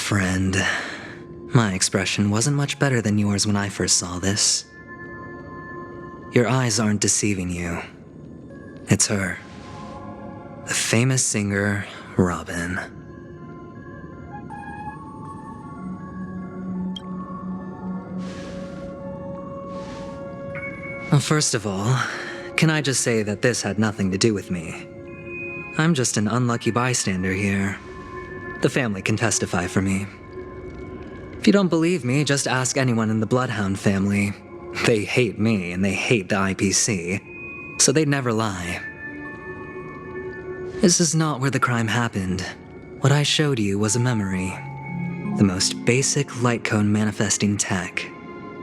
friend. My expression wasn't much better than yours when I first saw this. Your eyes aren't deceiving you. It's her. The famous singer, Robin. Well, first of all, can I just say that this had nothing to do with me? I'm just an unlucky bystander here. The family can testify for me. If you don't believe me, just ask anyone in the Bloodhound family. They hate me and they hate the IPC, so they'd never lie. This is not where the crime happened. What I showed you was a memory. The most basic light cone manifesting tech,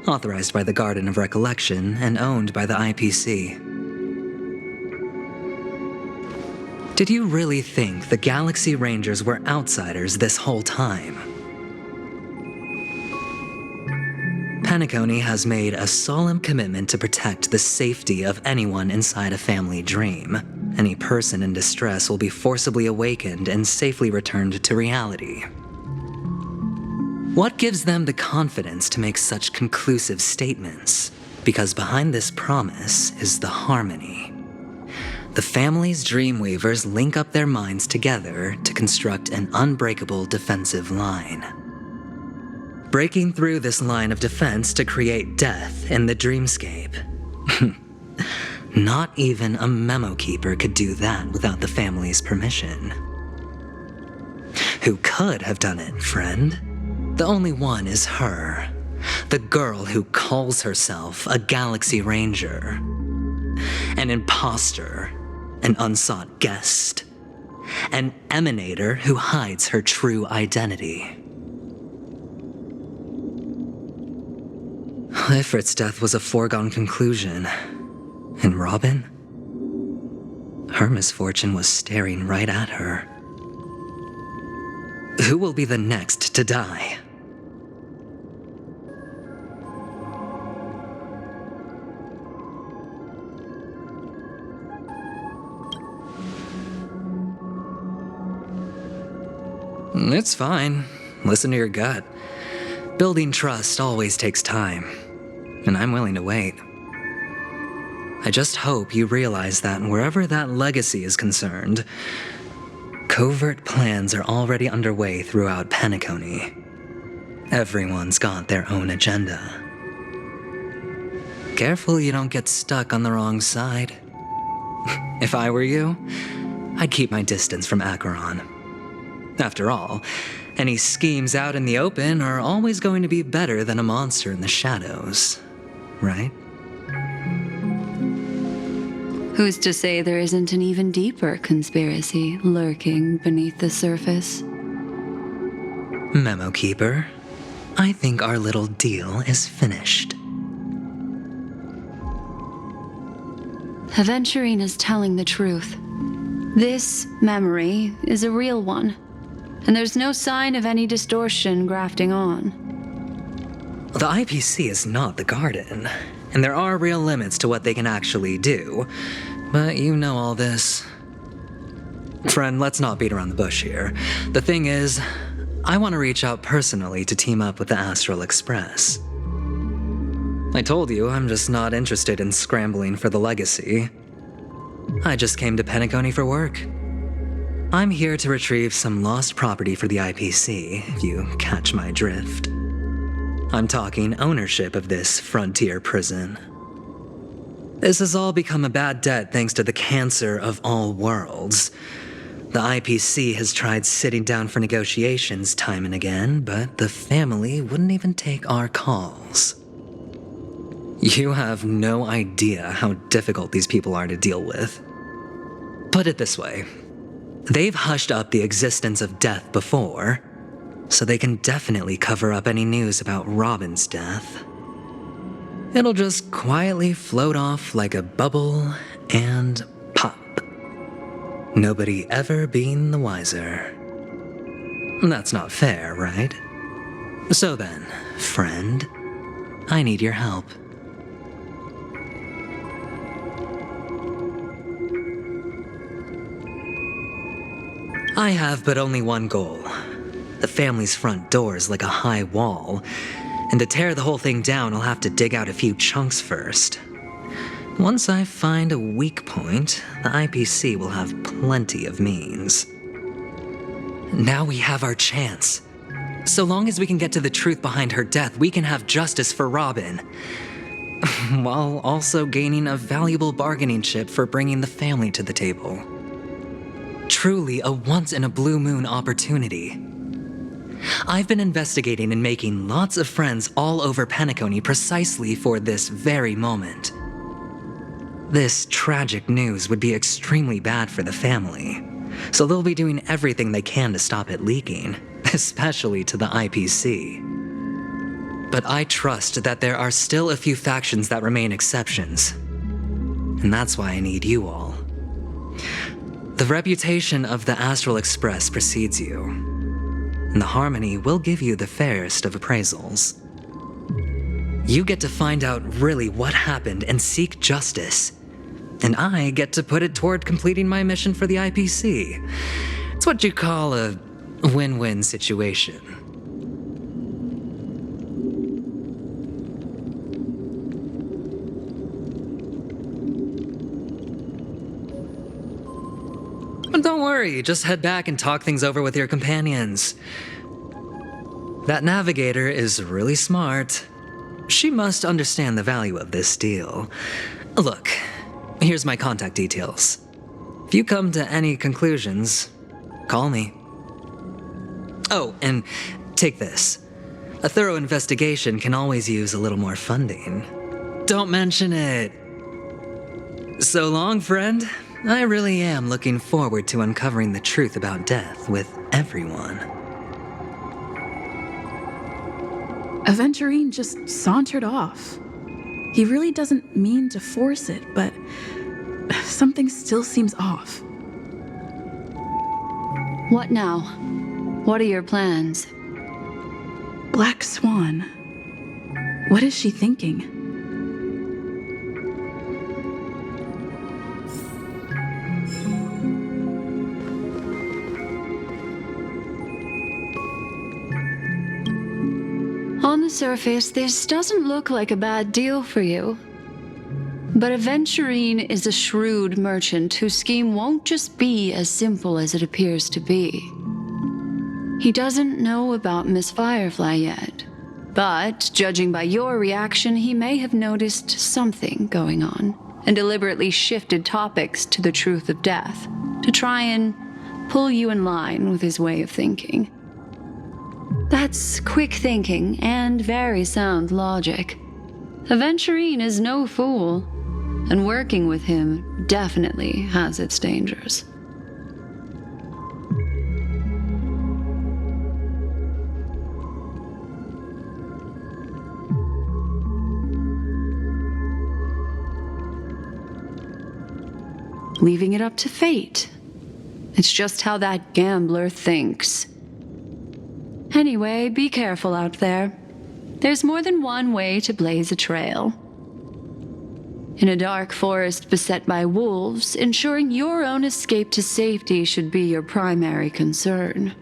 authorized by the Garden of Recollection and owned by the IPC. Did you really think the Galaxy Rangers were outsiders this whole time? Penacony has made a solemn commitment to protect the safety of anyone inside a family dream. Any person in distress will be forcibly awakened and safely returned to reality. What gives them the confidence to make such conclusive statements? Because behind this promise is the harmony. The family's Dreamweavers link up their minds together to construct an unbreakable defensive line. Breaking through this line of defense to create death in the dreamscape. Not even a memo keeper could do that without the family's permission. Who could have done it, friend? The only one is her. The girl who calls herself a Galaxy Ranger. An imposter. An unsought guest. An emanator who hides her true identity. Ifrit's death was a foregone conclusion. And Robin? Her misfortune was staring right at her. Who will be the next to die? It's fine. Listen to your gut. Building trust always takes time, and I'm willing to wait. I just hope you realize that wherever that legacy is concerned, covert plans are already underway throughout Penacony. Everyone's got their own agenda. Careful you don't get stuck on the wrong side. If I were you, I'd keep my distance from Acheron. After all, any schemes out in the open are always going to be better than a monster in the shadows, right? Who's to say there isn't an even deeper conspiracy lurking beneath the surface? Memo Keeper, I think our little deal is finished. Aventurine is telling the truth. This memory is a real one, and there's no sign of any distortion grafting on. The IPC is not the Garden, and there are real limits to what they can actually do, but you know all this. Friend, let's not beat around the bush here. The thing is, I want to reach out personally to team up with the Astral Express. I told you I'm just not interested in scrambling for the legacy. I just came to Penacony for work. I'm here to retrieve some lost property for the IPC, if you catch my drift. I'm talking ownership of this frontier prison. This has all become a bad debt thanks to the cancer of all worlds. The IPC has tried sitting down for negotiations time and again, but the family wouldn't even take our calls. You have no idea how difficult these people are to deal with. Put it this way. They've hushed up the existence of death before, so they can definitely cover up any news about Robin's death. It'll just quietly float off like a bubble and pop. Nobody ever being the wiser. That's not fair, right? So then, friend, I need your help. I have but only one goal. The family's front door is like a high wall, and to tear the whole thing down, I'll have to dig out a few chunks first. Once I find a weak point, the IPC will have plenty of means. Now we have our chance. So long as we can get to the truth behind her death, we can have justice for Robin, while also gaining a valuable bargaining chip for bringing the family to the table. Truly a once-in-a-blue-moon opportunity. I've been investigating and making lots of friends all over Penacony precisely for this very moment. This tragic news would be extremely bad for the family, so they'll be doing everything they can to stop it leaking, especially to the IPC. But I trust that there are still a few factions that remain exceptions, and that's why I need you all. The reputation of the Astral Express precedes you, and the Harmony will give you the fairest of appraisals. You get to find out really what happened and seek justice, and I get to put it toward completing my mission for the IPC. It's what you call a win-win situation. But don't worry, just head back and talk things over with your companions. That navigator is really smart. She must understand the value of this deal. Look, here's my contact details. If you come to any conclusions, call me. Oh, and take this. A thorough investigation can always use a little more funding. Don't mention it. So long, friend. I really am looking forward to uncovering the truth about death with everyone. Aventurine just sauntered off. He really doesn't mean to force it, but something still seems off. What now? What are your plans? Black Swan. What is she thinking? On the surface, this doesn't look like a bad deal for you. But Aventurine is a shrewd merchant whose scheme won't just be as simple as it appears to be. He doesn't know about Miss Firefly yet, but judging by your reaction, he may have noticed something going on and deliberately shifted topics to the truth of death to try and pull you in line with his way of thinking. That's quick thinking and very sound logic. Aventurine is no fool, and working with him definitely has its dangers. Leaving it up to fate. It's just how that gambler thinks. Anyway, be careful out there. There's more than one way to blaze a trail. In a dark forest beset by wolves, ensuring your own escape to safety should be your primary concern.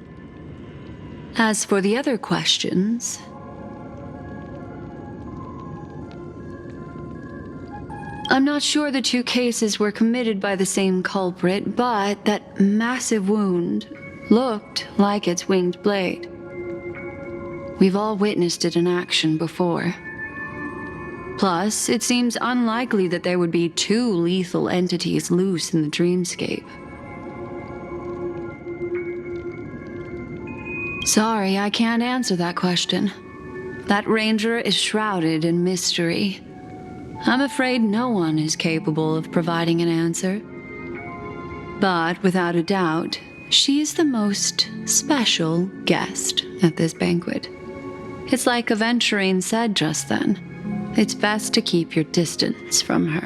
As for the other questions, I'm not sure the two cases were committed by the same culprit, but that massive wound looked like its winged blade. We've all witnessed it in action before. Plus, it seems unlikely that there would be two lethal entities loose in the dreamscape. Sorry, I can't answer that question. That ranger is shrouded in mystery. I'm afraid no one is capable of providing an answer. But without a doubt, she is the most special guest at this banquet. It's like Aventurine said just then. It's best to keep your distance from her.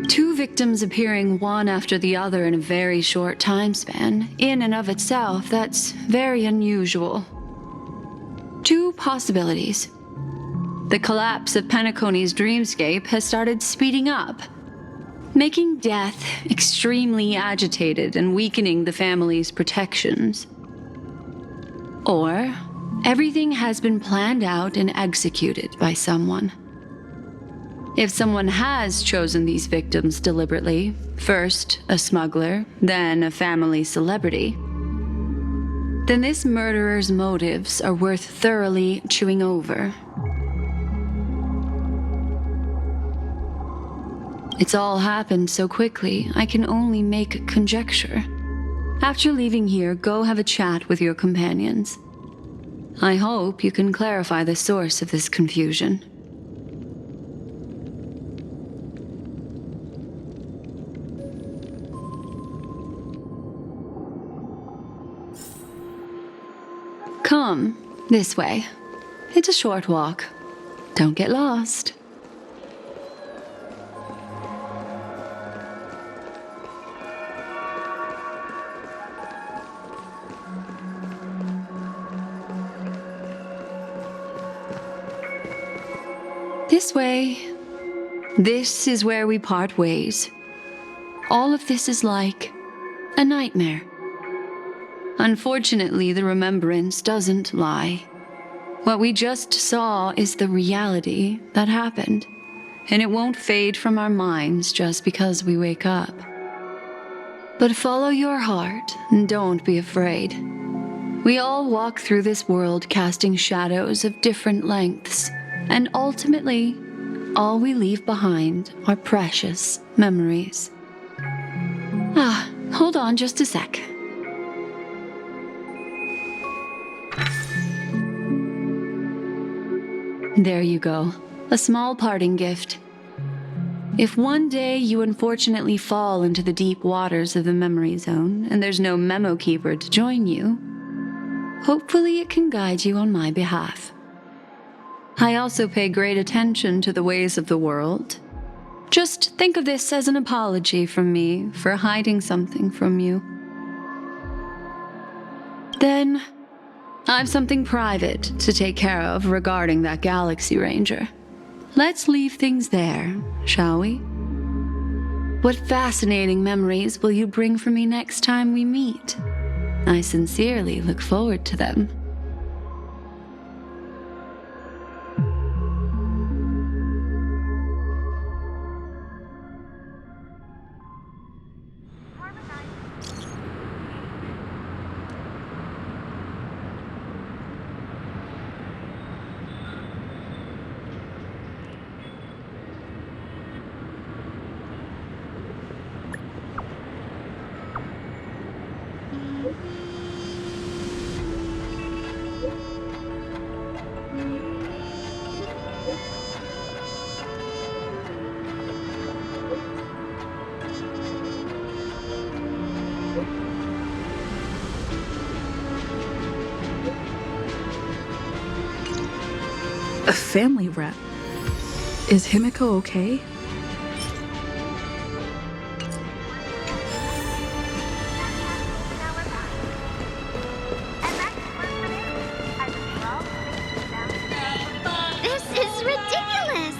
Two victims appearing one after the other in a very short time span, in and of itself, that's very unusual. Two possibilities. The collapse of Penacony's dreamscape has started speeding up. making death extremely agitated and weakening the family's protections. Or everything has been planned out and executed by someone. If someone has chosen these victims deliberately, first a smuggler, then a family celebrity, then this murderer's motives are worth thoroughly chewing over. It's all happened so quickly, I can only make conjecture. After leaving here, go have a chat with your companions. I hope you can clarify the source of this confusion. Come, this way. It's a short walk. Don't get lost. This way. This is where we part ways. All of this is like a nightmare. Unfortunately, the remembrance doesn't lie. What we just saw is the reality that happened, and it won't fade from our minds just because we wake up. But follow your heart and don't be afraid. We all walk through this world casting shadows of different lengths, and ultimately, all we leave behind are precious memories. Hold on just a sec. There you go. A small parting gift. If one day you unfortunately fall into the deep waters of the memory zone and there's no memo keeper to join you, hopefully it can guide you on my behalf. I also pay great attention to the ways of the world. Just think of this as an apology from me for hiding something from you. Then, I've something private to take care of regarding that Galaxy Ranger. Let's leave things there, shall we? What fascinating memories will you bring for me next time we meet? I sincerely look forward to them. A family rep. Is Himiko okay? This is ridiculous!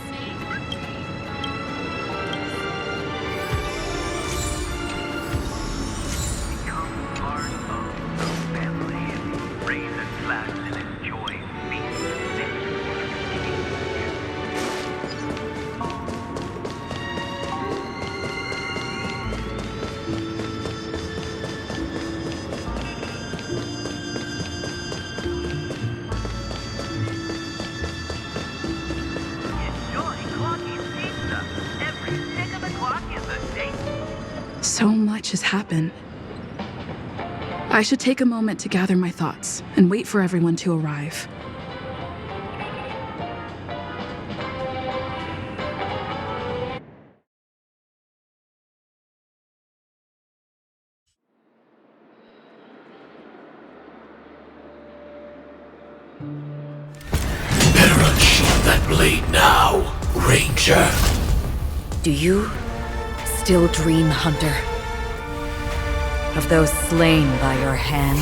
Become part of the family and raise and laugh and enjoy So much has happened. I should take a moment to gather my thoughts and wait for everyone to arrive. Better unsheath that blade now, Ranger. Do you still dream, Hunter? Of those slain by your hand?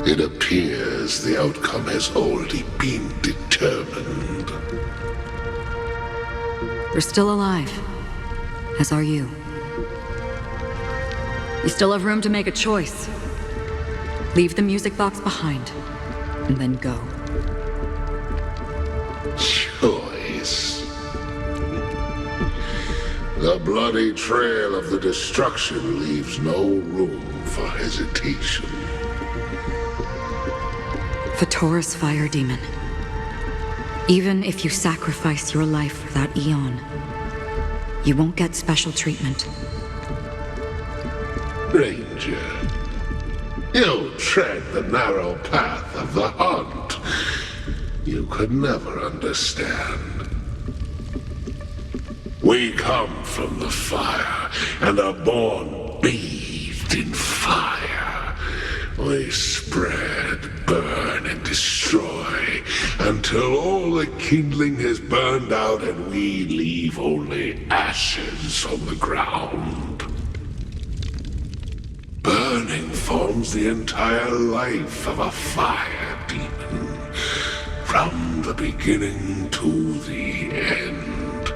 It appears the outcome has already been determined. You're still alive, as are you. You still have room to make a choice. Leave the music box behind, and then go. Choice. The bloody trail of the destruction leaves no room for hesitation. Vatora's fire demon. Even if you sacrifice your life for that Eon, you won't get special treatment. Ranger, you tread the narrow path of the hunt. You could never understand. We come from the fire and are born bathed in fire. We spread, burn, and destroy until all the kindling has burned out and we leave only ashes on the ground. Burning forms the entire life of a fire demon, from the beginning to the end.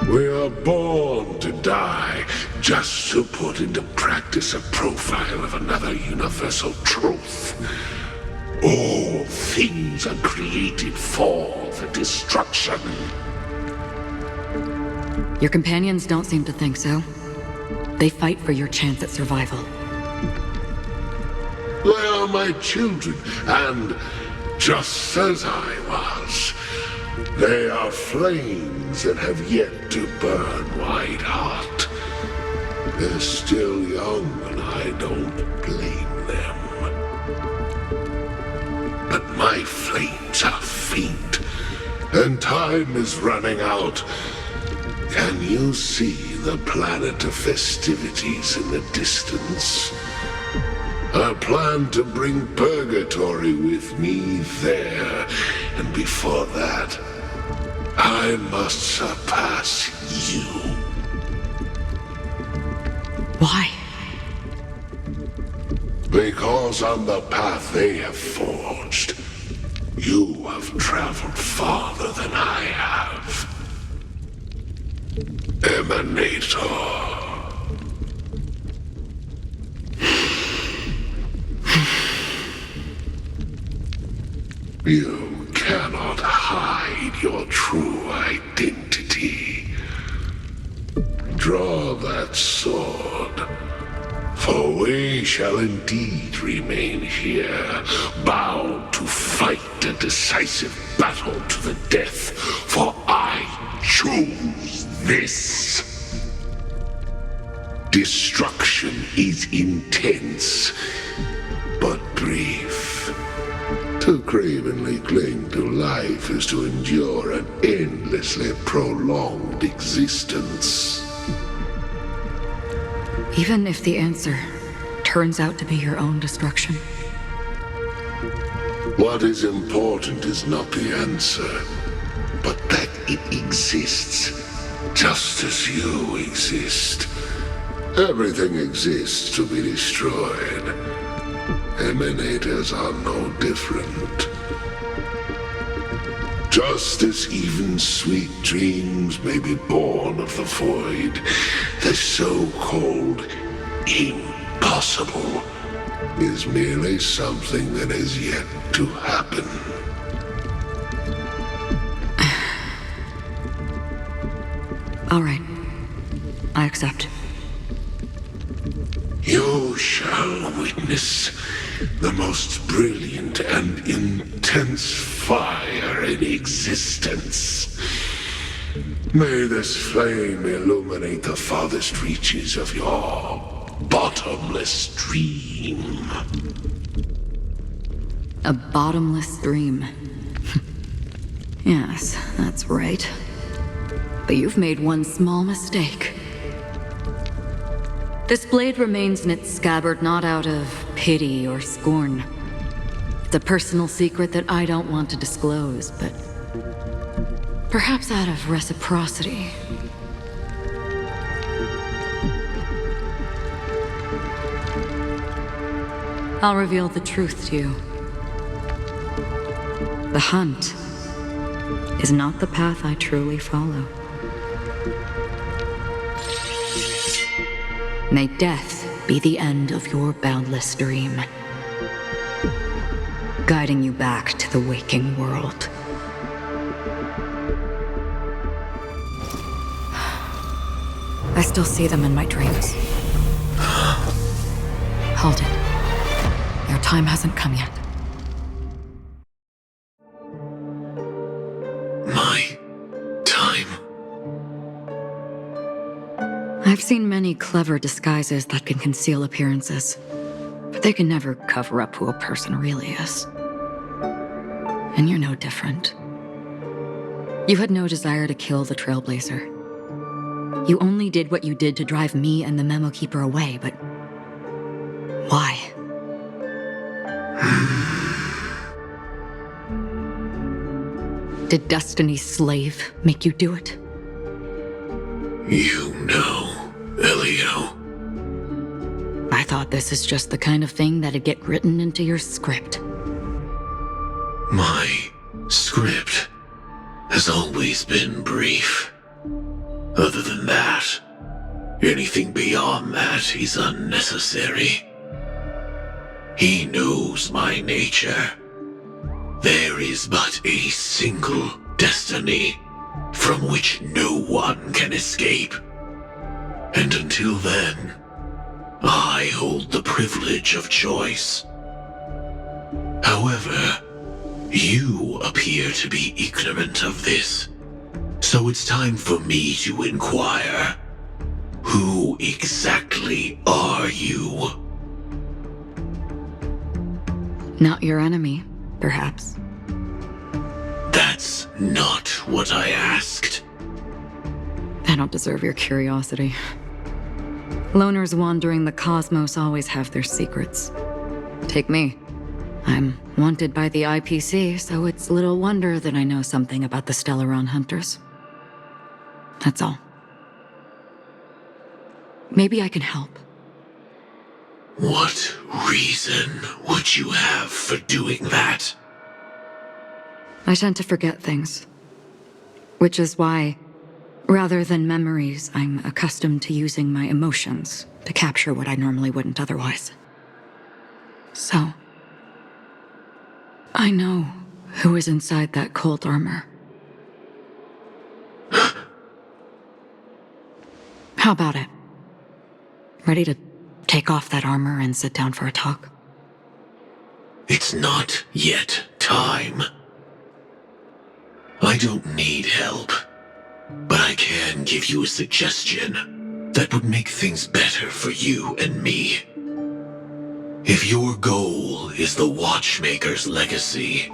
We are born to die just to put into practice a profile of another universal truth. All things are created for the destruction. Your companions don't seem to think so. They fight for your chance at survival. They are my children, and just as I was, they are flames that have yet to burn white hot. They're still young, and I don't blame them. But my flames are faint, and time is running out. Can you see the planet of festivities in the distance? I plan to bring Purgatory with me there, and before that, I must surpass you. Why? Because on the path they have forged, you have traveled farther than I have. Emanator. You cannot hide your true identity. Draw that sword, for we shall indeed remain here, bound to fight a decisive battle to the death, for I choose this. Destruction is intense, but brief. To cravenly cling to life is to endure an endlessly prolonged existence. Even if the answer turns out to be your own destruction. What is important is not the answer, but that it exists, just as you exist. Everything exists to be destroyed. Emanators are no different. Just as even sweet dreams may be born of the void, the so-called impossible is merely something that has yet to happen. All right. I accept. You shall witness the most brilliant and intense fire in existence. May this flame illuminate the farthest reaches of your bottomless dream. A bottomless dream. Yes, that's right. But you've made one small mistake. This blade remains in its scabbard not out of pity or scorn. It's a personal secret that I don't want to disclose, but perhaps out of reciprocity. I'll reveal the truth to you. The hunt is not the path I truly follow. May death be the end of your boundless dream, guiding you back to the waking world. I still see them in my dreams. Hold it. Your time hasn't come yet. My time? I've seen many clever disguises that can conceal appearances, but they can never cover up who a person really is. And you're no different. You had no desire to kill the Trailblazer. You only did what you did to drive me and the Memo Keeper away, but why? Did Destiny's slave make you do it? You know, Elio. I thought this is just the kind of thing that'd get written into your script. My script has always been brief. Other than that, anything beyond that is unnecessary. He knows my nature. There is but a single destiny from which no one can escape. And until then, I hold the privilege of choice. However, you appear to be ignorant of this. So it's time for me to inquire. Who exactly are you? Not your enemy, perhaps. That's not what I asked. I don't deserve your curiosity. Loners wandering the cosmos always have their secrets. Take me. I'm wanted by the IPC, so it's little wonder that I know something about the Stellaron hunters. That's all. Maybe I can help. What reason would you have for doing that? I tend to forget things. Which is why, rather than memories, I'm accustomed to using my emotions to capture what I normally wouldn't otherwise. So, I know who is inside that cold armor. How about it? Ready to take off that armor and sit down for a talk? It's not yet time. I don't need help, but I can give you a suggestion that would make things better for you and me. If your goal is the Watchmaker's legacy,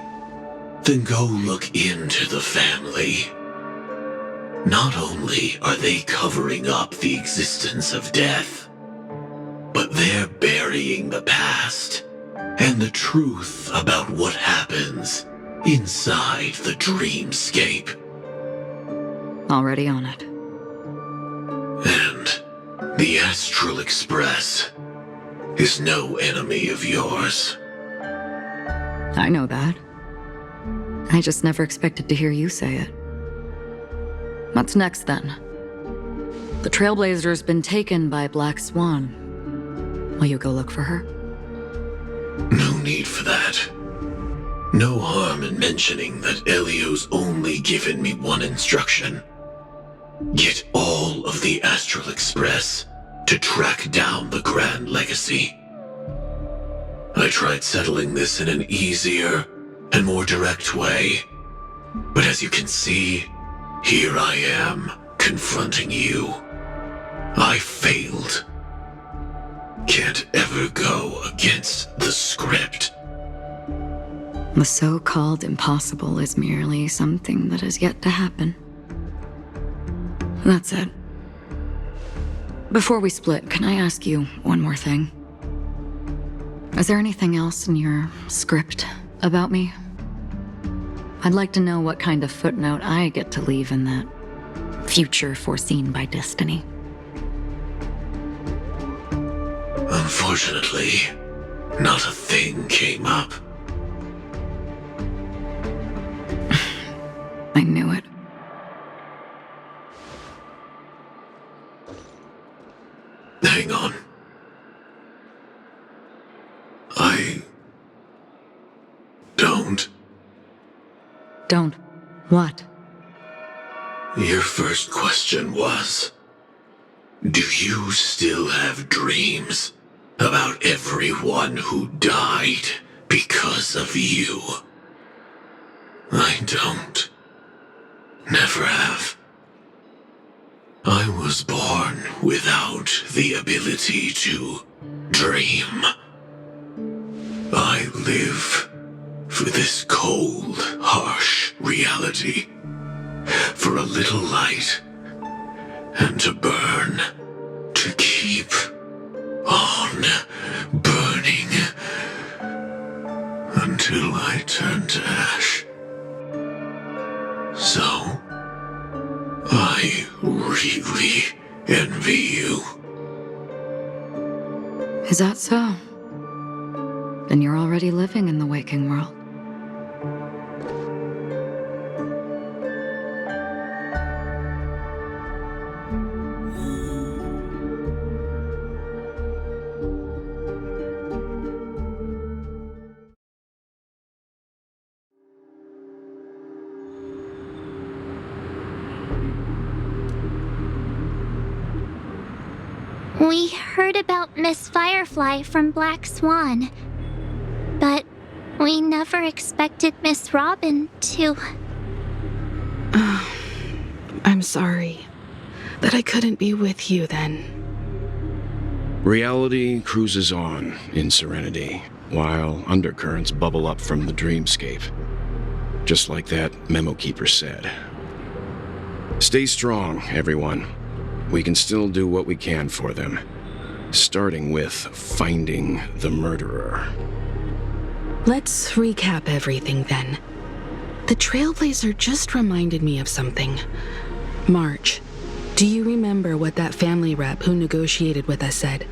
then go look into the family. Not only are they covering up the existence of death, but they're burying the past and the truth about what happens inside the dreamscape. Already on it. And the Astral Express is no enemy of yours. I know that. I just never expected to hear you say it. What's next, then? The Trailblazer's been taken by Black Swan. Will you go look for her? No need for that. No harm in mentioning that Elio's only given me one instruction. Get all of the Astral Express to track down the Grand Legacy. I tried settling this in an easier and more direct way, but as you can see, here I am, confronting you. I failed. Can't ever go against the script. The so-called impossible is merely something that has yet to happen. That's it. Before we split, can I ask you one more thing? Is there anything else in your script about me? I'd like to know what kind of footnote I get to leave in that future foreseen by destiny. Unfortunately, Not a thing came up. I knew it. Hang on. I don't. Don't. What? Your first question was, do you still have dreams about everyone who died because of you? I don't. Never have. I was born without the ability to dream. I live for this cold, harsh reality. For a little light, and to burn, to keep on burning, until I turn to ash. So, I really envy you. Is that so? Then you're already living in the waking world. We heard about Miss Firefly from Black Swan, but we never expected Miss Robin to... I'm sorry that I couldn't be with you then. Reality cruises on in serenity, while undercurrents bubble up from the dreamscape. Just like that memo keeper said. Stay strong, everyone. We can still do what we can for them. Starting with finding the murderer. Let's recap everything then. The Trailblazer just reminded me of something. March, do you remember what that family rep who negotiated with us said?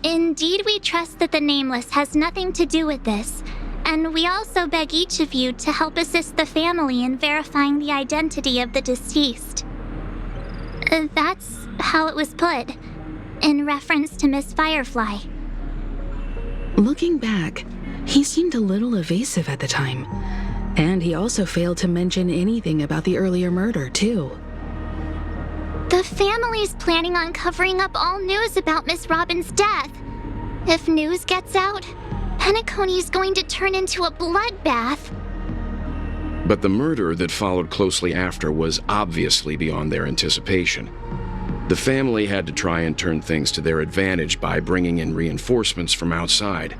Indeed, we trust that the Nameless has nothing to do with this, and we also beg each of you to help assist the family in verifying the identity of the deceased. That's how it was put, in reference to Miss Firefly. Looking back, he seemed a little evasive at the time, and he also failed to mention anything about the earlier murder, too. The family's planning on covering up all news about Miss Robin's death. If news gets out, Penacony's going to turn into a bloodbath. But the murder that followed closely after was obviously beyond their anticipation. The family had to try and turn things to their advantage by bringing in reinforcements from outside.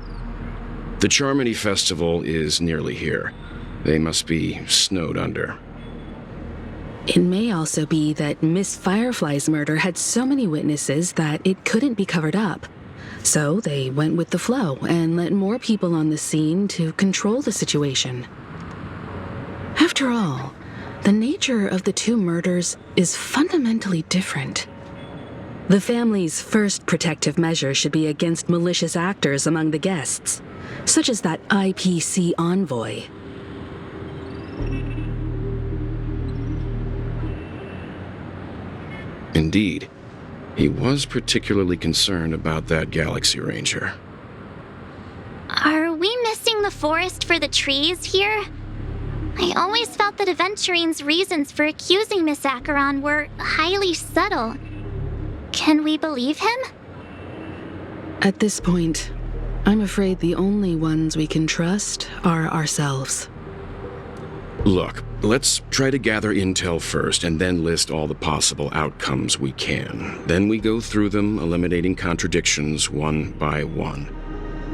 The Charmony Festival is nearly here. They must be snowed under. It may also be that Miss Firefly's murder had so many witnesses that it couldn't be covered up. So they went with the flow and let more people on the scene to control the situation. After all, the nature of the two murders is fundamentally different. The family's first protective measure should be against malicious actors among the guests, such as that IPC envoy. Indeed, he was particularly concerned about that Galaxy Ranger. Are we missing the forest for the trees here? I always felt that Aventurine's reasons for accusing Miss Acheron were highly subtle. Can we believe him? At this point, I'm afraid the only ones we can trust are ourselves. Look, let's try to gather intel first and then list all the possible outcomes we can. Then we go through them, eliminating contradictions one by one.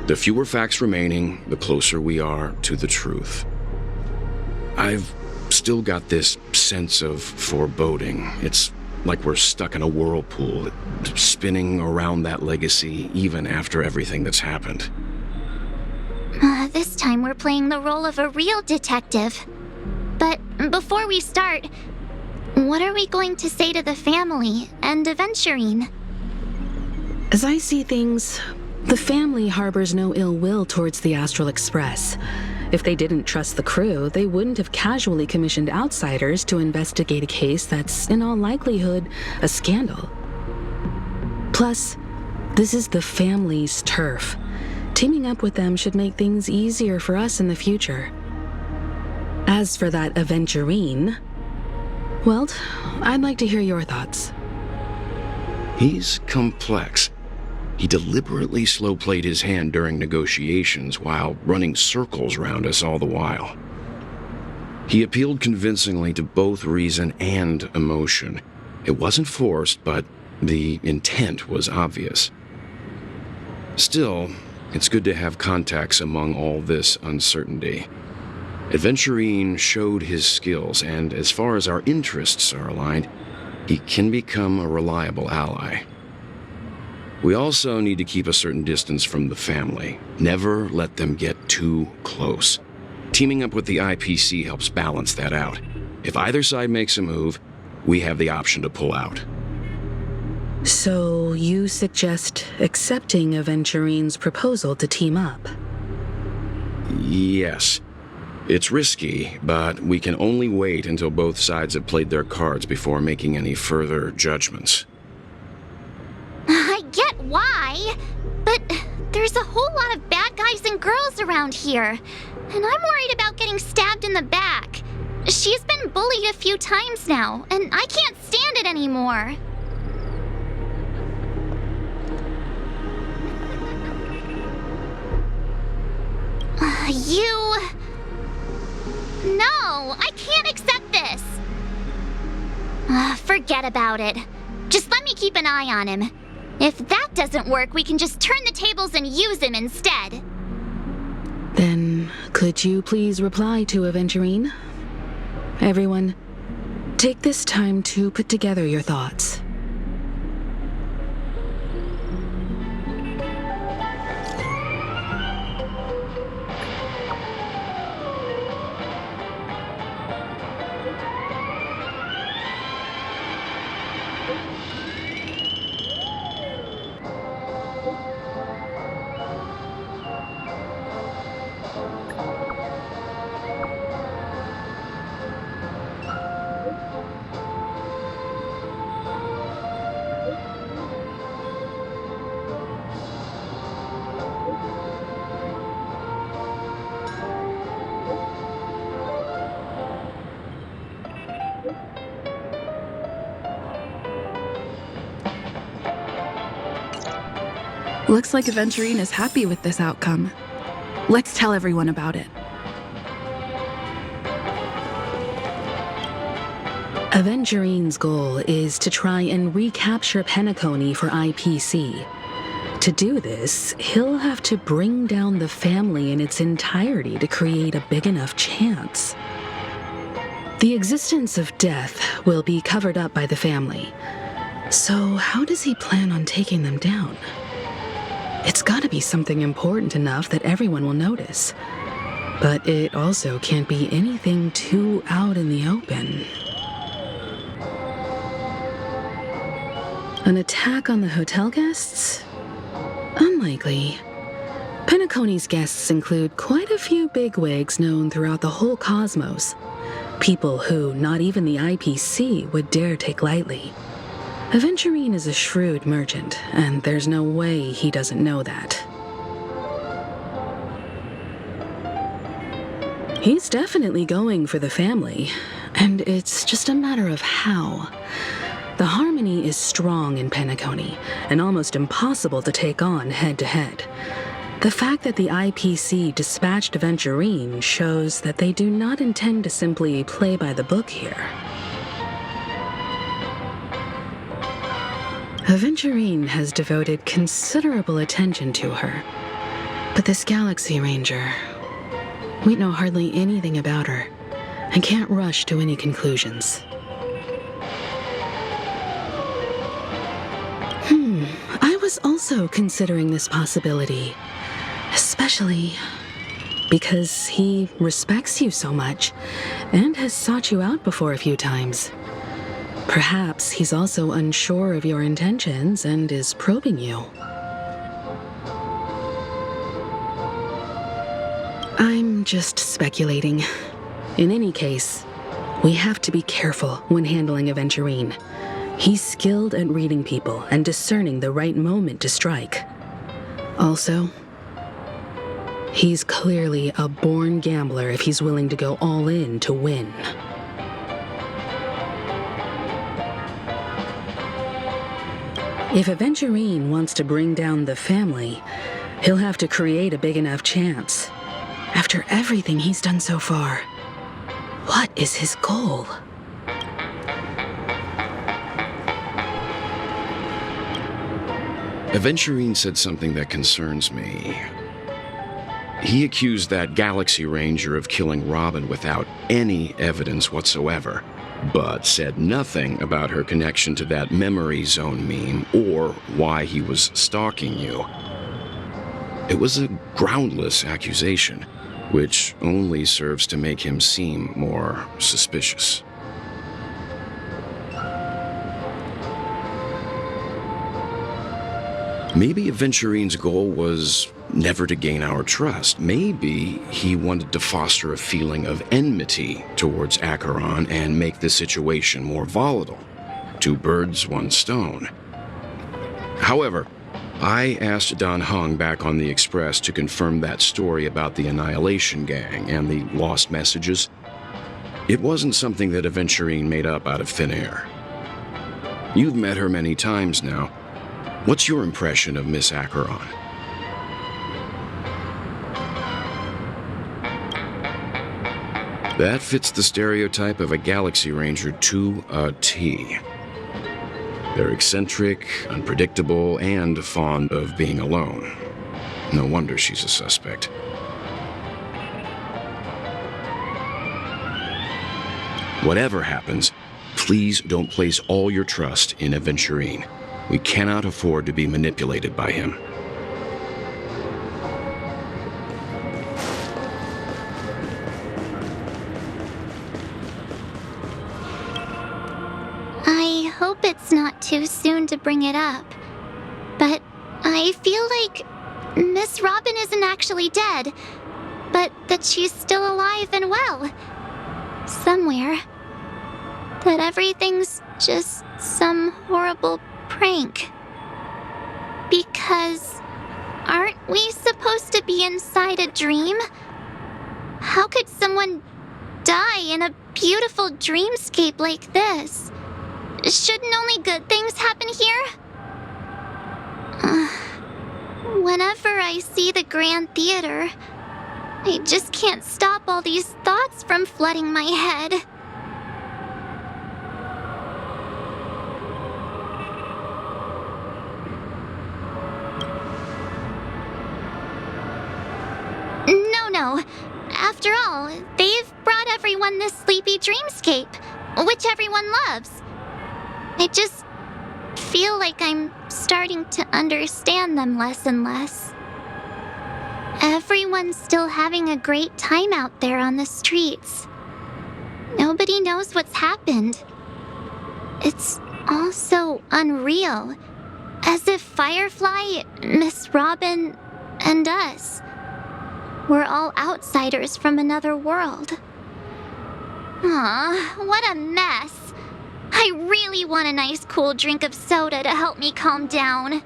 The fewer facts remaining, the closer we are to the truth. I've still got this sense of foreboding. It's like we're stuck in a whirlpool, spinning around that legacy even after everything that's happened. This time we're playing the role of a real detective. But before we start, what are we going to say to the family and Aventurine? As I see things, The family harbors no ill will towards the Astral Express. If they didn't trust the crew, they wouldn't have casually commissioned outsiders to investigate a case that's, in all likelihood, a scandal. Plus, this is the family's turf. Teaming up with them should make things easier for us in the future. As for that Aventurine, well, I'd like to hear your thoughts. He's complex. He deliberately slow-played his hand during negotiations while running circles around us all the while. He appealed convincingly to both reason and emotion. It wasn't forced, but the intent was obvious. Still, it's good to have contacts among all this uncertainty. Aventurine showed his skills, and as far as our interests are aligned, he can become a reliable ally. We also need to keep a certain distance from the family. Never let them get too close. Teaming up with the IPC helps balance that out. If either side makes a move, we have the option to pull out. So you suggest accepting Aventurine's proposal to team up? Yes. It's risky, but we can only wait until both sides have played their cards before making any further judgments. I get why, but there's a whole lot of bad guys and girls around here, and I'm worried about getting stabbed in the back. She's been bullied a few times now, and I can't stand it anymore. No, I can't accept this. Forget about it. Just let me keep an eye on him. If that doesn't work, we can just turn the tables and use him instead. Then, could you please reply to Aventurine? Everyone, take this time to put together your thoughts. Looks like Aventurine is happy with this outcome. Let's tell everyone about it. Aventurine's goal is to try and recapture Penacony for IPC. To do this, he'll have to bring down the family in its entirety to create a big enough chance. The existence of death will be covered up by the family. So how does he plan on taking them down? It's gotta be something important enough that everyone will notice. But it also can't be anything too out in the open. An attack on the hotel guests? Unlikely. Penacony's guests include quite a few bigwigs known throughout the whole cosmos. People who not even the IPC would dare take lightly. Aventurine is a shrewd merchant, and there's no way he doesn't know that. He's definitely going for the family, and it's just a matter of how. The harmony is strong in Penacony, and almost impossible to take on head-to-head. The fact that the IPC dispatched Aventurine shows that they do not intend to simply play by the book here. Aventurine has devoted considerable attention to her. But this Galaxy Ranger, we know hardly anything about her, and can't rush to any conclusions. I was also considering this possibility, especially because he respects you so much, and has sought you out before a few times. Perhaps he's also unsure of your intentions and is probing you. I'm just speculating. In any case, we have to be careful when handling Aventurine. He's skilled at reading people and discerning the right moment to strike. Also, he's clearly a born gambler if he's willing to go all in to win. If Aventurine wants to bring down the family, he'll have to create a big enough chance. After everything he's done so far, what is his goal? Aventurine said something that concerns me. He accused that Galaxy Ranger of killing Robin without any evidence whatsoever, but said nothing about her connection to that memory zone meme or why he was stalking you. It was a groundless accusation, which only serves to make him seem more suspicious. Maybe Aventurine's goal was never to gain our trust. Maybe he wanted to foster a feeling of enmity towards Acheron and make the situation more volatile. Two birds, one stone. However, I asked Don Hung back on the Express to confirm that story about the Annihilation Gang and the lost messages. It wasn't something that Aventurine made up out of thin air. You've met her many times now. What's your impression of Miss Acheron? That fits the stereotype of a Galaxy Ranger to a T. They're eccentric, unpredictable, and fond of being alone. No wonder she's a suspect. Whatever happens, please don't place all your trust in Aventurine. We cannot afford to be manipulated by him. I hope it's not too soon to bring it up, but I feel like Miss Robin isn't actually dead, but that she's still alive and well. Somewhere. That everything's just some horrible prank. Because aren't we supposed to be inside a dream? How could someone die in a beautiful dreamscape like this? Shouldn't only good things happen here? Whenever I see the Grand Theater, I just can't stop all these thoughts from flooding my head. No. After all, they've brought everyone this sleepy dreamscape, which everyone loves. I just feel like I'm starting to understand them less and less. Everyone's still having a great time out there on the streets. Nobody knows what's happened. It's all so unreal. As if Firefly, Miss Robin, and us we're all outsiders from another world. Aw, what a mess. I really want a nice cool drink of soda to help me calm down.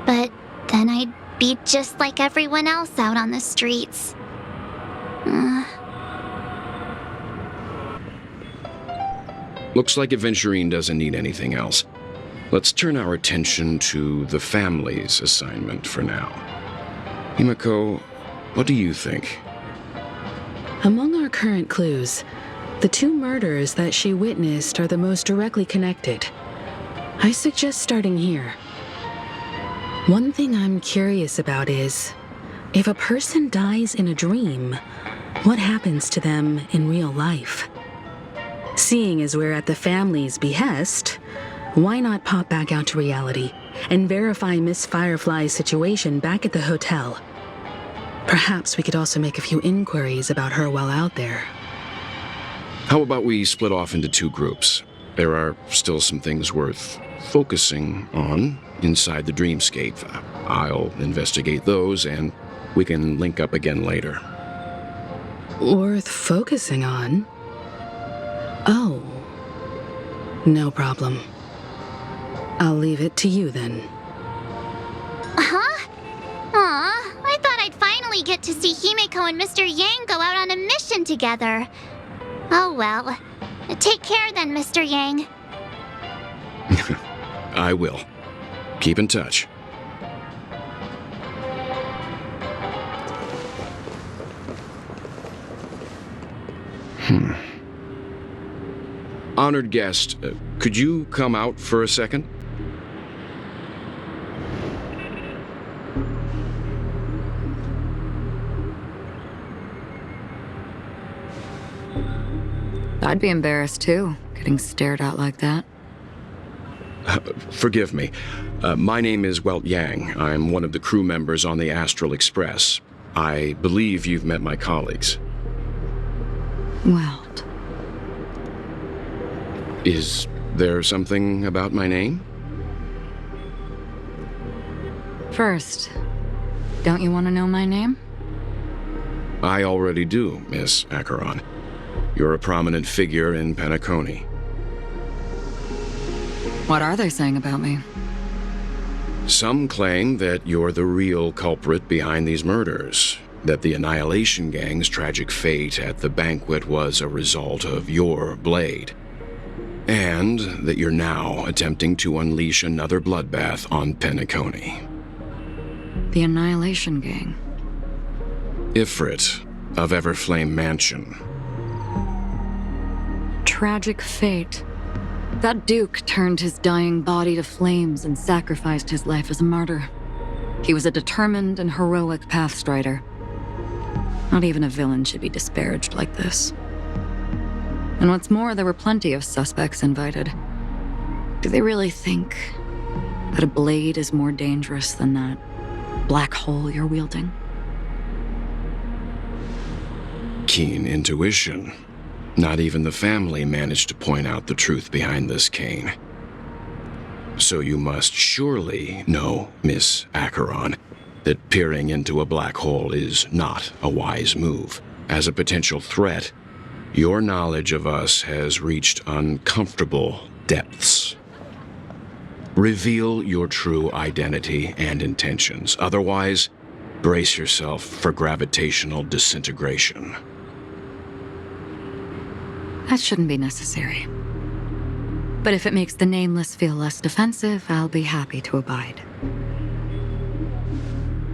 But then I'd be just like everyone else out on the streets. Looks like Aventurine doesn't need anything else. Let's turn our attention to the family's assignment for now. Himiko, what do you think? Among our current clues, the two murders that she witnessed are the most directly connected. I suggest starting here. One thing I'm curious about is, if a person dies in a dream, what happens to them in real life? Seeing as we're at the family's behest, why not pop back out to reality and verify Miss Firefly's situation back at the hotel? Perhaps we could also make a few inquiries about her while out there. How about we split off into two groups? There are still some things worth focusing on inside the dreamscape. I'll investigate those, and We can link up again later. Worth focusing on? Oh. No problem. I'll leave it to you then. Huh? Aw, I thought I'd finally get to see Himeko and Mr. Yang go out on a mission together. Oh well. Take care then, Mr. Yang. I will. Keep in touch. Honored guest, could you come out for a second? I'd be embarrassed too, getting stared at like that. Forgive me. My name is Welt Yang. I'm one of the crew members on the Astral Express. I believe you've met my colleagues. Welt. Is there something about my name? First, don't you want to know my name? I already do, Miss Acheron. You're a prominent figure in Penacony. What are they saying about me? Some claim that you're the real culprit behind these murders, that the Annihilation Gang's tragic fate at the banquet was a result of your blade, and that you're now attempting to unleash another bloodbath on Penacony. The Annihilation Gang. Ifrit of Everflame Mansion. Tragic fate. That Duke turned his dying body to flames and sacrificed his life as a martyr. He was a determined and heroic pathstrider. Not even a villain should be disparaged like this. And what's more, there were plenty of suspects invited. Do they really think that a blade is more dangerous than that black hole you're wielding? Keen intuition. Not even the family managed to point out the truth behind this cane. So you must surely know, Miss Acheron, that peering into a black hole is not a wise move. As a potential threat, your knowledge of us has reached uncomfortable depths. Reveal your true identity and intentions. Otherwise, brace yourself for gravitational disintegration. That shouldn't be necessary. But if it makes the Nameless feel less defensive, I'll be happy to abide.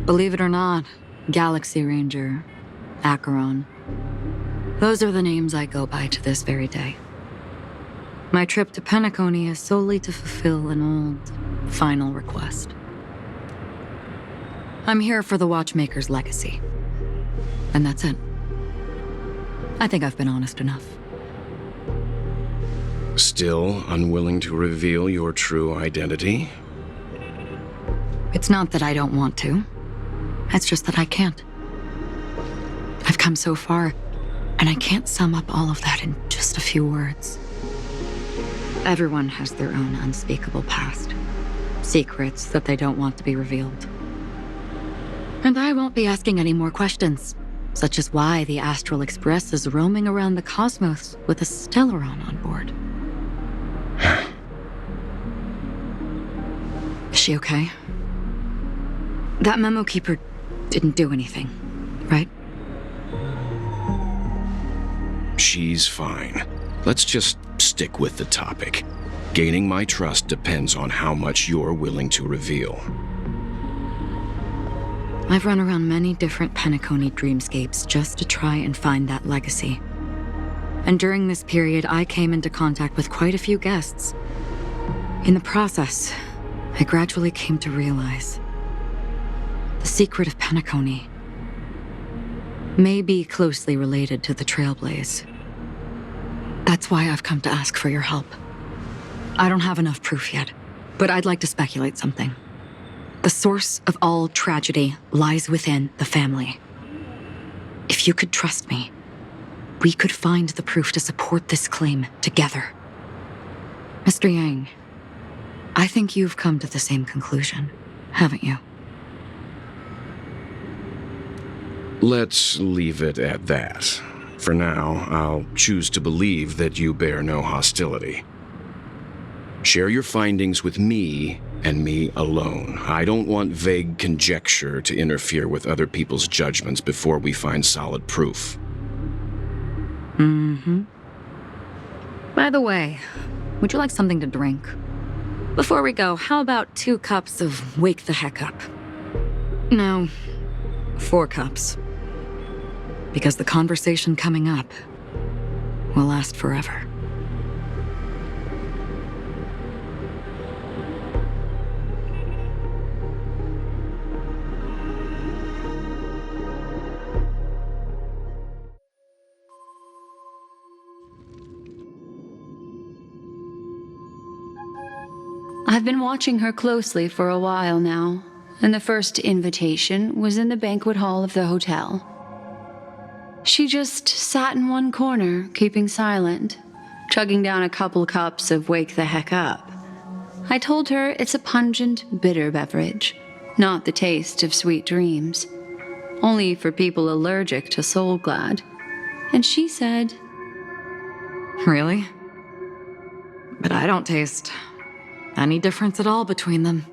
Believe it or not, Galaxy Ranger, Acheron, those are the names I go by to this very day. My trip to Penacony is solely to fulfill an old, final request. I'm here for the Watchmaker's legacy. And that's it. I think I've been honest enough. Still unwilling to reveal your true identity? It's not that I don't want to. It's just that I can't. I've come so far, and I can't sum up all of that in just a few words. Everyone has their own unspeakable past. Secrets that they don't want to be revealed. And I won't be asking any more questions, such as why the Astral Express is roaming around the cosmos with a Stellaron on board. Is she okay? That memo keeper didn't do anything, right? She's fine. Let's just stick with the topic. Gaining my trust depends on how much you're willing to reveal. I've run around many different Penacony dreamscapes just to try and find that legacy. And during this period, I came into contact with quite a few guests. In the process, I gradually came to realize the secret of Penacony may be closely related to the Trailblaze. That's why I've come to ask for your help. I don't have enough proof yet, but I'd like to speculate something. The source of all tragedy lies within the family. If you could trust me, we could find the proof to support this claim together. Mr. Yang, I think you've come to the same conclusion, haven't you? Let's leave it at that. For now, I'll choose to believe that you bear no hostility. Share your findings with me and me alone. I don't want vague conjecture to interfere with other people's judgments before we find solid proof. By the way, would you like something to drink? Before we go, how about 2 cups of Wake the Heck Up? No, 4 cups. Because the conversation coming up will last forever. I've been watching her closely for a while now, and the first invitation was in the banquet hall of the hotel. She just sat in one corner, keeping silent, chugging down a couple cups of Wake the Heck Up. I told her it's a pungent, bitter beverage, not the taste of sweet dreams, only for people allergic to Soul Glad. And she said, Really? But I don't taste any difference at all between them.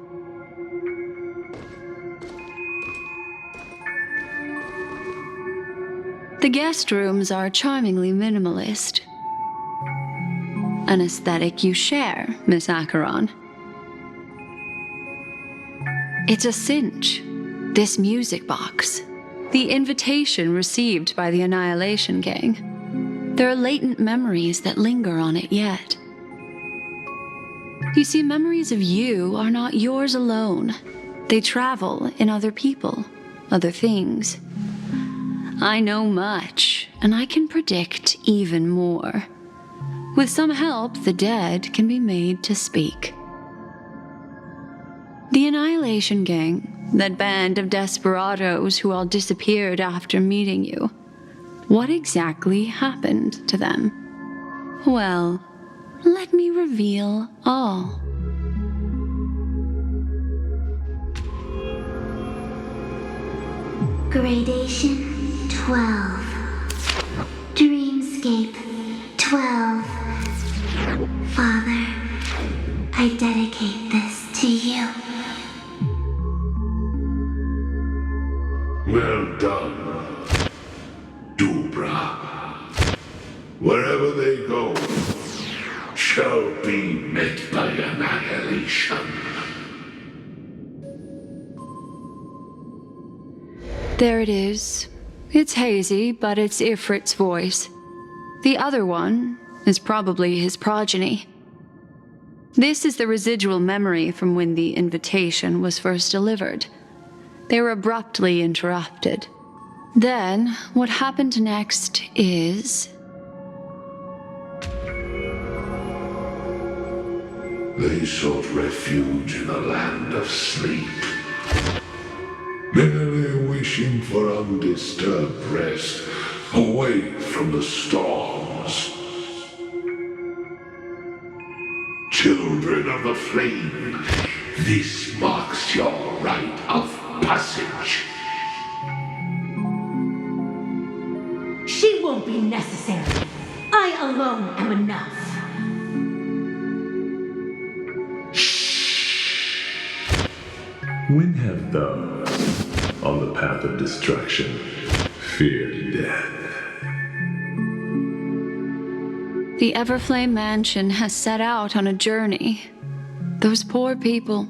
the guest rooms are charmingly minimalist. An aesthetic you share, Miss Acheron. It's a cinch, this music box. The invitation received by the Annihilation Gang. There are latent memories that linger on it yet. You see, memories of you are not yours alone. They travel in other people, other things. I know much, and I can predict even more. With some help, the dead can be made to speak. The Annihilation Gang, that band of desperados who all disappeared after meeting you. What exactly happened to them? Well, let me reveal all. Gradation 12. Dreamscape 12. Father, I dedicate this to you. Well done, Dubra. Wherever they go, shall be met by annihilation. There it is. It's hazy, but it's Ifrit's voice. The other one is probably his progeny. This is the residual memory from when the invitation was first delivered. They were abruptly interrupted. Then, what happened next is... They sought refuge in a land of sleep, merely wishing for undisturbed rest, away from the storms. Children of the flame, this marks your rite of passage. She won't be necessary. I alone am enough. When have those on the path of destruction feared death? The Everflame Mansion has set out on a journey. Those poor people,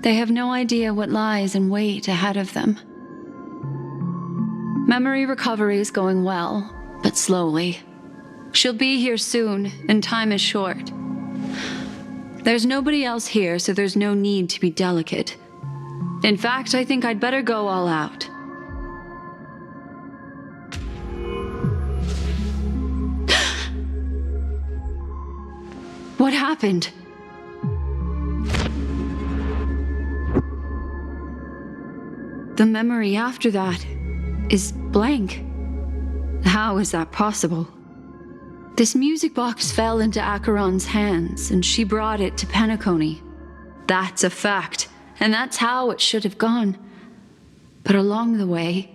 they have no idea what lies in wait ahead of them. Memory recovery is going well, but slowly. She'll be here soon, and time is short. There's nobody else here, so there's no need to be delicate. In fact, I think I'd better go all out. What happened? The memory after that is blank. How is that possible? This music box fell into Acheron's hands, and she brought it to Penacony. That's a fact, and that's how it should have gone. But along the way,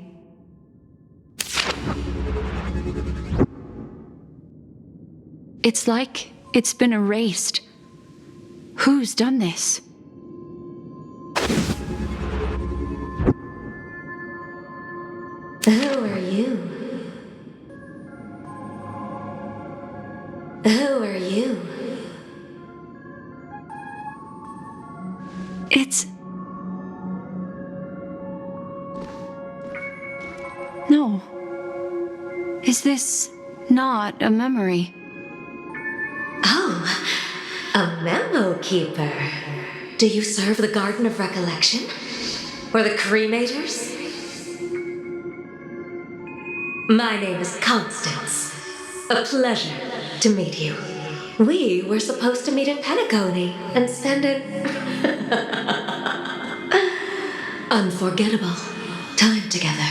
It's like it's been erased. Who's done this? Who are you? Who are you? It's... No. Is this not a memory? Oh, a memo keeper. Do you serve the Garden of Recollection? Or the Cremators? My name is Constance. A pleasure to meet you. We were supposed to meet in Penacony and spend an unforgettable time together.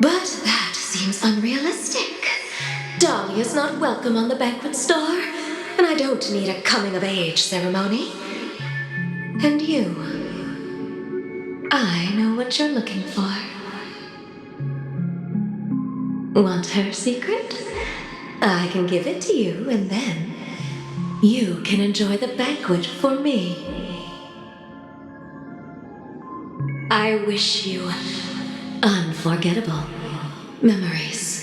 But that seems unrealistic. Dolly is not welcome on the banquet star, and I don't need a coming-of-age ceremony. And you, I know what you're looking for. Want her secret? I can give it to you, and then you can enjoy the banquet for me. I wish you unforgettable memories.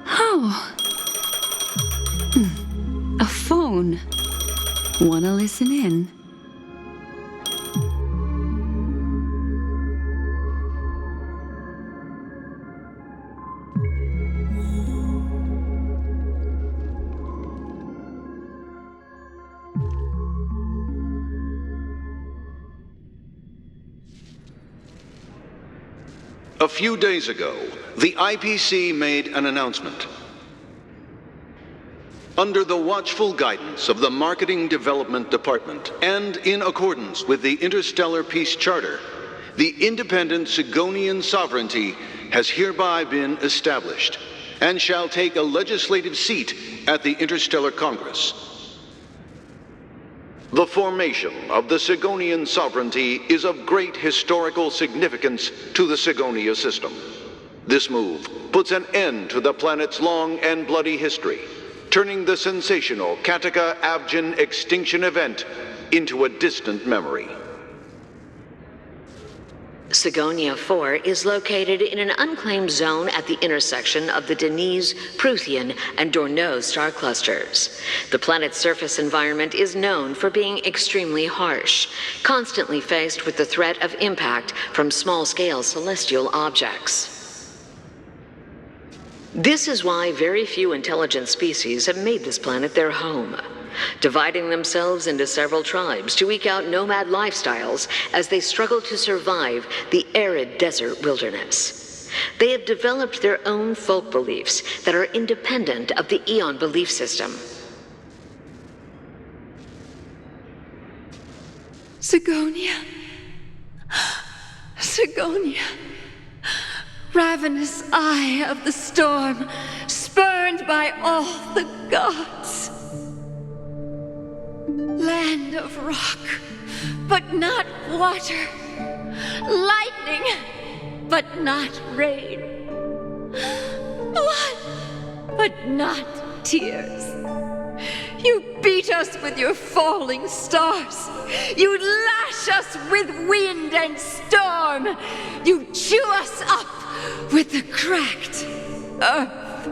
Oh. A phone. Wanna listen in? A few days ago, the IPC made an announcement. Under the watchful guidance of the Marketing Development Department, and in accordance with the Interstellar Peace Charter, the independent Sigonian sovereignty has hereby been established, and shall take a legislative seat at the Interstellar Congress. The formation of the Sigonian sovereignty is of great historical significance to the Sigonia system. This move puts an end to the planet's long and bloody history, turning the sensational Kataka-Abjin extinction event into a distant memory. Sigonia 4 is located in an unclaimed zone at the intersection of the Denise, Prothean, and Dorneau star clusters. The planet's surface environment is known for being extremely harsh, constantly faced with the threat of impact from small-scale celestial objects. This is why very few intelligent species have made this planet their home, dividing themselves into several tribes to eke out nomad lifestyles as they struggle to survive the arid desert wilderness. They have developed their own folk beliefs that are independent of the Eon belief system. Sigonia. Sigonia. Ravenous eye of the storm, spurned by all the gods. Land of rock, but not water. Lightning, but not rain. Blood, but not tears. You beat us with your falling stars. You lash us with wind and storm. You chew us up with the cracked earth.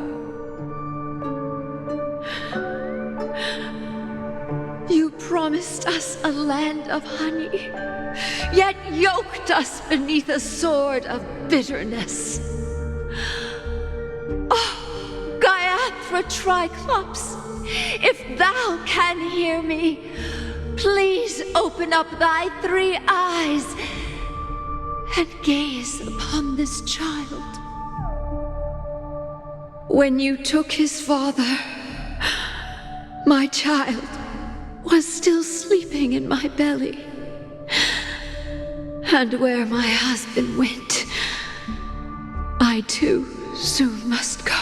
You promised us a land of honey, yet yoked us beneath a sword of bitterness. Oh, Gaiathra Triclops, if thou can hear me, please open up thy 3 eyes and gaze upon this child. When you took his father, my child was still sleeping in my belly. And where my husband went, I too soon must go.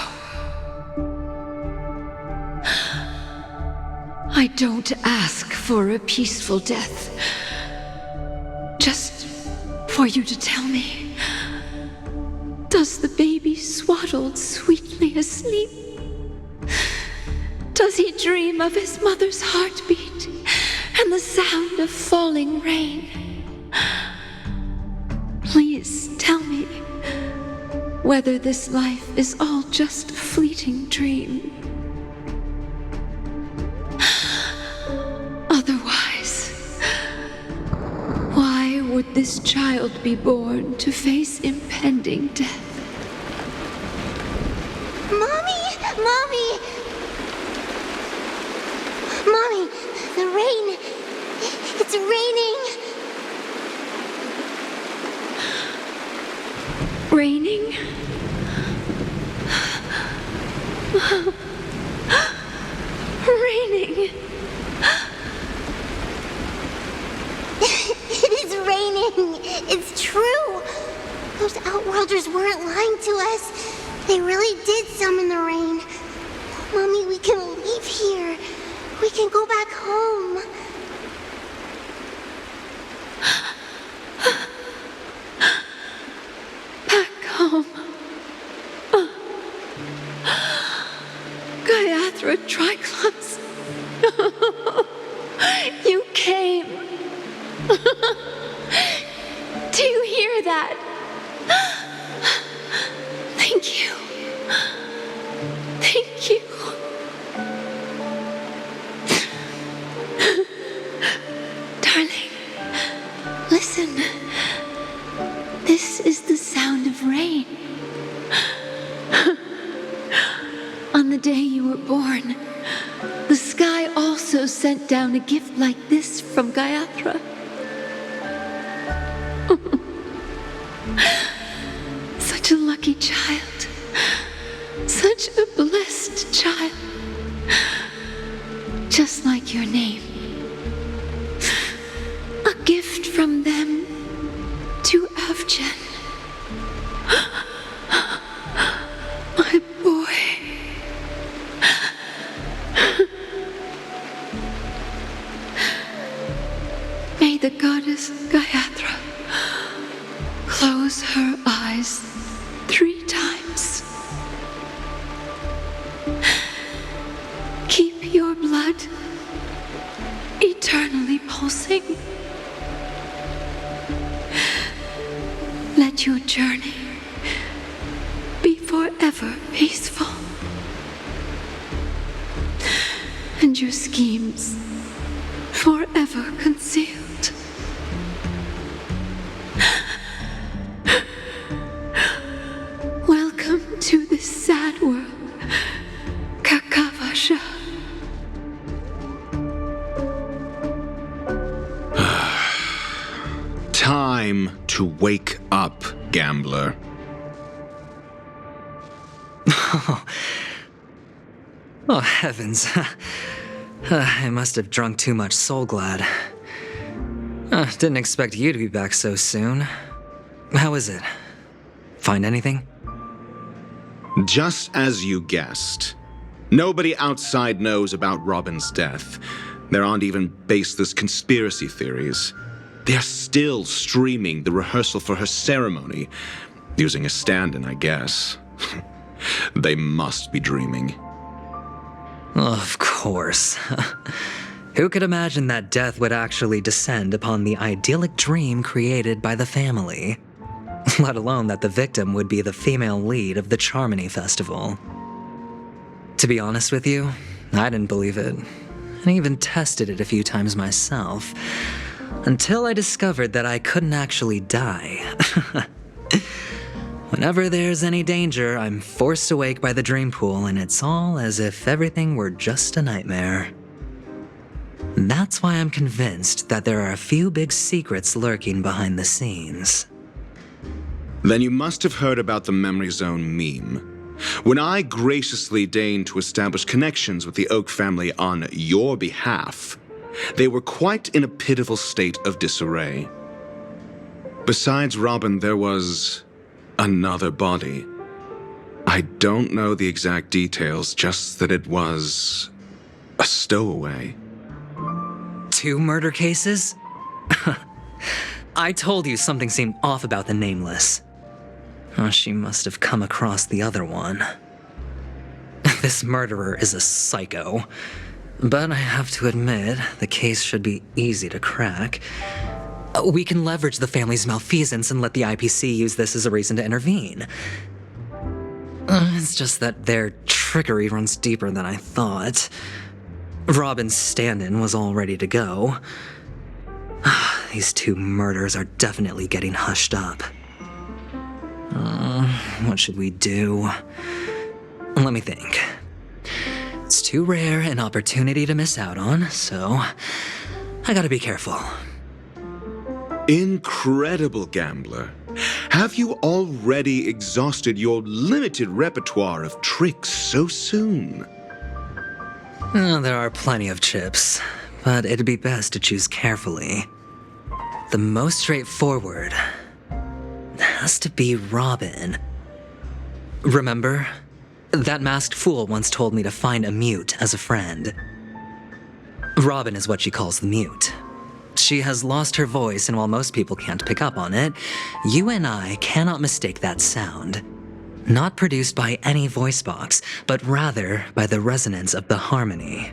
I don't ask for a peaceful death, just for you to tell me Does the baby swaddled sweetly asleep? Does he dream of his mother's heartbeat and the sound of falling rain? Please tell me whether this life is all just a fleeting dream. Otherwise, why would this child be born to face impending death? Mommy! Mommy! Mommy, the rain! It's raining! Raining? Raining! It is raining! It's true! Those Outworlders weren't lying to us. They really did summon the rain. Mommy, we can leave here. We can go back home. Back home. Gaiathra Triclops. You came. Do you hear that? Thank you. Thank you. Darling, listen. This is the sound of rain. On the day you were born, the sky also sent down a gift like this from Gaiathra. Such a lucky child. Such a blessed child. Just like your name. A gift from them to Avgen. My boy. May the goddess Gaiathra close her eyes 3 times. Keep your blood eternally pulsing. Let your journey be forever peaceful. And your schemes forever concealed. Welcome to this sad world, Kakavasha. Time to wake up, gambler. Oh, heavens. I must have drunk too much Soul Glad. Didn't expect you to be back so soon. How is it? Find anything? Just as you guessed. Nobody outside knows about Robin's death. There aren't even baseless conspiracy theories. They're still streaming the rehearsal for her ceremony, using a stand-in, I guess. They must be dreaming. Of course. Who could imagine that death would actually descend upon the idyllic dream created by the family? Let alone that the victim would be the female lead of the Charmony Festival. To be honest with you, I didn't believe it. I even tested it a few times myself, until I discovered that I couldn't actually die. Whenever there's any danger, I'm forced awake by the dream pool, and it's all as if everything were just a nightmare. That's why I'm convinced that there are a few big secrets lurking behind the scenes. Then you must have heard about the Memory Zone meme. When I graciously deigned to establish connections with the Oak family on your behalf, they were quite in a pitiful state of disarray. Besides Robin, there was another body. I don't know the exact details, just that it was a stowaway. 2 murder cases? I told you something seemed off about the Nameless. Oh, she must have come across the other one. This murderer is a psycho. But I have to admit, the case should be easy to crack. We can leverage the family's malfeasance and let the IPC use this as a reason to intervene. It's just that their trickery runs deeper than I thought. Robin's stand-in was all ready to go. These two murders are definitely getting hushed up. What should we do? Let me think. It's too rare an opportunity to miss out on, so I gotta be careful. Incredible gambler. Have you already exhausted your limited repertoire of tricks so soon? There are plenty of chips, but it'd be best to choose carefully. The most straightforward has to be Robin. Remember? That masked fool once told me to find a mute as a friend. Robin is what she calls the mute. She has lost her voice, and while most people can't pick up on it, you and I cannot mistake that sound. Not produced by any voice box, but rather by the resonance of the harmony.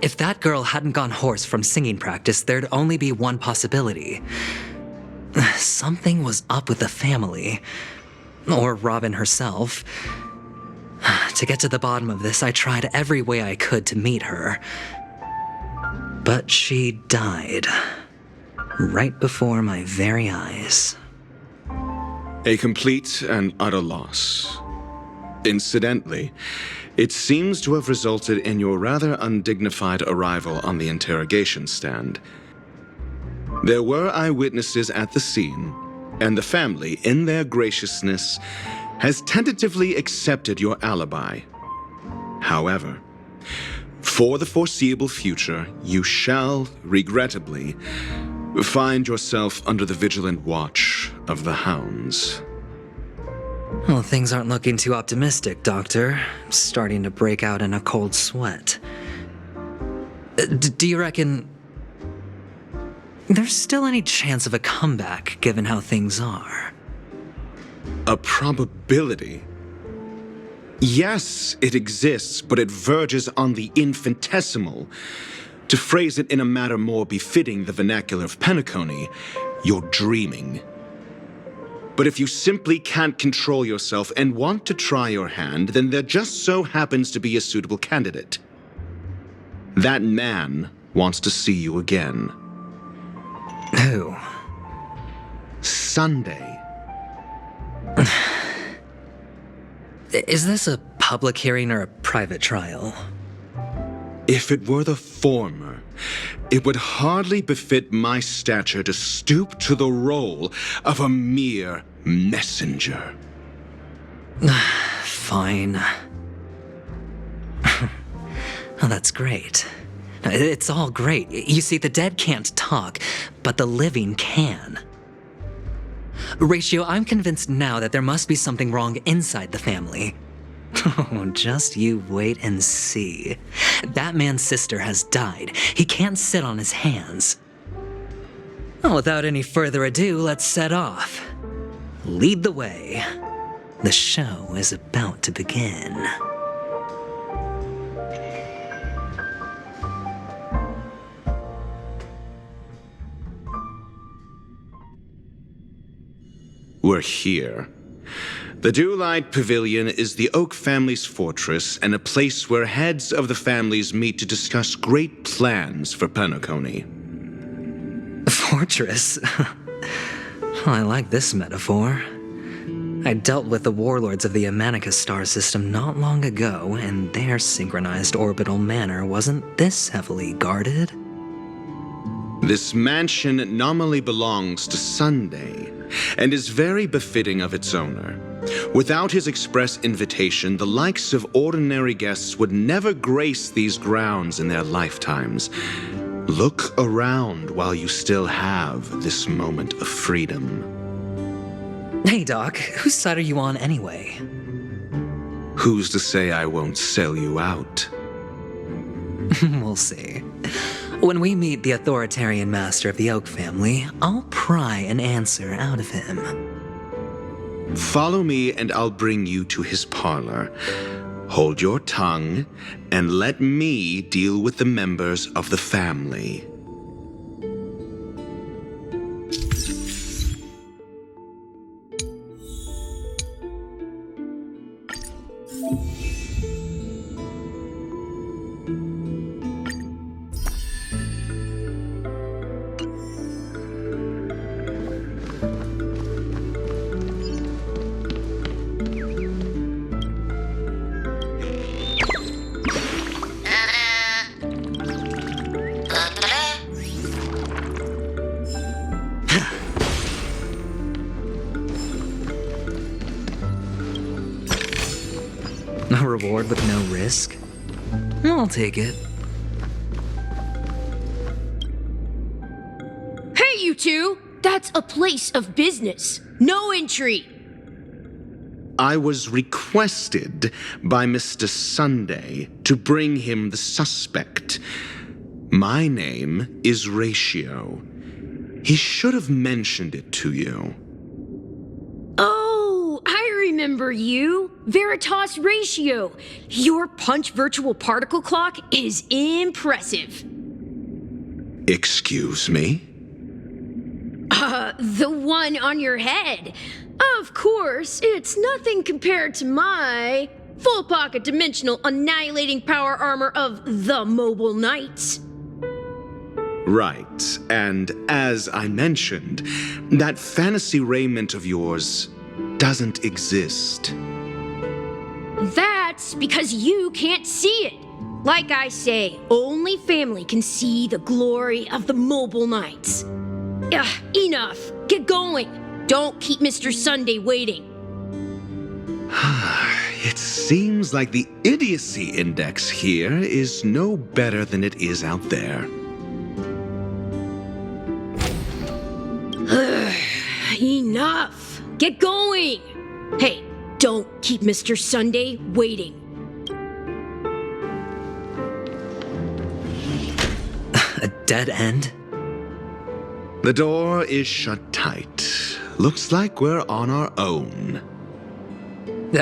If that girl hadn't gone hoarse from singing practice, there'd only be one possibility. Something was up with the family. Or Robin herself. To get to the bottom of this, I tried every way I could to meet her. But she died. Right before my very eyes. A complete and utter loss. Incidentally, it seems to have resulted in your rather undignified arrival on the interrogation stand. There were eyewitnesses at the scene, and the family, in their graciousness, has tentatively accepted your alibi. However, for the foreseeable future, you shall, regrettably, find yourself under the vigilant watch of the hounds. Well, things aren't looking too optimistic, Doctor. I'm starting to break out in a cold sweat. Do you reckon there's still any chance of a comeback, given how things are? A probability? Yes, it exists, but it verges on the infinitesimal. To phrase it in a manner more befitting the vernacular of Penacony, you're dreaming. But if you simply can't control yourself and want to try your hand, then there just so happens to be a suitable candidate. That man wants to see you again. Who? Sunday. Is this a public hearing or a private trial? If it were the former, it would hardly befit my stature to stoop to the role of a mere messenger. Fine. Oh, that's great. It's all great. You see, the dead can't talk, but the living can. Ratio, I'm convinced now that there must be something wrong inside the family. Oh, just you wait and see. That man's sister has died. He can't sit on his hands. Well, without any further ado, let's set off. Lead the way. The show is about to begin. We're here. The Dewlight Pavilion is the Oak family's fortress and a place where heads of the families meet to discuss great plans for Penacony. Fortress? I like this metaphor. I dealt with the warlords of the Amanicus star system not long ago, and their synchronized orbital manor wasn't this heavily guarded. This mansion nominally belongs to Sunday, and is very befitting of its owner. Without his express invitation, the likes of ordinary guests would never grace these grounds in their lifetimes. Look around while you still have this moment of freedom. Hey, Doc, whose side are you on anyway? Who's to say I won't sell you out? We'll see. When we meet the authoritarian master of the Oak family, I'll pry an answer out of him. Follow me and I'll bring you to his parlor. Hold your tongue and let me deal with the members of the family. A reward with no risk? I'll take it. Hey, you two! That's a place of business. No entry. I was requested by Mr. Sunday to bring him the suspect. My name is Ratio. He should have mentioned it to you. Oh, I remember you. Veritas Ratio. Your punch virtual particle clock is impressive. Excuse me? The one on your head. Of course, it's nothing compared to my full pocket dimensional annihilating power armor of the Mobile Knights. Right, and as I mentioned, that fantasy raiment of yours doesn't exist. That's because you can't see it. Like I say, only family can see the glory of the Mobile Knights. Enough. Get going. Don't keep Mr. Sunday waiting. It seems like the idiocy index here is no better than it is out there. Enough. Get going. Hey, don't keep Mr. Sunday waiting. A dead end? The door is shut tight. Looks like we're on our own.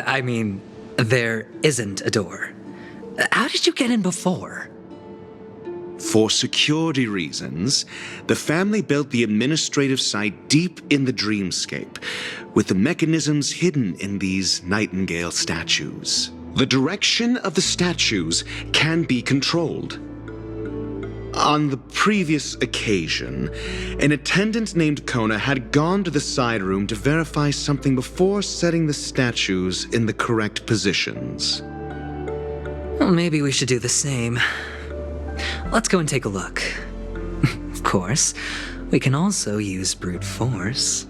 I mean, there isn't a door. How did you get in before? For security reasons, the family built the administrative site deep in the dreamscape, with the mechanisms hidden in these nightingale statues. The direction of the statues can be controlled. On the previous occasion, an attendant named Kona had gone to the side room to verify something before setting the statues in the correct positions. Well, maybe we should do the same. Let's go and take a look. Of course, we can also use brute force.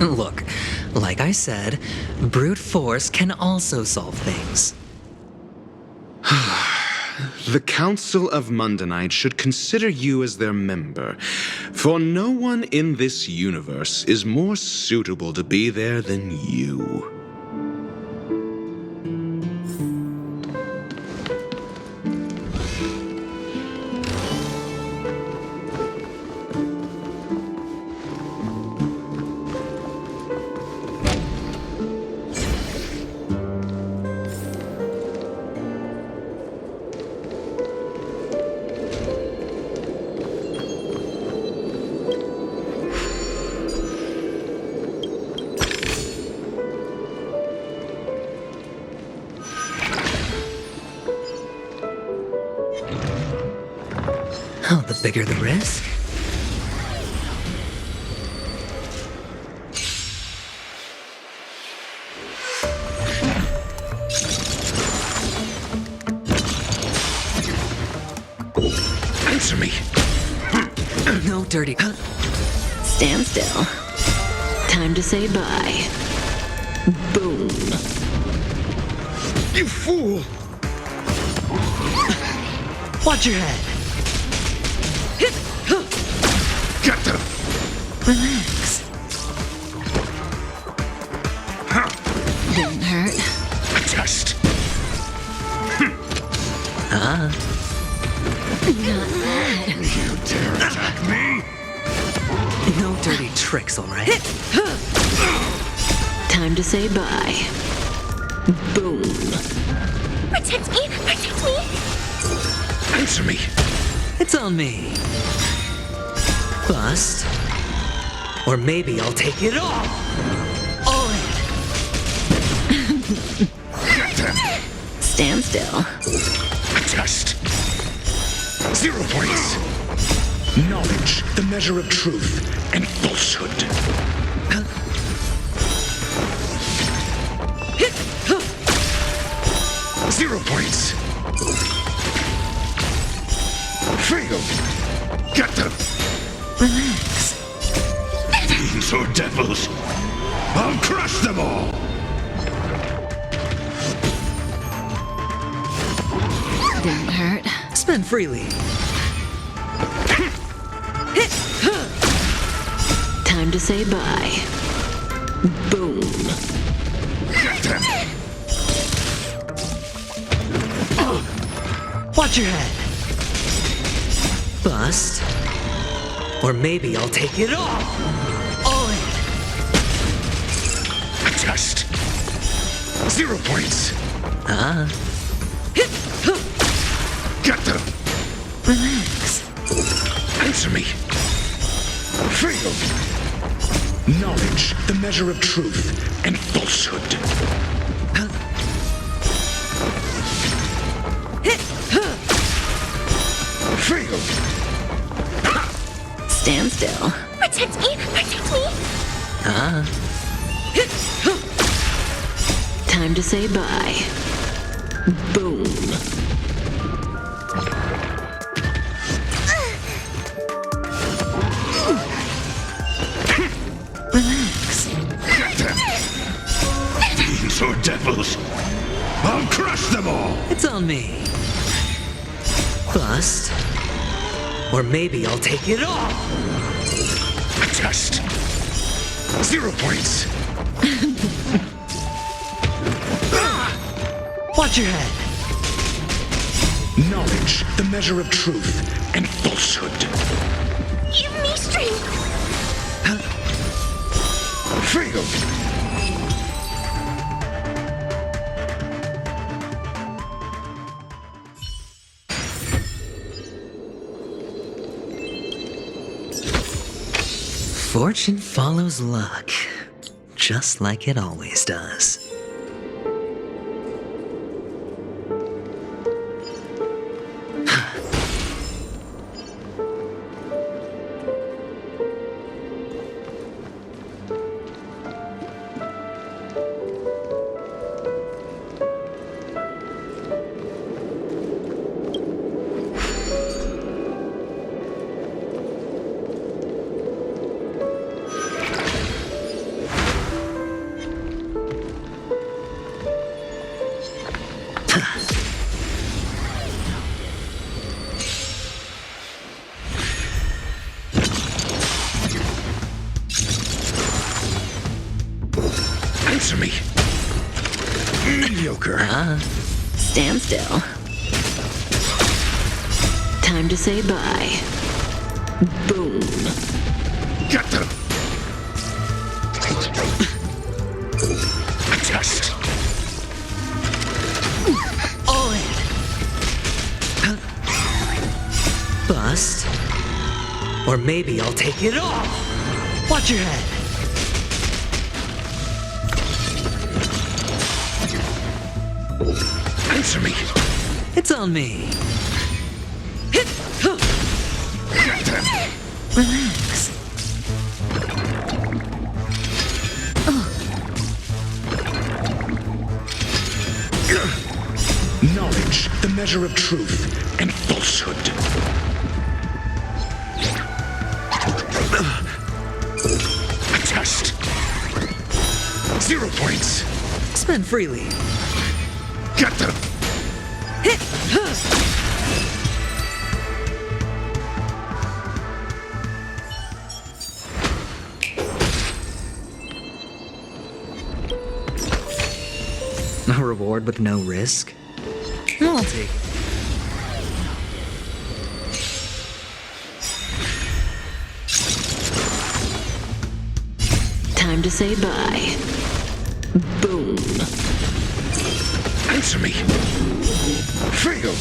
Look, like I said, brute force can also solve things. The Council of Mundanite should consider you as their member, for no one in this universe is more suitable to be there than you. Oh, the bigger the risk. Answer me. No dirty. Stand still. Time to say bye. Boom. You fool! Watch your head. Get them! Relax. Didn't hurt. A test. Ah. Not bad. You dare attack me? No dirty tricks, all right? Time to say bye. Boom. Protect me! Protect me! Answer me. It's on me. Bust. Or maybe I'll take it all. All in. Get them! Stand still. A test. 0 points. Knowledge, the measure of truth and falsehood. 0 points. Fail. Get them. Relax. Fiends or devils. I'll crush them all. Didn't hurt. Spend freely. Time to say bye. Boom. Get them. Watch your head. Bust. Or maybe I'll take it all. All in. A test. 0 points. Ah. Get them. Relax. Answer me. Fail. Knowledge, the measure of truth and falsehood. 'Fail. Stand still. Protect me! Protect me! Ah. Time to say bye. Boom. Relax. Get them. Fiends or devils. I'll crush them all. It's on me. Bust. Or maybe I'll take it all. A test. 0 points. Watch your head. Knowledge, the measure of truth and falsehood. Give me strength! Fail. Fortune follows luck, just like it always does. Answer me. Mediocre. Stand still. Time to say bye. Boom. Get them. A test. All in. Bust. Or maybe I'll take it all. Watch your head. Answer me. It's on me. Get them. Relax. Knowledge, the measure of truth and falsehood. Spend freely. Get them! A reward with no risk? I'll take it. Time to say bye. Boom. Answer me! Failed!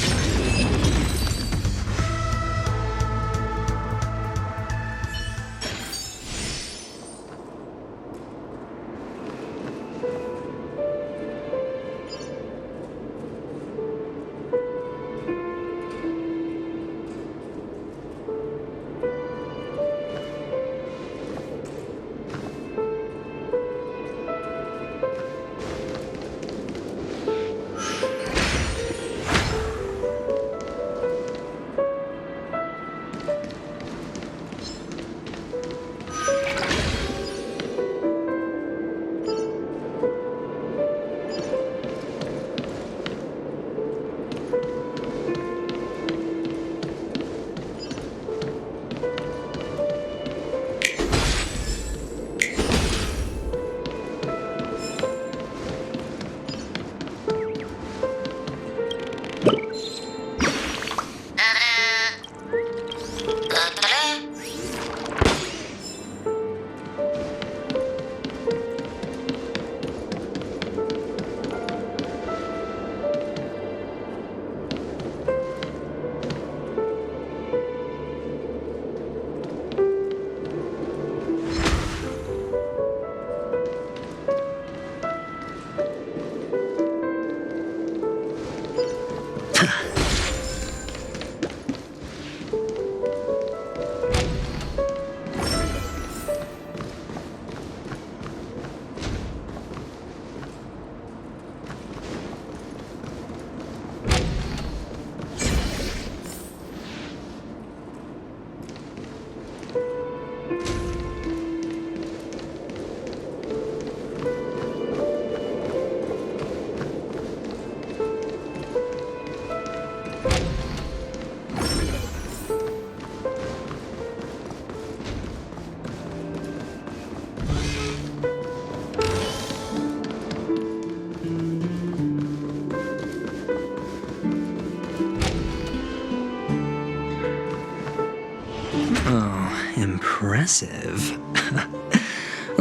Impressive.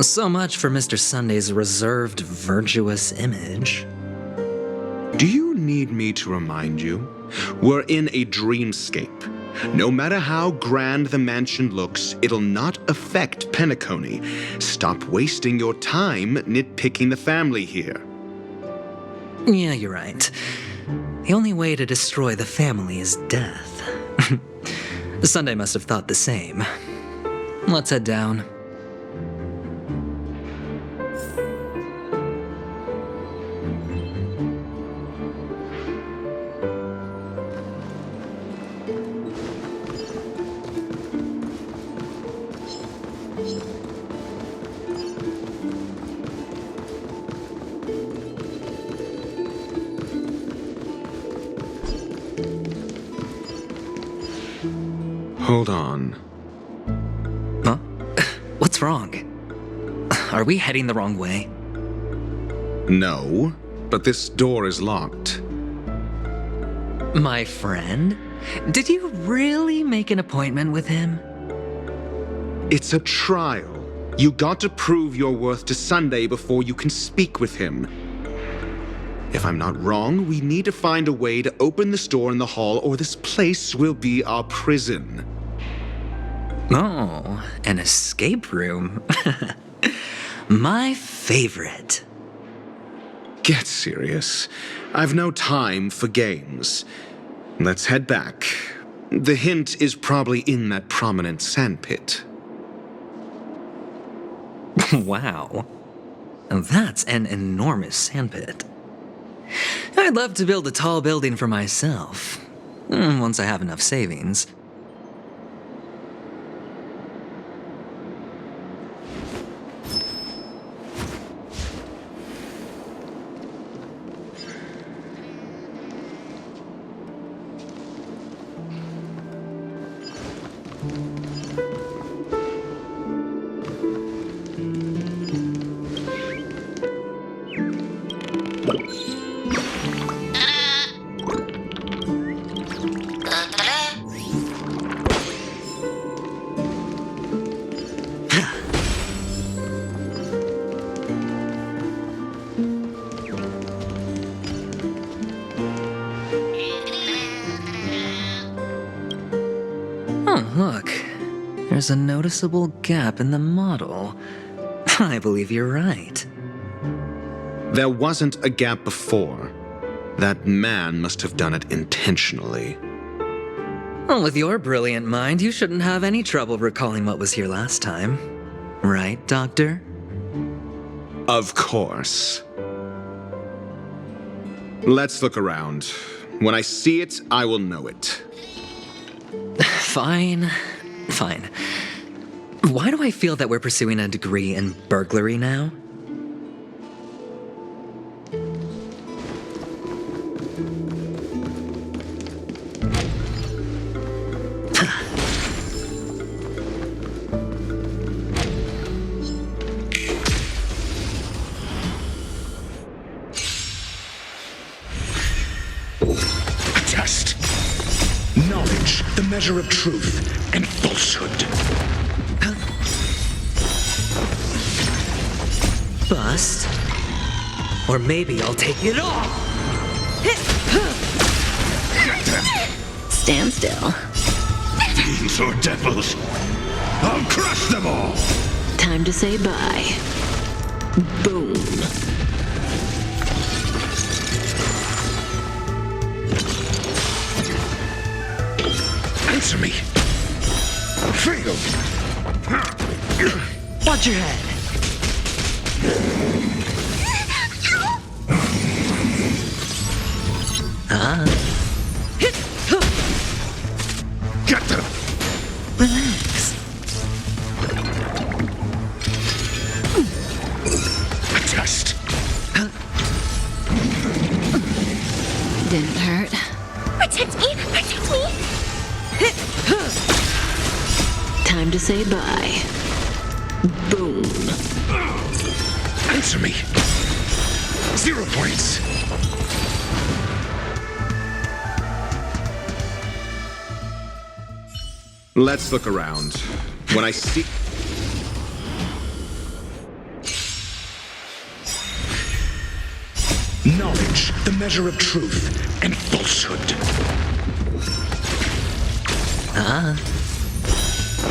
So much for Mr. Sunday's reserved, virtuous image. Do you need me to remind you? We're in a dreamscape. No matter how grand the mansion looks, it'll not affect Penacony. Stop wasting your time nitpicking the family here. Yeah, you're right. The only way to destroy the family is death. Sunday must have thought the same. Let's head down. Hold on. Huh? What's wrong? Are we heading the wrong way? No, but this door is locked. My friend? Did you really make an appointment with him? It's a trial. You got to prove your worth to Sunday before you can speak with him. If I'm not wrong, we need to find a way to open this door in the hall, or this place will be our prison. Oh, an escape room. My favorite. Get serious. I've no time for games. Let's head back. The hint is probably in that prominent sandpit. Wow. That's an enormous sandpit. I'd love to build a tall building for myself, once I have enough savings. Oh, look. There's a noticeable gap in the model. I believe you're right. There wasn't a gap before. That man must have done it intentionally. Well, with your brilliant mind, you shouldn't have any trouble recalling what was here last time. Right, Doctor? Of course. Let's look around. When I see it, I will know it. Fine. Fine. Why do I feel that we're pursuing a degree in burglary now? A test. Knowledge, the measure of truth and falsehood. Bust. Or maybe I'll take it all. Stand still. Fiends or devils, I'll crush them all. Time to say bye. Boom. Answer me. Fail. Watch your head. Get them. Relax. A test. Didn't hurt. Protect me! Protect me! Time to say bye. Boom. Answer me. 0 points. Let's look around. When I see... Knowledge, the measure of truth and falsehood.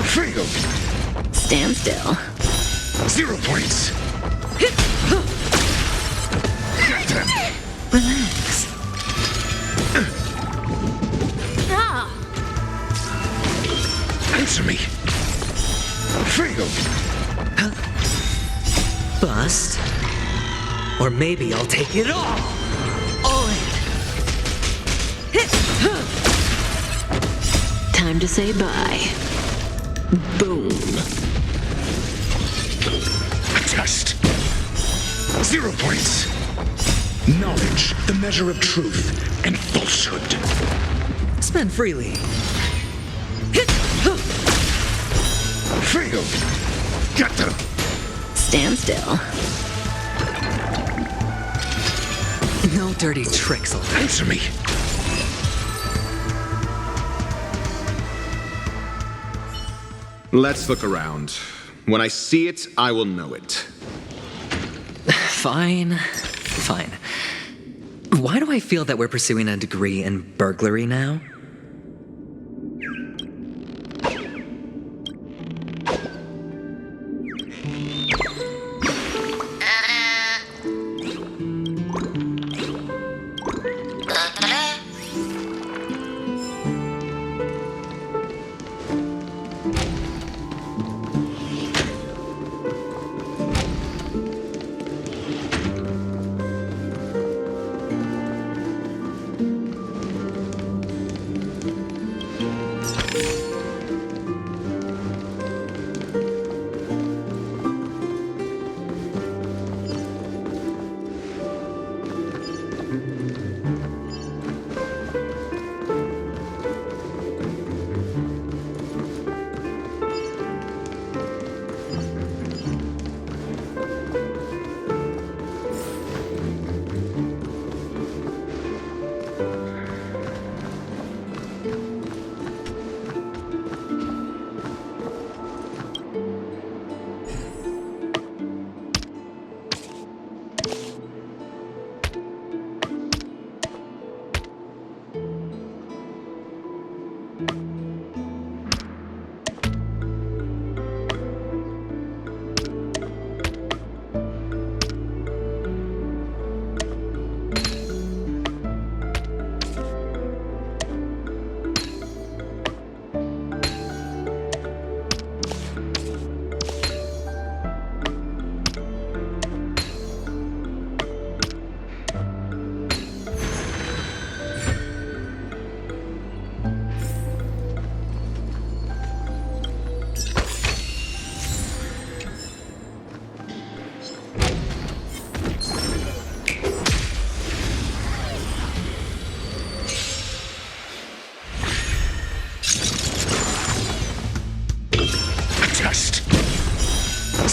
Fail. Stand still. 0 points. Get them. Relax. Answer me. Fail. Bust. Or maybe I'll take it all. All in. Time to say bye. Boom. A test. 0 points. Knowledge, the measure of truth and falsehood. Spend freely. Fail. Get them. Stand still. No dirty tricks. Answer me. Let's look around. When I see it, I will know it. Fine. Fine. Why do I feel that we're pursuing a degree in burglary now?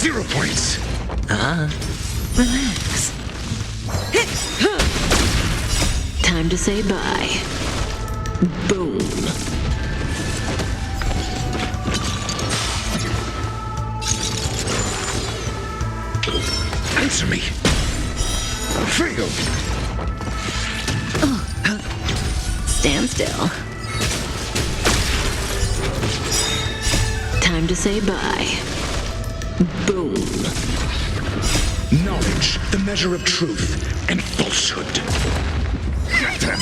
0 points. Relax. Time to say bye. Boom. Answer me. Fail. Stand still. Time to say bye. Boom. Knowledge, the measure of truth and falsehood. Get them!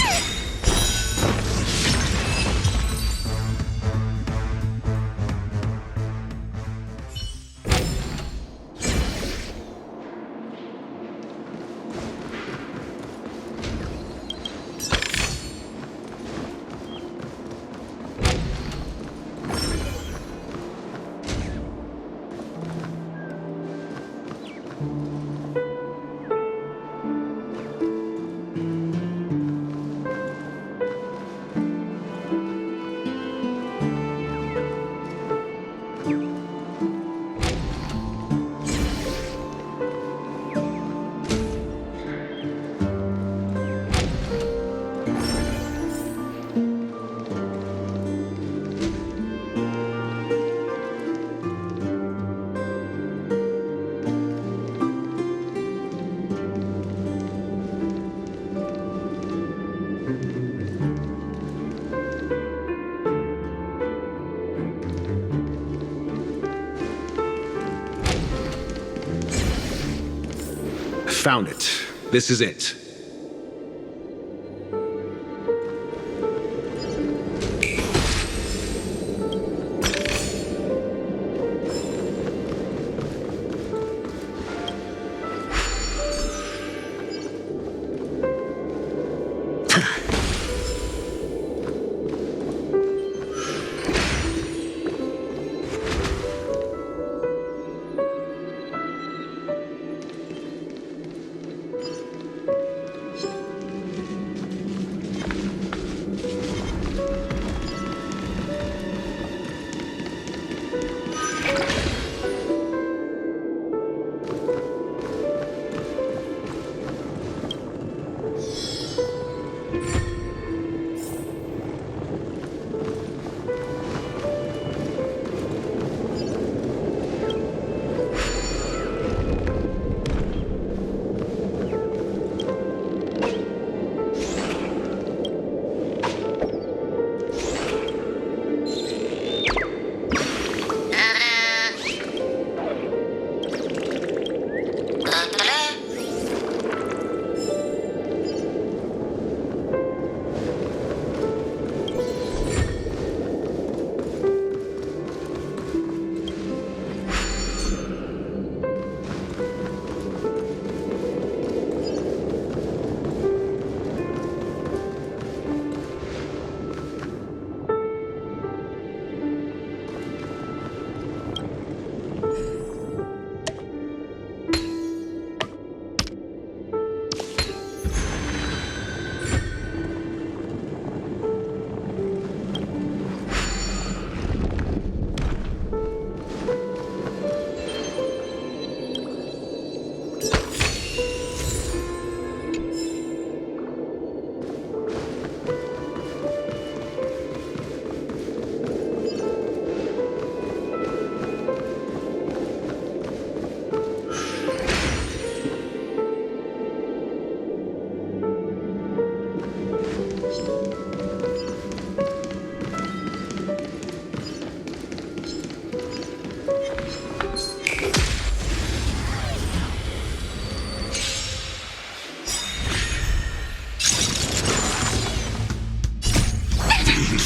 Found it. This is it.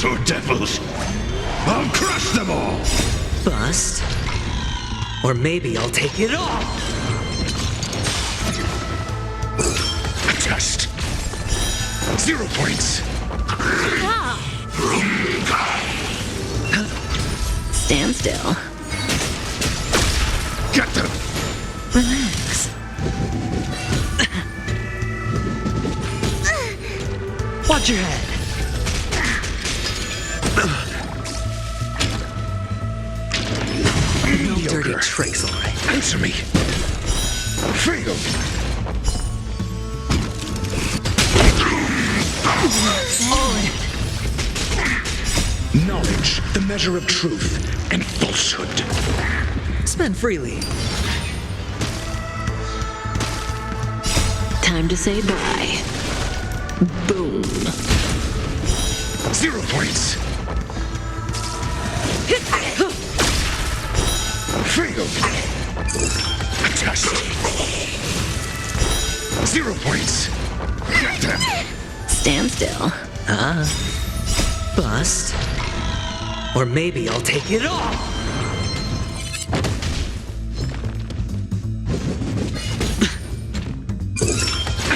Or devils. I'll crush them all! Bust. Or maybe I'll take it all! A test. 0 points. Stand still. Get them! Relax. Watch your head. No dirty tricks, alright. Answer me. Freedom. Knowledge, the measure of truth and falsehood. Spend freely. Time to say bye. Boom. 0 points. Freedom. Test. 0 points. Get them. Stand still. Bust. Or maybe I'll take it all!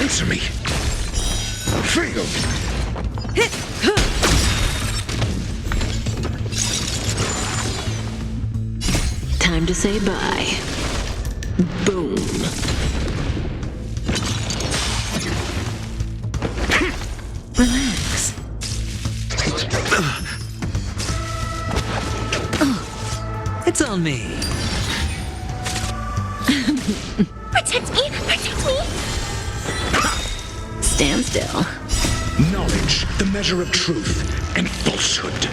Answer me. Freedom. Time to say bye. Boom. Relax. It's on me. Protect me! Protect me! Stand still. Knowledge, the measure of truth and falsehood.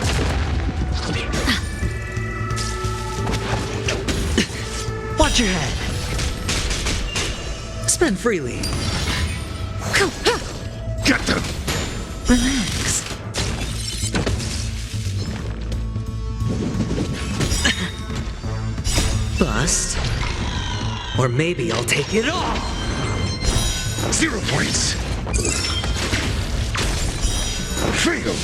Watch your head. Spend freely. Get them. Relax. Bust. Or maybe I'll take it all! 0 points. Freedom.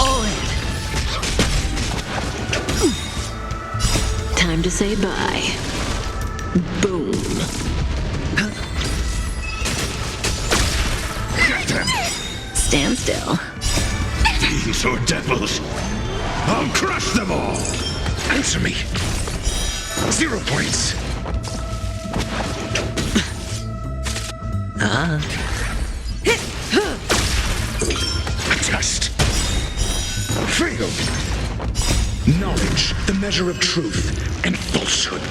All in. Time to say bye. Boom. Get them. Stand still. Fiends or devils. I'll crush them all. Answer me. 0 points. Test. Freedom. Knowledge, the measure of truth and falsehood.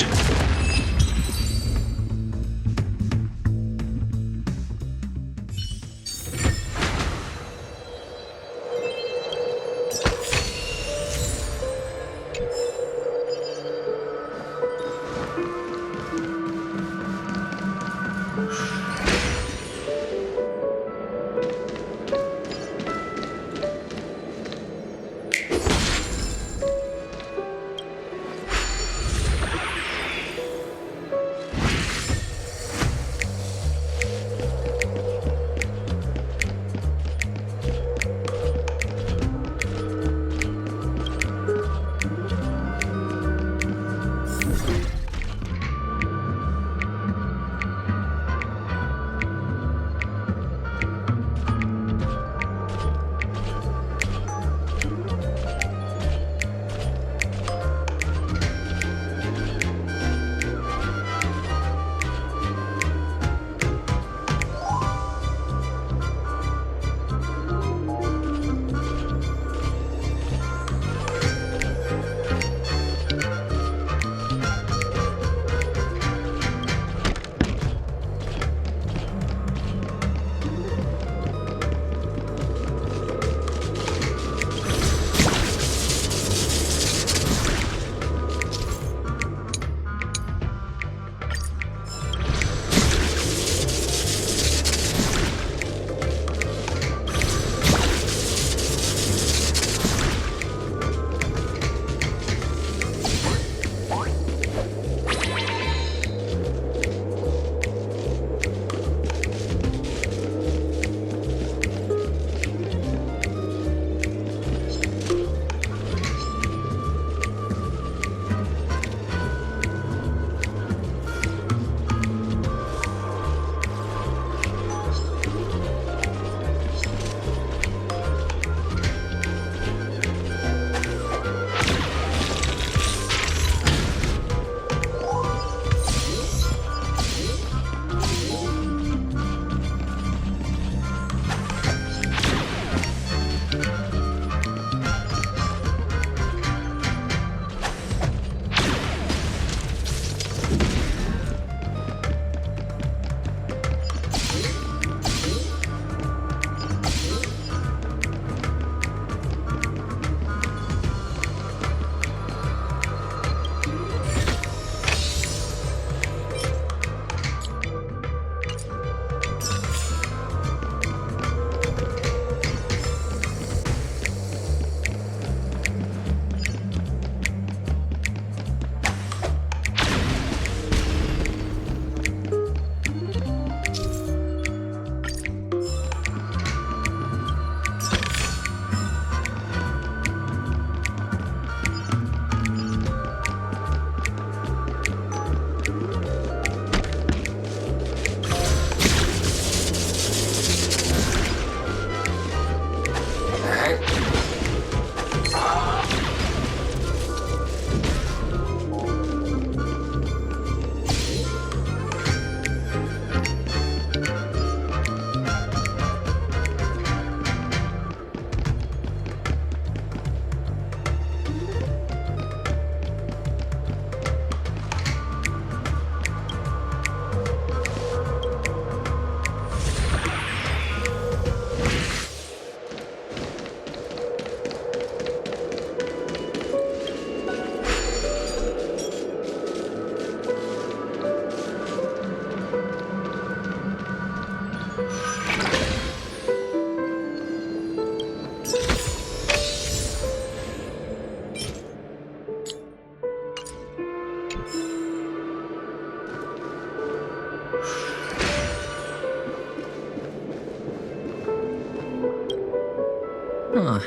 Huh.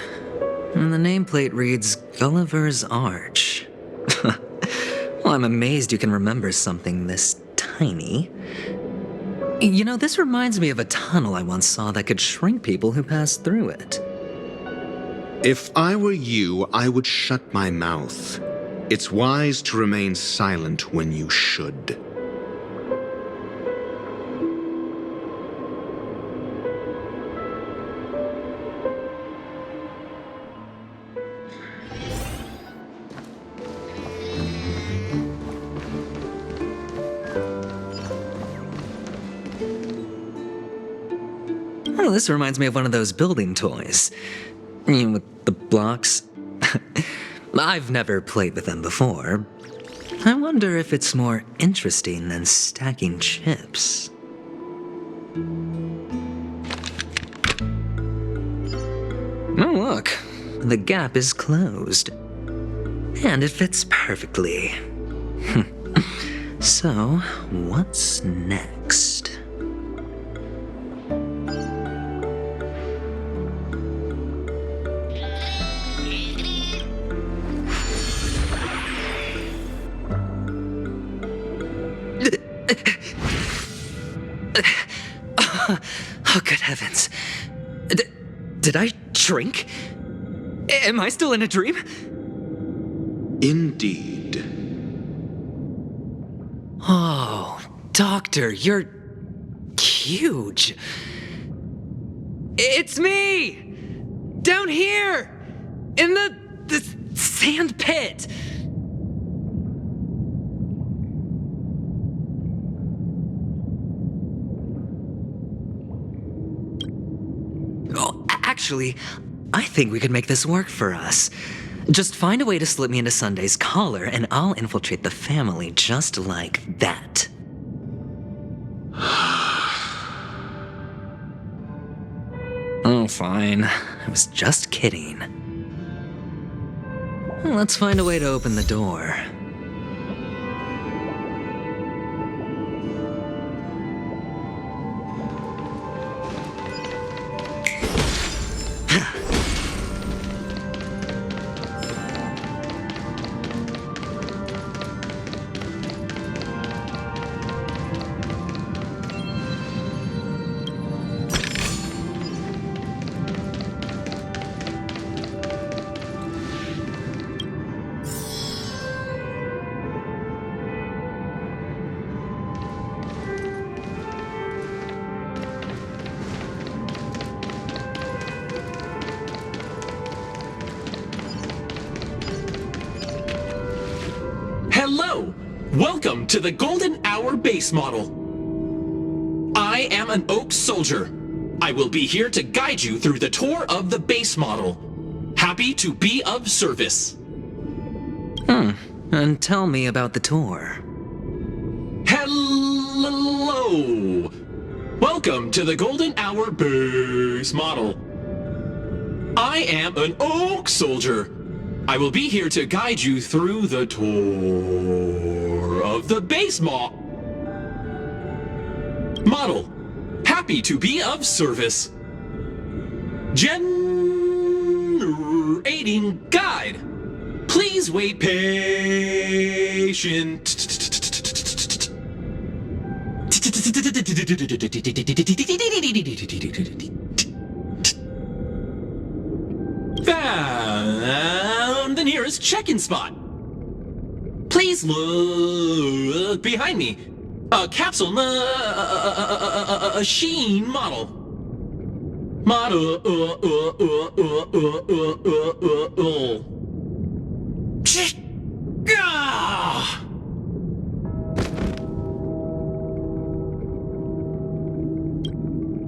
And the nameplate reads Gulliver's Arch. Well, I'm amazed you can remember something this tiny. You know, this reminds me of a tunnel I once saw that could shrink people who passed through it. If I were you, I would shut my mouth. It's wise to remain silent when you should. Oh, this reminds me of one of those building toys. You know, with the blocks. I've never played with them before. I wonder if it's more interesting than stacking chips. Oh, look. The gap is closed. And it fits perfectly. So, what's next? Oh, good heavens. Did I shrink? Am I still in a dream? Indeed. Oh, Doctor, you're huge. It's me! Down here! In the sand pit! Oh, actually, I think we could make this work for us. Just find a way to slip me into Sunday's collar, and I'll infiltrate the family just like that. Oh, fine. I was just kidding. Well, let's find a way to open the door. Hello! Welcome to the Golden Hour base model. I am an Oak Soldier. I will be here to guide you through the tour of the base model. Happy to be of service. And tell me about the tour. Hello! Welcome to the Golden Hour base model. I am an Oak Soldier. I will be here to guide you through the tour of the base model. Happy to be of service. Generating guide. Please wait patient. Found the nearest check-in spot. Please look behind me. A capsule machine model.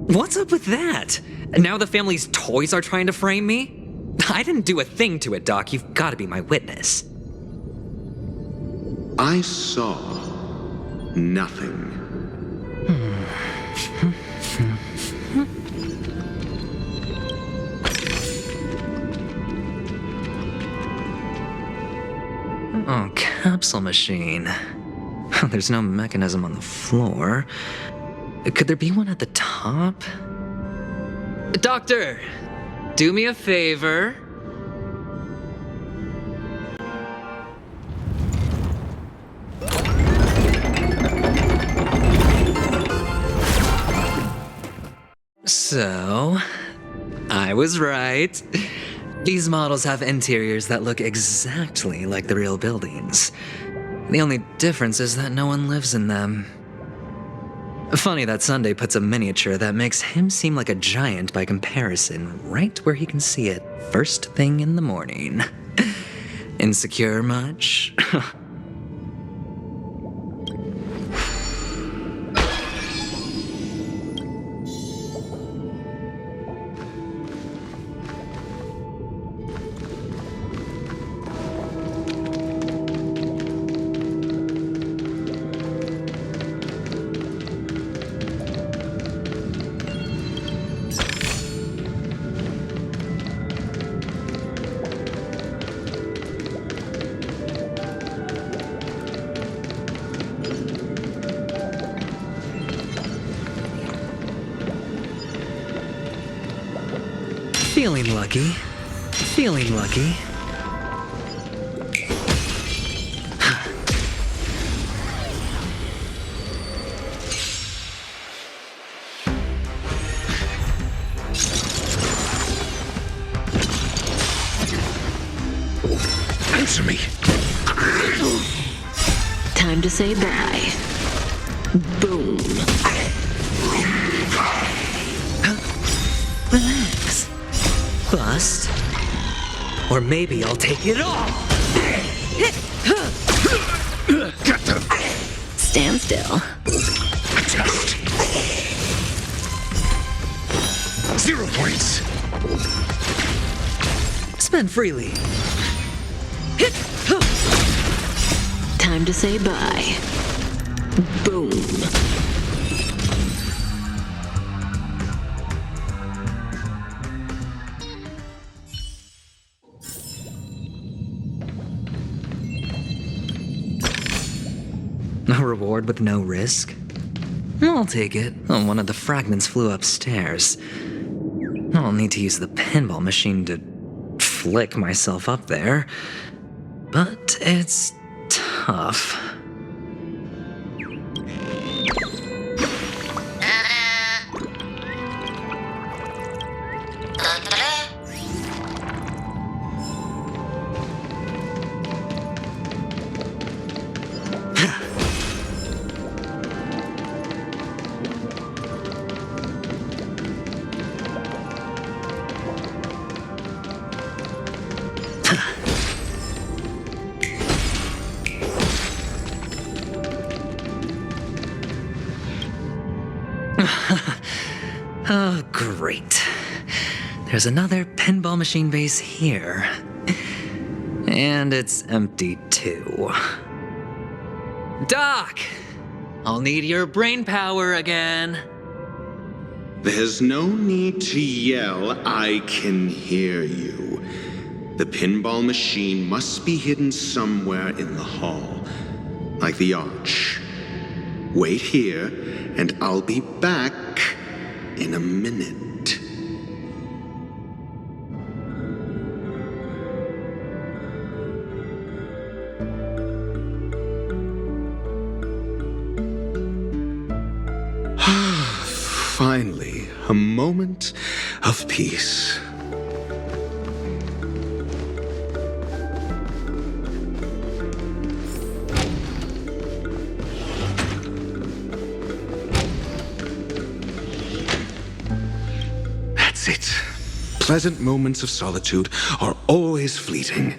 What's up with that? Now the family's toys are trying to frame me? I didn't do a thing to it, Doc. You've got to be my witness. I saw nothing. Oh, capsule machine. There's no mechanism on the floor. Could there be one at the top? Doctor! do me a favor. So, I was right. These models have interiors that look exactly like the real buildings. The only difference is that no one lives in them. Funny that Sunday puts a miniature that makes him seem like a giant by comparison right where he can see it first thing in the morning. Insecure much? Feeling lucky. Feeling lucky. Answer me. Time to say bye. Boom. Relax. Bust. Or maybe I'll take it all. Stand still. Adjust. 0 points. Spend freely. Time to say bye. Boom. A reward with no risk? I'll take it. Oh, one of the fragments flew upstairs. I'll need to use the pinball machine to flick myself up there. But it's tough. Oh, great. There's another pinball machine base here. And it's empty too. Doc! I'll need your brain power again. There's no need to yell, I can hear you. The pinball machine must be hidden somewhere in the hall, like the arch. Wait here, and I'll be back in a minute. Finally, a moment of peace. That's it. Pleasant moments of solitude are always fleeting.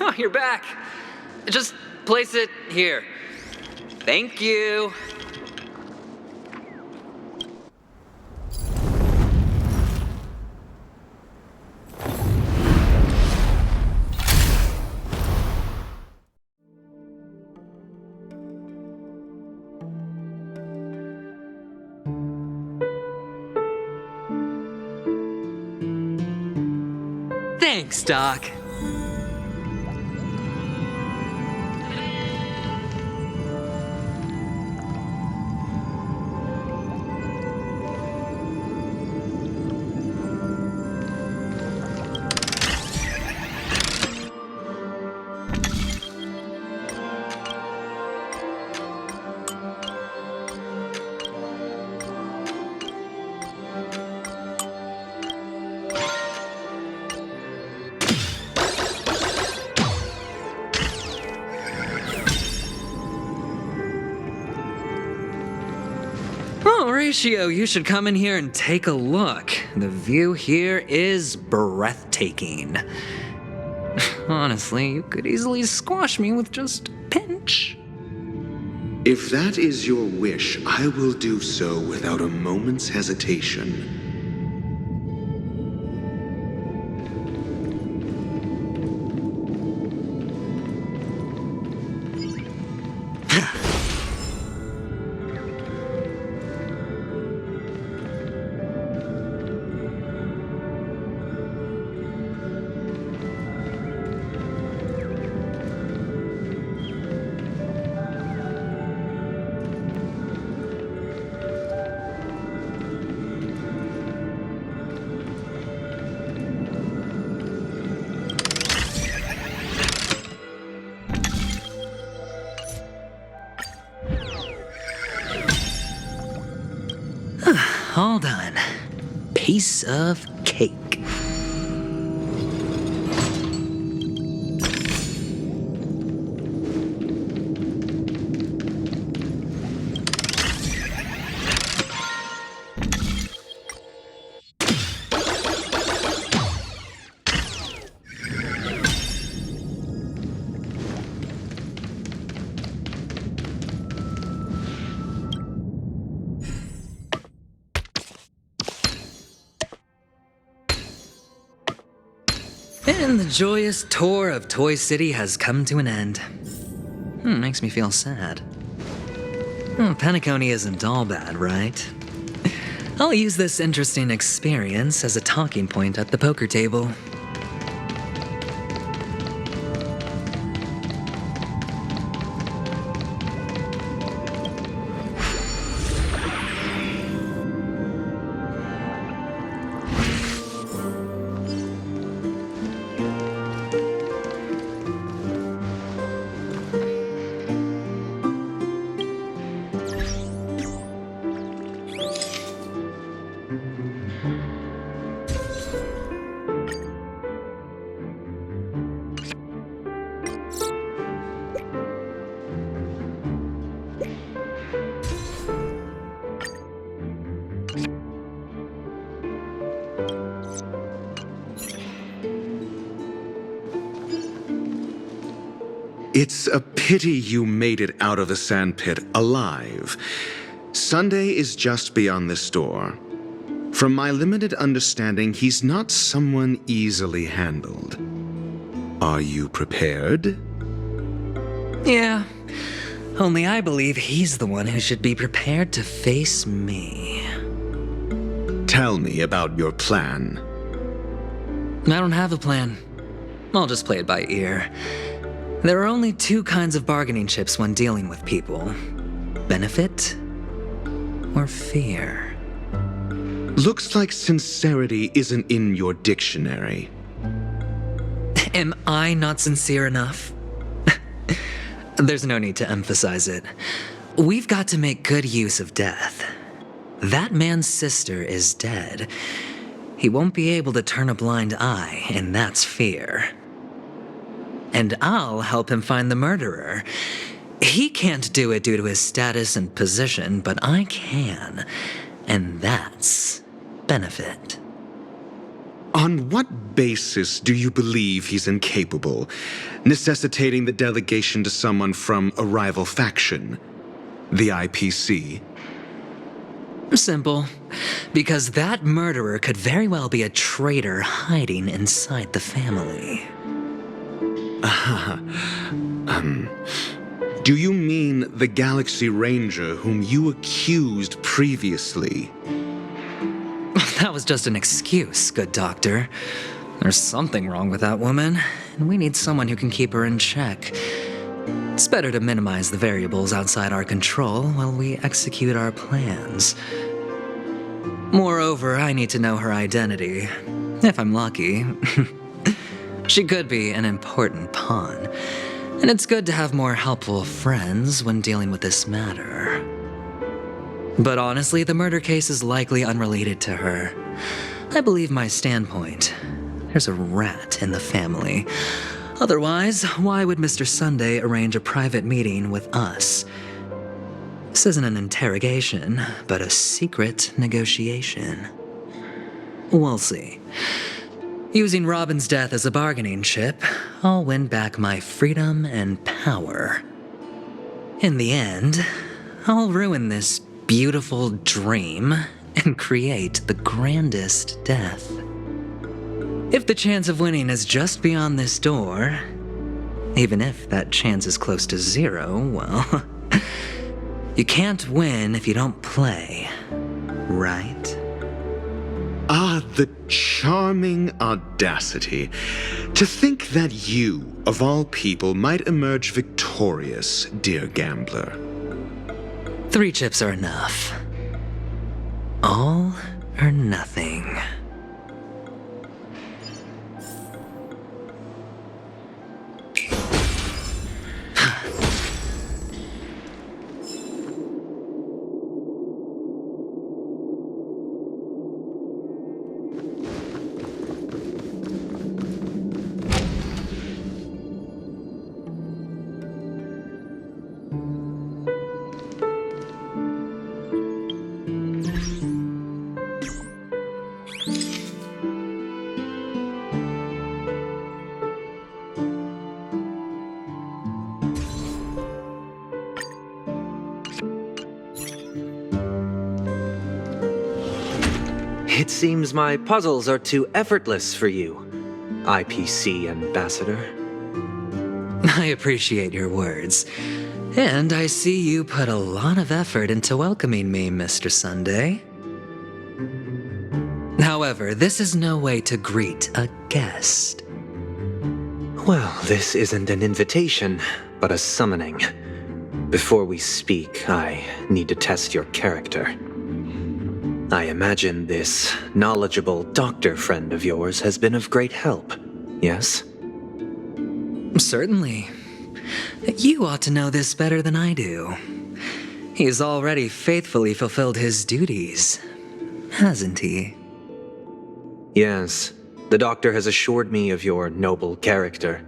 Oh, you're back. Just place it here. Thank you. Thanks, Doc. Oh, Ratio, you should come in here and take a look. The view here is breathtaking. Honestly, you could easily squash me with just a pinch. If that is your wish, I will do so without a moment's hesitation. All done. Piece of cake. And the joyous tour of Toy City has come to an end. Makes me feel sad. Penacony isn't all bad, right? I'll use this interesting experience as a talking point at the poker table. It's a pity you made it out of the sandpit alive. Sunday is just beyond this door. From my limited understanding, he's not someone easily handled. Are you prepared? Yeah. Only I believe he's the one who should be prepared to face me. Tell me about your plan. I don't have a plan. I'll just play it by ear. There are only two kinds of bargaining chips when dealing with people: benefit or fear. Looks like sincerity isn't in your dictionary. Am I not sincere enough? There's no need to emphasize it. We've got to make good use of death. That man's sister is dead. He won't be able to turn a blind eye, and that's fear. And I'll help him find the murderer. He can't do it due to his status and position, but I can. And that's benefit. On what basis do you believe he's incapable, necessitating the delegation to someone from a rival faction? The IPC? Simple. Because that murderer could very well be a traitor hiding inside the family. Do you mean the Galaxy Ranger whom you accused previously? That was just an excuse, good doctor. There's something wrong with that woman, and we need someone who can keep her in check. It's better to minimize the variables outside our control while we execute our plans. Moreover, I need to know her identity. If I'm lucky. She could be an important pawn, and it's good to have more helpful friends when dealing with this matter. But honestly, the murder case is likely unrelated to her. I believe my standpoint. There's a rat in the family. Otherwise, why would Mr. Sunday arrange a private meeting with us? This isn't an interrogation, but a secret negotiation. We'll see. Using Robin's death as a bargaining chip, I'll win back my freedom and power. In the end, I'll ruin this beautiful dream and create the grandest death. If the chance of winning is just beyond this door, even if that chance is close to zero, well, you can't win if you don't play, right? Ah, the charming audacity. To think that you, of all people, might emerge victorious, dear gambler. 3 chips are enough. All or nothing. It seems my puzzles are too effortless for you, IPC Ambassador. I appreciate your words. And I see you put a lot of effort into welcoming me, Mr. Sunday. However, this is no way to greet a guest. Well, this isn't an invitation, but a summoning. Before we speak, I need to test your character. I imagine this knowledgeable doctor friend of yours has been of great help, yes? Certainly. You ought to know this better than I do. He's already faithfully fulfilled his duties, hasn't he? Yes, the doctor has assured me of your noble character.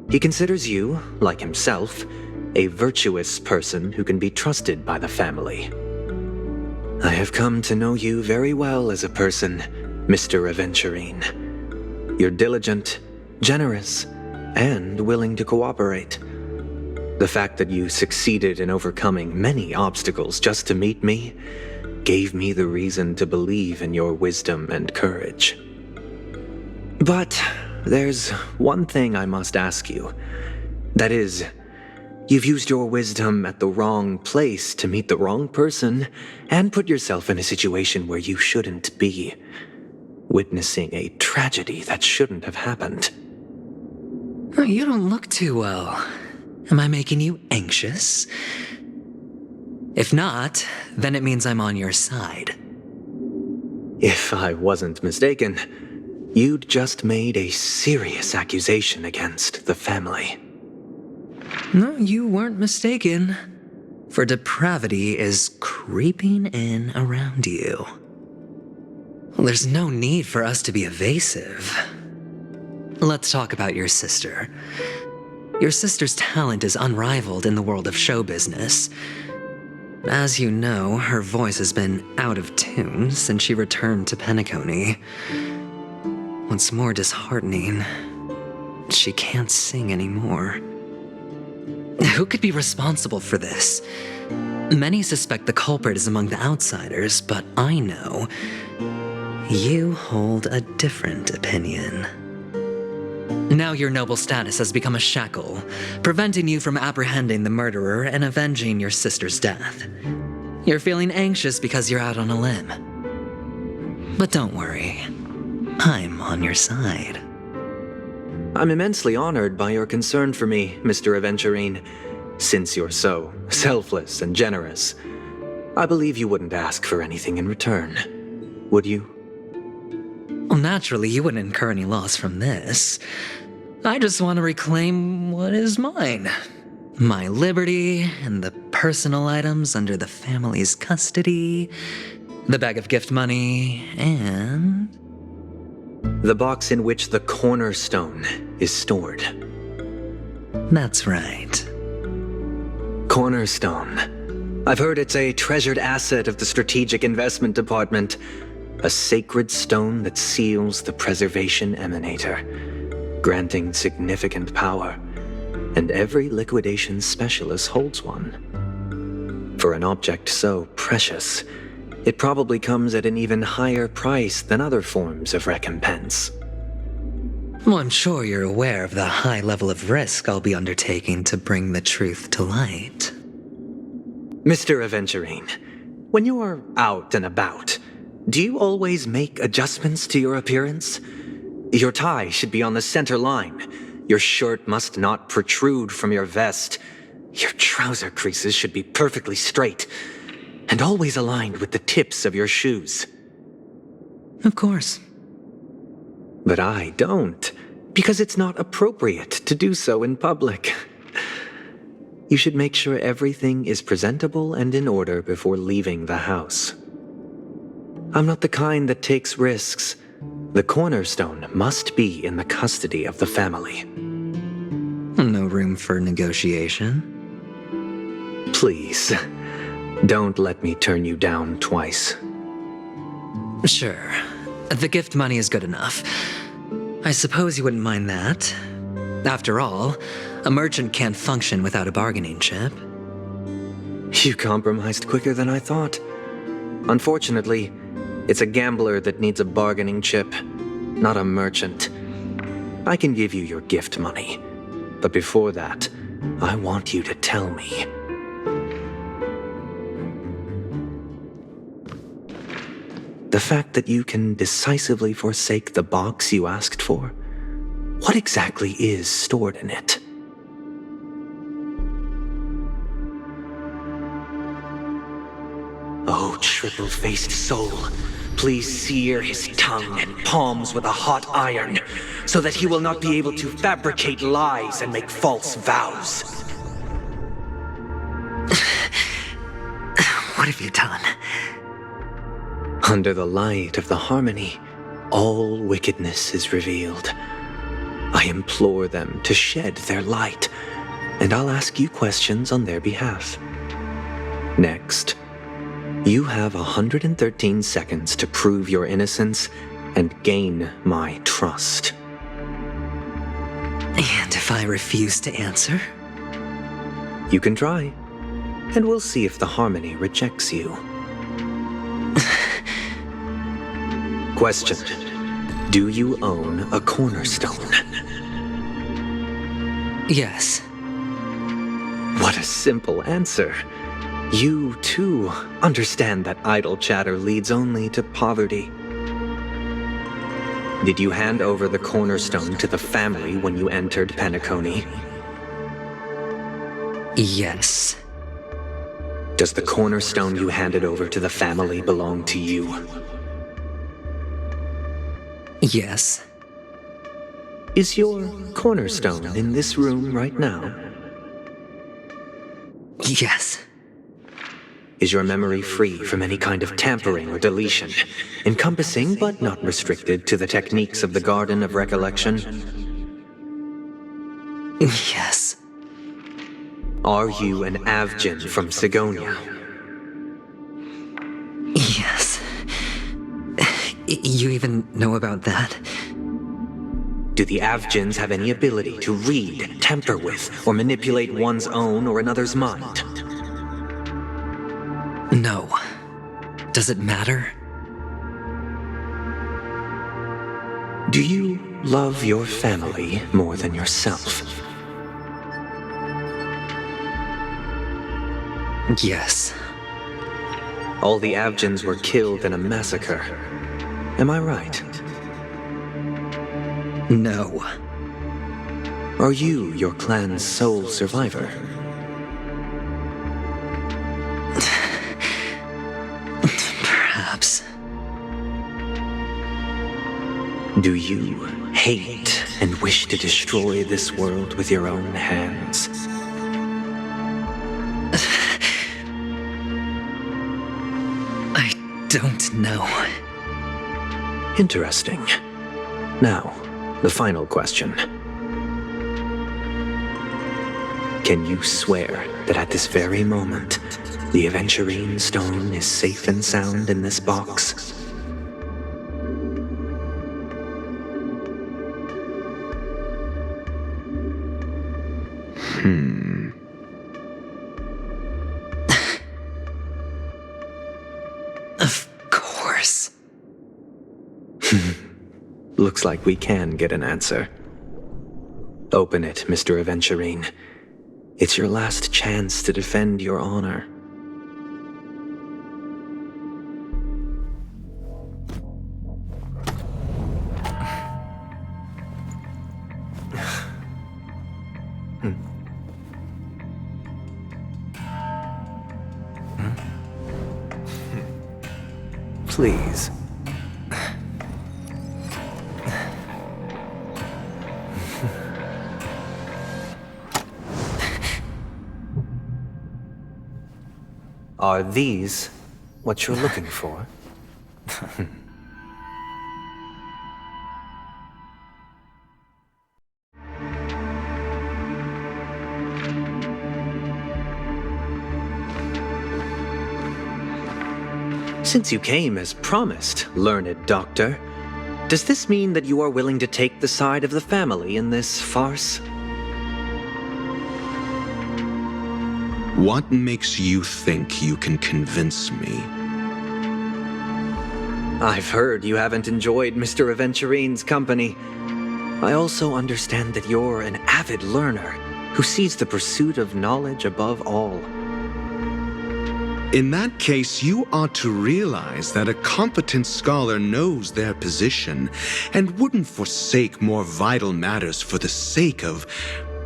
He considers you, like himself, a virtuous person who can be trusted by the family. I have come to know you very well as a person, Mr. Aventurine. You're diligent, generous, and willing to cooperate. The fact that you succeeded in overcoming many obstacles just to meet me gave me the reason to believe in your wisdom and courage. But there's one thing I must ask you. That is, you've used your wisdom at the wrong place to meet the wrong person and put yourself in a situation where you shouldn't be, witnessing a tragedy that shouldn't have happened. You don't look too well. Am I making you anxious? If not, then it means I'm on your side. If I wasn't mistaken, you'd just made a serious accusation against the family. No, you weren't mistaken. For depravity is creeping in around you. Well, there's no need for us to be evasive. Let's talk about your sister. Your sister's talent is unrivaled in the world of show business. As you know, her voice has been out of tune since she returned to Penacony. What's more disheartening, she can't sing anymore. Who could be responsible for this? Many suspect the culprit is among the outsiders, but I know you hold a different opinion. Now your noble status has become a shackle, preventing you from apprehending the murderer and avenging your sister's death. You're feeling anxious because you're out on a limb. But don't worry. I'm on your side. I'm immensely honored by your concern for me, Mr. Aventurine. Since you're so selfless and generous, I believe you wouldn't ask for anything in return, would you? Well, naturally, you wouldn't incur any loss from this. I just want to reclaim what is mine. My liberty and the personal items under the family's custody, the bag of gift money, and... the box in which the cornerstone is stored. That's right. Cornerstone. I've heard it's a treasured asset of the Strategic Investment Department. A sacred stone that seals the Preservation Emanator, granting significant power. And every liquidation specialist holds one. For an object so precious, it probably comes at an even higher price than other forms of recompense. Well, I'm sure you're aware of the high level of risk I'll be undertaking to bring the truth to light. Mr. Aventurine, when you're out and about, do you always make adjustments to your appearance? Your tie should be on the center line. Your shirt must not protrude from your vest. Your trouser creases should be perfectly straight and always aligned with the tips of your shoes. Of course. But I don't, because it's not appropriate to do so in public. You should make sure everything is presentable and in order before leaving the house. I'm not the kind that takes risks. The cornerstone must be in the custody of the family. No room for negotiation. Please, don't let me turn you down twice. Sure. The gift money is good enough. I suppose you wouldn't mind that. After all, a merchant can't function without a bargaining chip. You compromised quicker than I thought. Unfortunately, it's a gambler that needs a bargaining chip, not a merchant. I can give you your gift money, but before that, I want you to tell me. The fact that you can decisively forsake the box you asked for, what exactly is stored in it? Oh, triple-faced soul, please sear his tongue and palms with a hot iron, so that he will not be able to fabricate lies and make false vows. What have you done? Under the light of the harmony, all wickedness is revealed. I implore them to shed their light, and I'll ask you questions on their behalf. Next, you have 113 seconds to prove your innocence and gain my trust. And if I refuse to answer? You can try, and we'll see if the harmony rejects you. Question: do you own a cornerstone? Yes. What a simple answer. You, too, understand that idle chatter leads only to poverty. Did you hand over the cornerstone to the family when you entered Penacony? Yes. Does the cornerstone you handed over to the family belong to you? Yes. Is your cornerstone in this room right now? Yes. Is your memory free from any kind of tampering or deletion, encompassing but not restricted to the techniques of the Garden of Recollection? Yes. Are you an Avgin from Sigonia? Yes. You even know about that? Do the Avgins have any ability to read, tamper with, or manipulate one's own or another's mind? No. Does it matter? Do you love your family more than yourself? Yes. All the Avgins were killed in a massacre. Am I right? No. Are you your clan's sole survivor? Perhaps. Do you hate and wish to destroy this world with your own hands? I don't know. Interesting. Now, the final question. Can you swear that at this very moment, the Aventurine Stone is safe and sound in this box? Of course. Looks like we can get an answer. Open it, Mr. Aventurine. It's your last chance to defend your honor. Please. Are these what you're looking for? Since you came as promised, learned doctor, does this mean that you are willing to take the side of the family in this farce? What makes you think you can convince me? I've heard you haven't enjoyed Mr. Aventurine's company. I also understand that you're an avid learner who sees the pursuit of knowledge above all. In that case, you ought to realize that a competent scholar knows their position and wouldn't forsake more vital matters for the sake of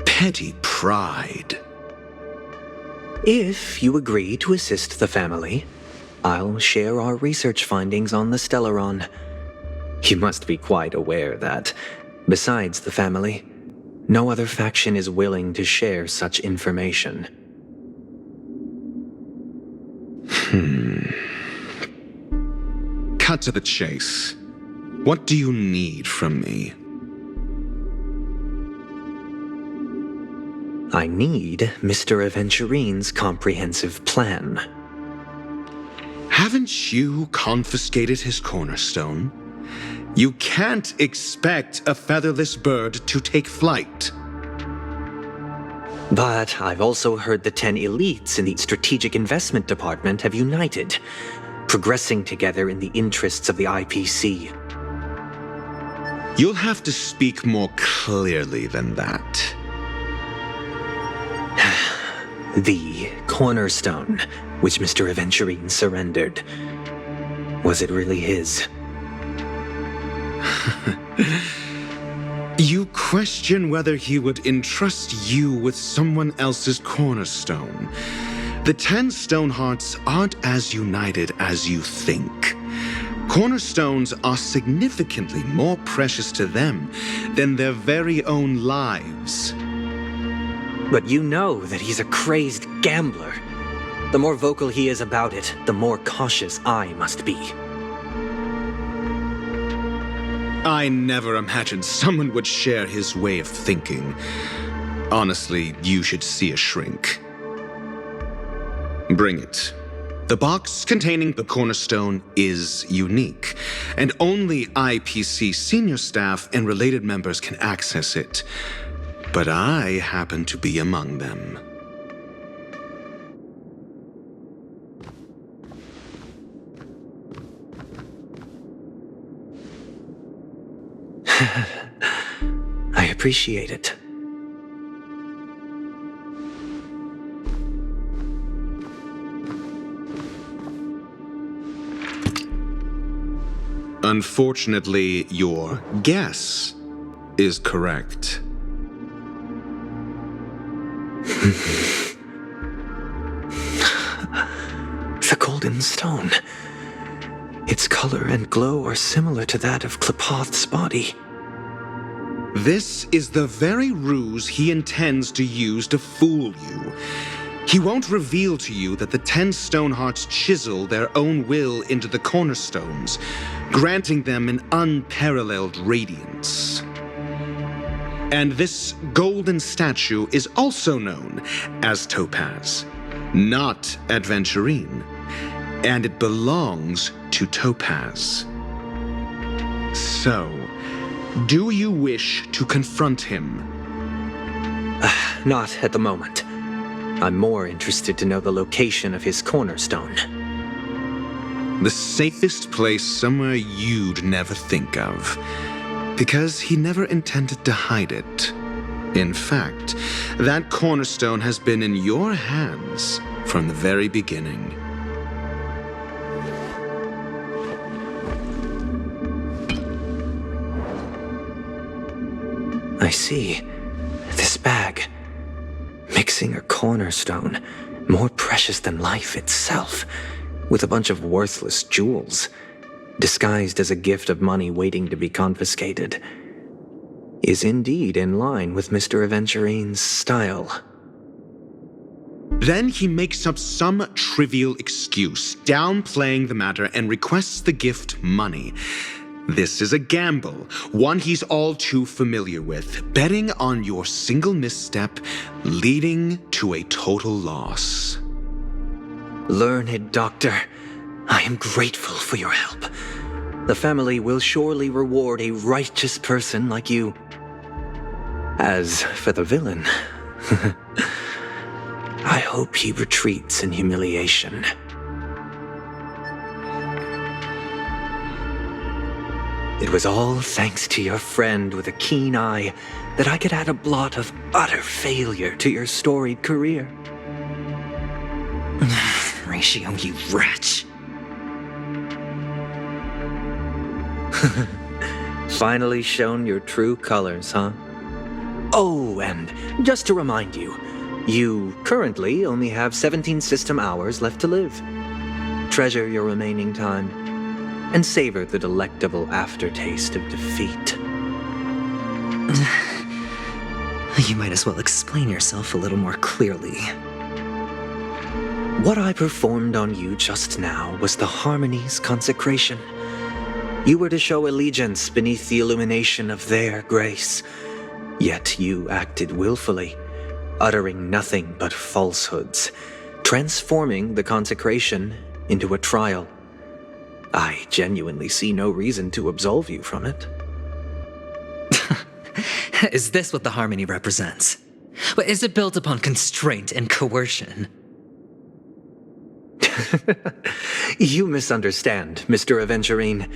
petty pride. If you agree to assist the family, I'll share our research findings on the Stellaron. You must be quite aware that, besides the family, no other faction is willing to share such information. Cut to the chase. What do you need from me? I need Mr. Aventurine's comprehensive plan. Haven't you confiscated his cornerstone? You can't expect a featherless bird to take flight. But I've also heard the 10 elites in the Strategic Investment Department have united, progressing together in the interests of the IPC. You'll have to speak more clearly than that. The cornerstone, which Mr. Aventurine surrendered. Was it really his? You question whether he would entrust you with someone else's cornerstone. The 10 Stonehearts aren't as united as you think. Cornerstones are significantly more precious to them than their very own lives. But you know that he's a crazed gambler. The more vocal he is about it, the more cautious I must be. I never imagined someone would share his way of thinking. Honestly, you should see a shrink. Bring it. The box containing the cornerstone is unique, and only IPC senior staff and related members can access it. But I happen to be among them. I appreciate it. Unfortunately, your guess is correct. The golden stone. Its color and glow are similar to that of Klepoth's body. This is the very ruse he intends to use to fool you. He won't reveal to you that the 10 Stonehearts chisel their own will into the cornerstones, granting them an unparalleled radiance. And this golden statue is also known as Topaz, not Adventurine, and it belongs to Topaz. So, do you wish to confront him? Not at the moment. I'm more interested to know the location of his cornerstone. The safest place somewhere you'd never think of, because he never intended to hide it. In fact, that cornerstone has been in your hands from the very beginning. I see. This bag. Mixing a cornerstone, more precious than life itself, with a bunch of worthless jewels, disguised as a gift of money waiting to be confiscated, is indeed in line with Mr. Aventurine's style. Then he makes up some trivial excuse, downplaying the matter, and requests the gift money. This is a gamble, one he's all too familiar with, betting on your single misstep, leading to a total loss. Learned doctor, I am grateful for your help. The family will surely reward a righteous person like you. As for the villain, I hope he retreats in humiliation. It was all thanks to your friend with a keen eye that I could add a blot of utter failure to your storied career. Ratio, you wretch. Finally shown your true colors, huh? Oh, and just to remind you, you currently only have 17 system hours left to live. Treasure your remaining time, and savor the delectable aftertaste of defeat. You might as well explain yourself a little more clearly. What I performed on you just now was the Harmony's consecration. You were to show allegiance beneath the illumination of their grace. Yet you acted willfully, uttering nothing but falsehoods, transforming the consecration into a trial. I genuinely see no reason to absolve you from it. Is this what the Harmony represents? Is it built upon constraint and coercion? You misunderstand, Mr. Aventurine.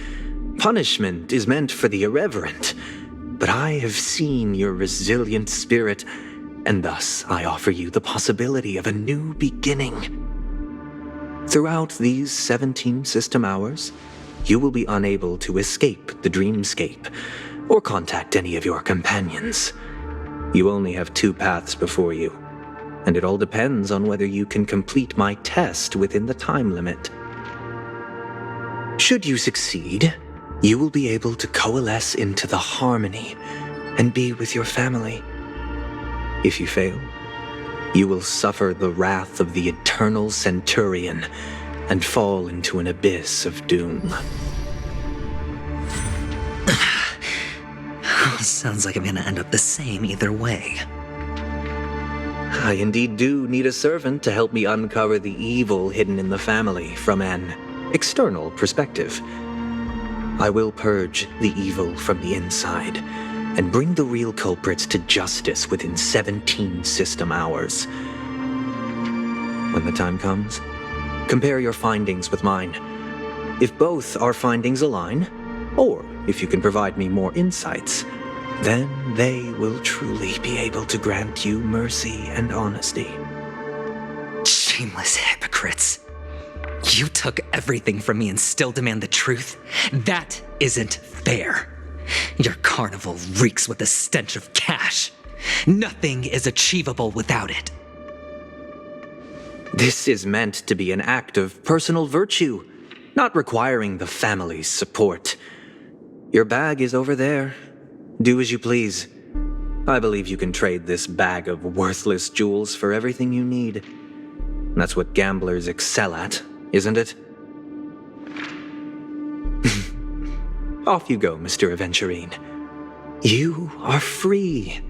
Punishment is meant for the irreverent, but I have seen your resilient spirit, and thus I offer you the possibility of a new beginning. Throughout these 17 system hours, you will be unable to escape the dreamscape or contact any of your companions. You only have 2 paths before you, and it all depends on whether you can complete my test within the time limit. Should you succeed, you will be able to coalesce into the Harmony and be with your family. If you fail, you will suffer the wrath of the eternal Centurion and fall into an abyss of doom. Sounds like I'm gonna end up the same either way. I indeed do need a servant to help me uncover the evil hidden in the family from an external perspective. I will purge the evil from the inside and bring the real culprits to justice within 17 system hours. When the time comes, compare your findings with mine. If both our findings align, or if you can provide me more insights, then they will truly be able to grant you mercy and honesty. Shameless hypocrites. You took everything from me and still demand the truth? That isn't fair. Your carnival reeks with the stench of cash. Nothing is achievable without it. This is meant to be an act of personal virtue, not requiring the family's support. Your bag is over there. Do as you please. I believe you can trade this bag of worthless jewels for everything you need. That's what gamblers excel at, isn't it? Off you go, Mr. Aventurine. You are free.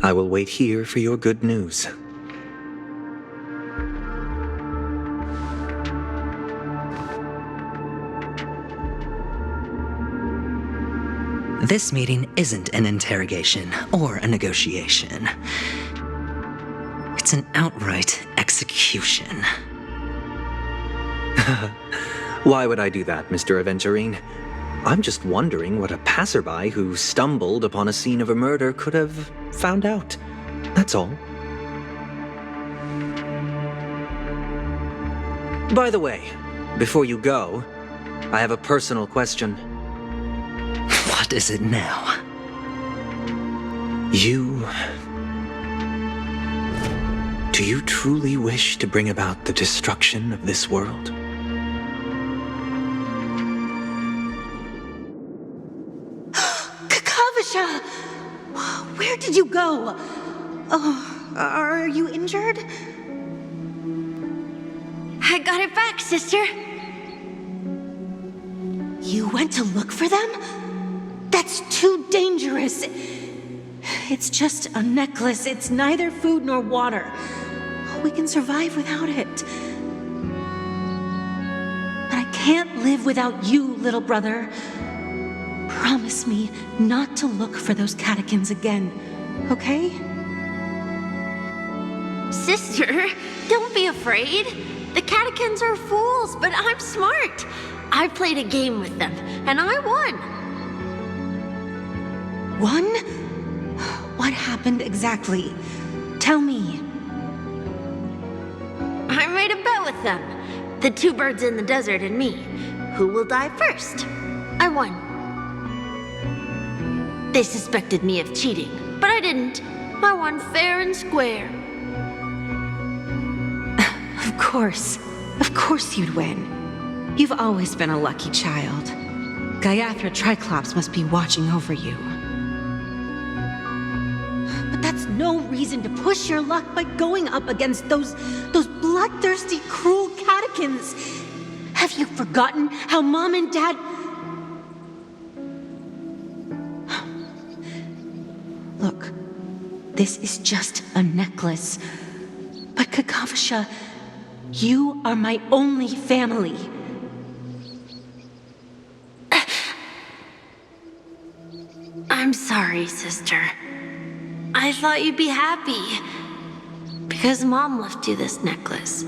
I will wait here for your good news. This meeting isn't an interrogation or a negotiation. It's an outright execution. Why would I do that, Mr. Aventurine? I'm just wondering what a passerby who stumbled upon a scene of a murder could have found out. That's all. By the way, before you go, I have a personal question. What is it now? Do you truly wish to bring about the destruction of this world? Kakavasha! Where did you go? Oh, are you injured? I got it back, sister. You went to look for them? That's too dangerous. It's just a necklace. It's neither food nor water. We can survive without it. But I can't live without you, little brother. Promise me not to look for those catechins again, okay? Sister, don't be afraid. The catechins are fools, but I'm smart. I played a game with them, and I won. Won? What happened exactly? Tell me. I made a bet with them. The two birds in the desert and me. Who will die first? I won. They suspected me of cheating, but I didn't. I won fair and square. Of course you'd win. You've always been a lucky child. Gaiathra Triclops must be watching over you. But that's no reason to push your luck by going up against those bloodthirsty, cruel catechins. Have you forgotten how Mom and Dad... Look, this is just a necklace. But Kakavasha, you are my only family. I'm sorry, sister. I thought you'd be happy. Because Mom left you this necklace.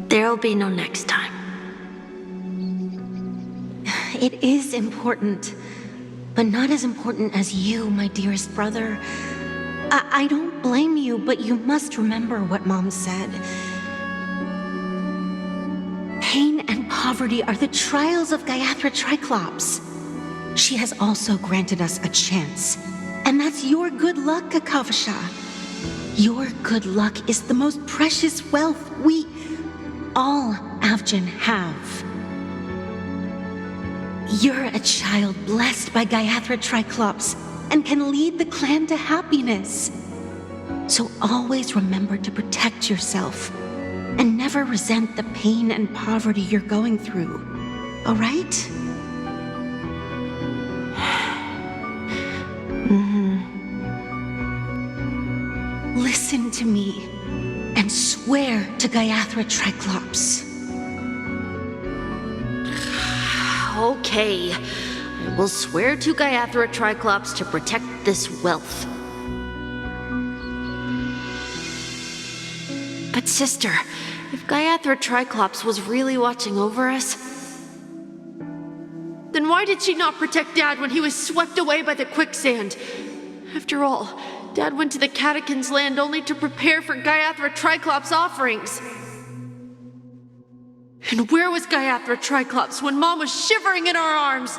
There'll be no next time. It is important, but not as important as you, my dearest brother. I don't blame you, but you must remember what Mom said. Pain and poverty are the trials of Gaiathra Triclops. She has also granted us a chance, and that's your good luck, Kakavasha. Your good luck is the most precious wealth we, all Avgin, have. You're a child blessed by Gaiathra Triclops and can lead the clan to happiness. So always remember to protect yourself and never resent the pain and poverty you're going through, all right? Listen to me and swear to Gaiathra Triclops. Okay. I will swear to Gaiathra Triclops to protect this wealth. But sister, if Gaiathra Triclops was really watching over us, then why did she not protect Dad when he was swept away by the quicksand? After all, Dad went to the Catechins' land only to prepare for Gaiathra Triclops' offerings. And where was Gaiathra Triclops when Mom was shivering in our arms?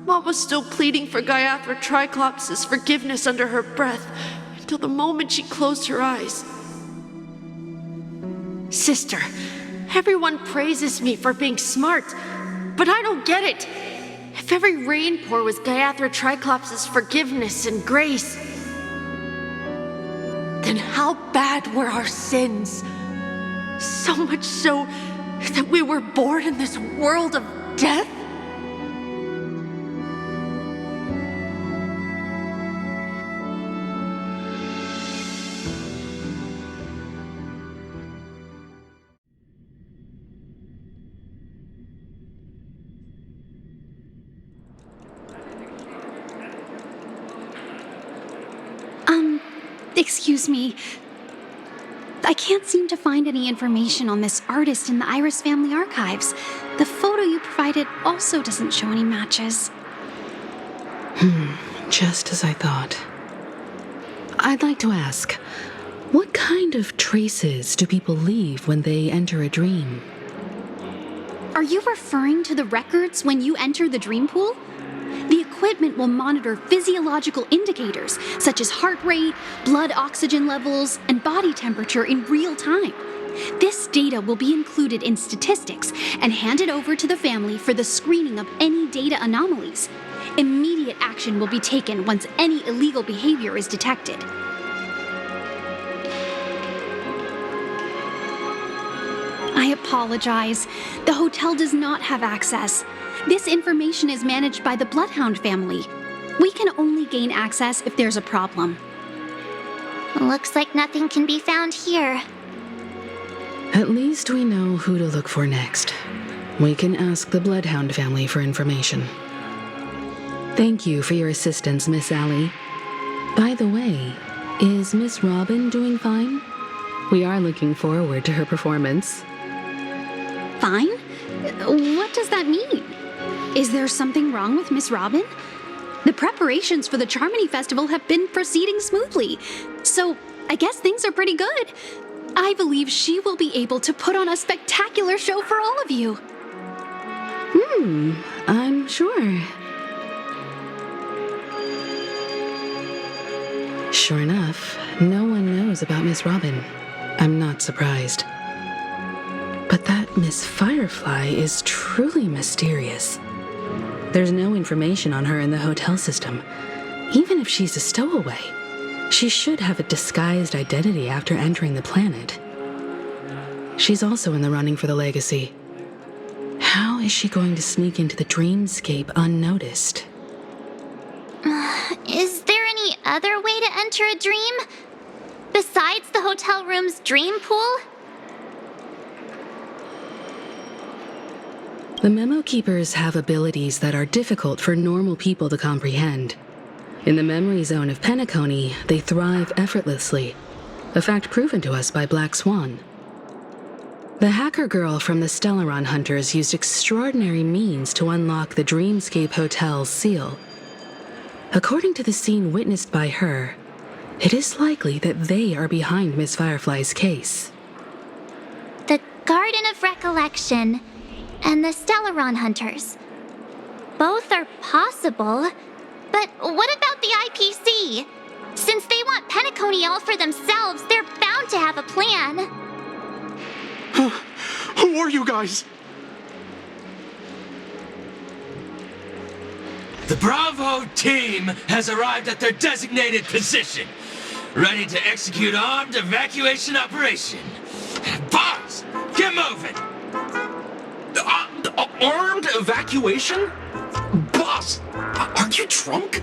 Mom was still pleading for Gaiathra Triclops' forgiveness under her breath until the moment she closed her eyes. Sister, everyone praises me for being smart, but I don't get it. If every rain pour was Gaiathra Triclops' forgiveness and grace, then how bad were our sins? So much so that we were born in this world of death? Excuse me. I can't seem to find any information on this artist in the Iris family archives. The photo you provided also doesn't show any matches. Just as I thought. I'd like to ask, what kind of traces do people leave when they enter a dream? Are you referring to the records when you enter the dream pool? The equipment will monitor physiological indicators such as heart rate, blood oxygen levels, and body temperature in real time. This data will be included in statistics and handed over to the family for the screening of any data anomalies. Immediate action will be taken once any illegal behavior is detected. I apologize. The hotel does not have access. This information is managed by the Bloodhound family. We can only gain access if there's a problem. Looks like nothing can be found here. At least we know who to look for next. We can ask the Bloodhound family for information. Thank you for your assistance, Miss Allie. By the way, is Miss Robin doing fine? We are looking forward to her performance. Fine? What does that mean? Is there something wrong with Miss Robin? The preparations for the Charmony Festival have been proceeding smoothly, so I guess things are pretty good. I believe she will be able to put on a spectacular show for all of you. I'm sure. Sure enough, no one knows about Miss Robin. I'm not surprised. But that Miss Firefly is truly mysterious. There's no information on her in the hotel system. Even if she's a stowaway, she should have a disguised identity after entering the planet. She's also in the running for the legacy. How is she going to sneak into the dreamscape unnoticed? Is there any other way to enter a dream? Besides the hotel room's dream pool? The Memo Keepers have abilities that are difficult for normal people to comprehend. In the memory zone of Penacony, they thrive effortlessly, a fact proven to us by Black Swan. The hacker girl from the Stellaron Hunters used extraordinary means to unlock the Dreamscape Hotel's seal. According to the scene witnessed by her, it is likely that they are behind Miss Firefly's case. The Garden of Recollection and the Stellaron Hunters. Both are possible, but what about the IPC? Since they want Penacony all for themselves, they're bound to have a plan. Who are you guys? The Bravo team has arrived at their designated position, ready to execute armed evacuation operation. Boss, get moving! Armed evacuation? Boss, are you drunk?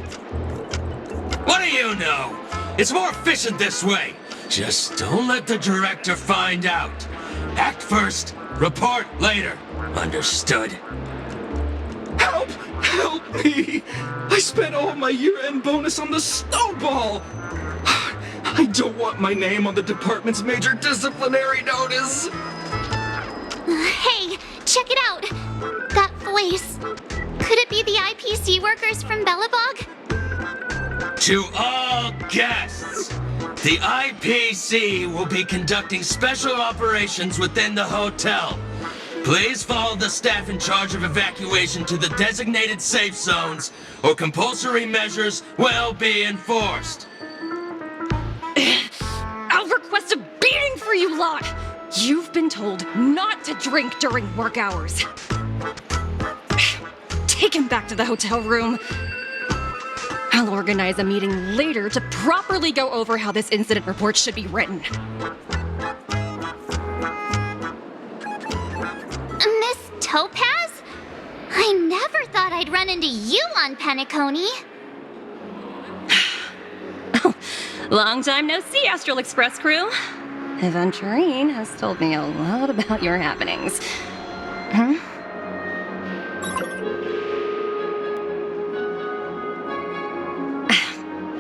What do you know? It's more efficient this way. Just don't let the director find out. Act first, report later. Understood? Help! Help me! I spent all my year-end bonus on the snowball! I don't want my name on the department's major disciplinary notice! Hey, check it out! That voice. Could it be the IPC workers from Bellabog? To all guests, the IPC will be conducting special operations within the hotel. Please follow the staff in charge of evacuation to the designated safe zones, or compulsory measures will be enforced. I'll request a beating for you lot! You've been told not to drink during work hours. Take him back to the hotel room. I'll organize a meeting later to properly go over how this incident report should be written. Miss Topaz? I never thought I'd run into you on Penacony. Long time no see, Astral Express crew. Aventurine has told me a lot about your happenings. Huh?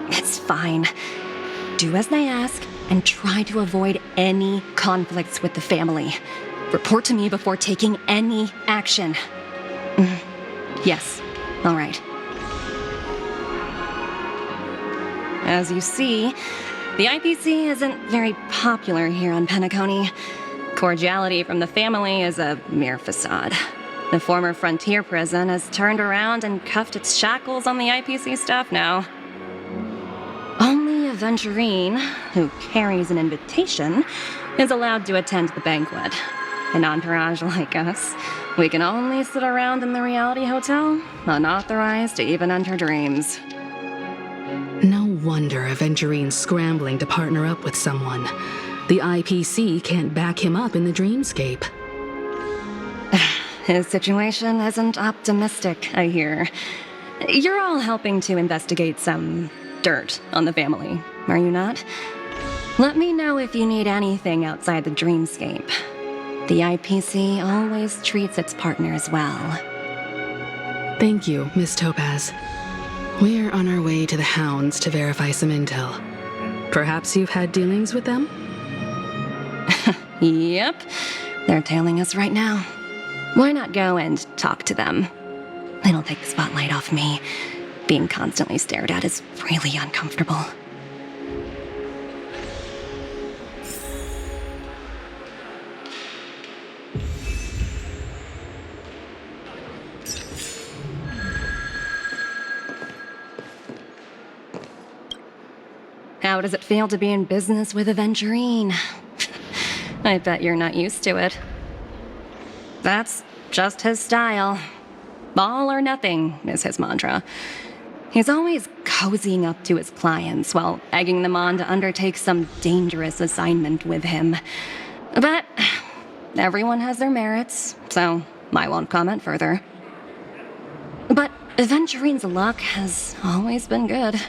It's fine. Do as they ask and try to avoid any conflicts with the family. Report to me before taking any action. Yes, all right. As you see, the IPC isn't very popular here on Penacony. Cordiality from the family is a mere facade. The former frontier prison has turned around and cuffed its shackles on the IPC staff now. Only Aventurine, who carries an invitation, is allowed to attend the banquet. An entourage like us, we can only sit around in the reality hotel, unauthorized to even enter dreams. No wonder Aventurine's scrambling to partner up with someone. The IPC can't back him up in the dreamscape. His situation isn't optimistic, I hear. You're all helping to investigate some dirt on the family, are you not? Let me know if you need anything outside the dreamscape. The IPC always treats its partners well. Thank you, Miss Topaz. We're on our way to the Hounds to verify some intel. Perhaps you've had dealings with them? Yep. They're tailing us right now. Why not go and talk to them? It'll take the spotlight off me. Being constantly stared at is really uncomfortable. How does it feel to be in business with Aventurine? I bet you're not used to it. That's just his style. All or nothing is his mantra. He's always cozying up to his clients while egging them on to undertake some dangerous assignment with him. But everyone has their merits, so I won't comment further. But Aventurine's luck has always been good.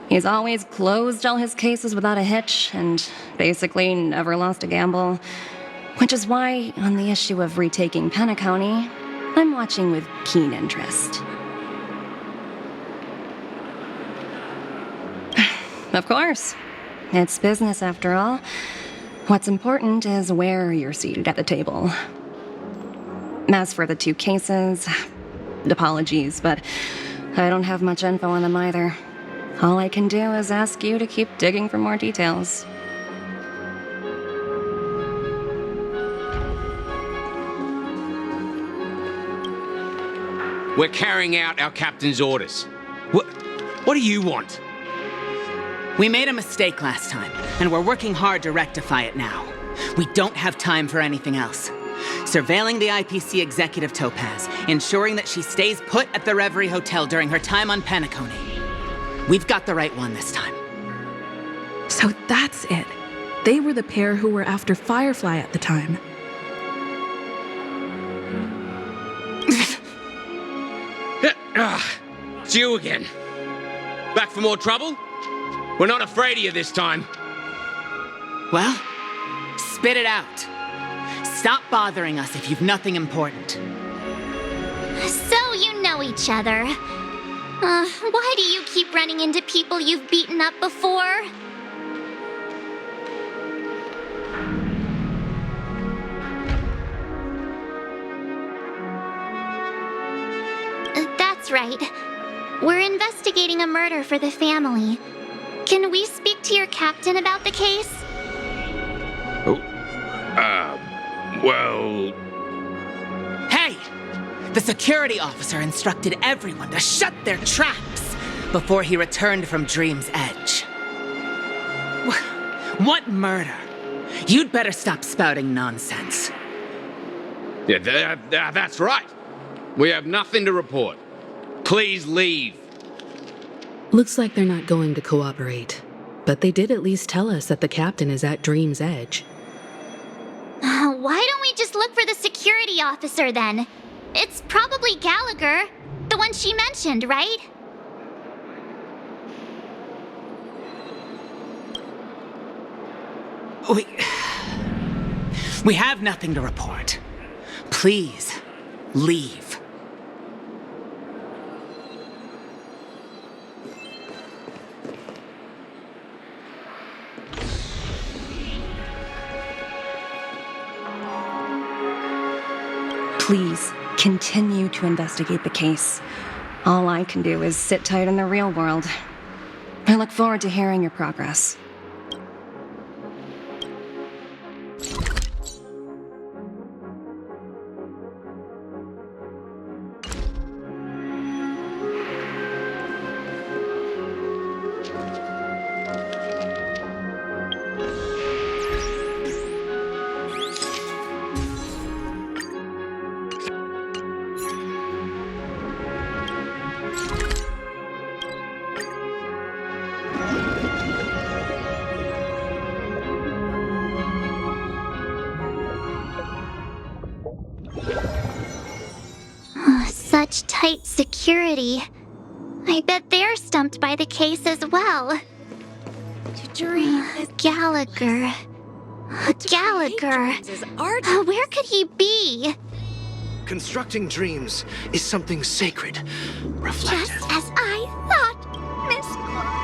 He's always closed all his cases without a hitch and basically never lost a gamble. Which is why, on the issue of retaking Penacony, I'm watching with keen interest. Of course. It's business after all. What's important is where you're seated at the table. As for the 2 cases, apologies, but I don't have much info on them either. All I can do is ask you to keep digging for more details. We're carrying out our captain's orders. What do you want? We made a mistake last time, and we're working hard to rectify it now. We don't have time for anything else. Surveilling the IPC executive Topaz, ensuring that she stays put at the Reverie Hotel during her time on Penacony. We've got the right one this time. So that's it. They were the pair who were after Firefly at the time. It's you again. Back for more trouble? We're not afraid of you this time. Well, spit it out. Stop bothering us if you've nothing important. So you know each other. Why do you keep running into people you've beaten up before? That's right. We're investigating a murder for the family. Can we speak to your captain about the case? Well, The security officer instructed everyone to shut their traps before he returned from Dream's Edge. What murder? You'd better stop spouting nonsense. Yeah, that's right. We have nothing to report. Please leave. Looks like they're not going to cooperate. But they did at least tell us that the captain is at Dream's Edge. Why don't we just look for the security officer then? It's probably Gallagher, the one she mentioned, right? We have nothing to report. Please, leave. Please, continue to investigate the case. All I can do is sit tight in the real world. I look forward to hearing your progress. Such tight security. I bet they're stumped by the case as well. Gallagher. Gallagher. Where could he be? Constructing dreams is something sacred, reflective. Just as I thought, Miss Clark.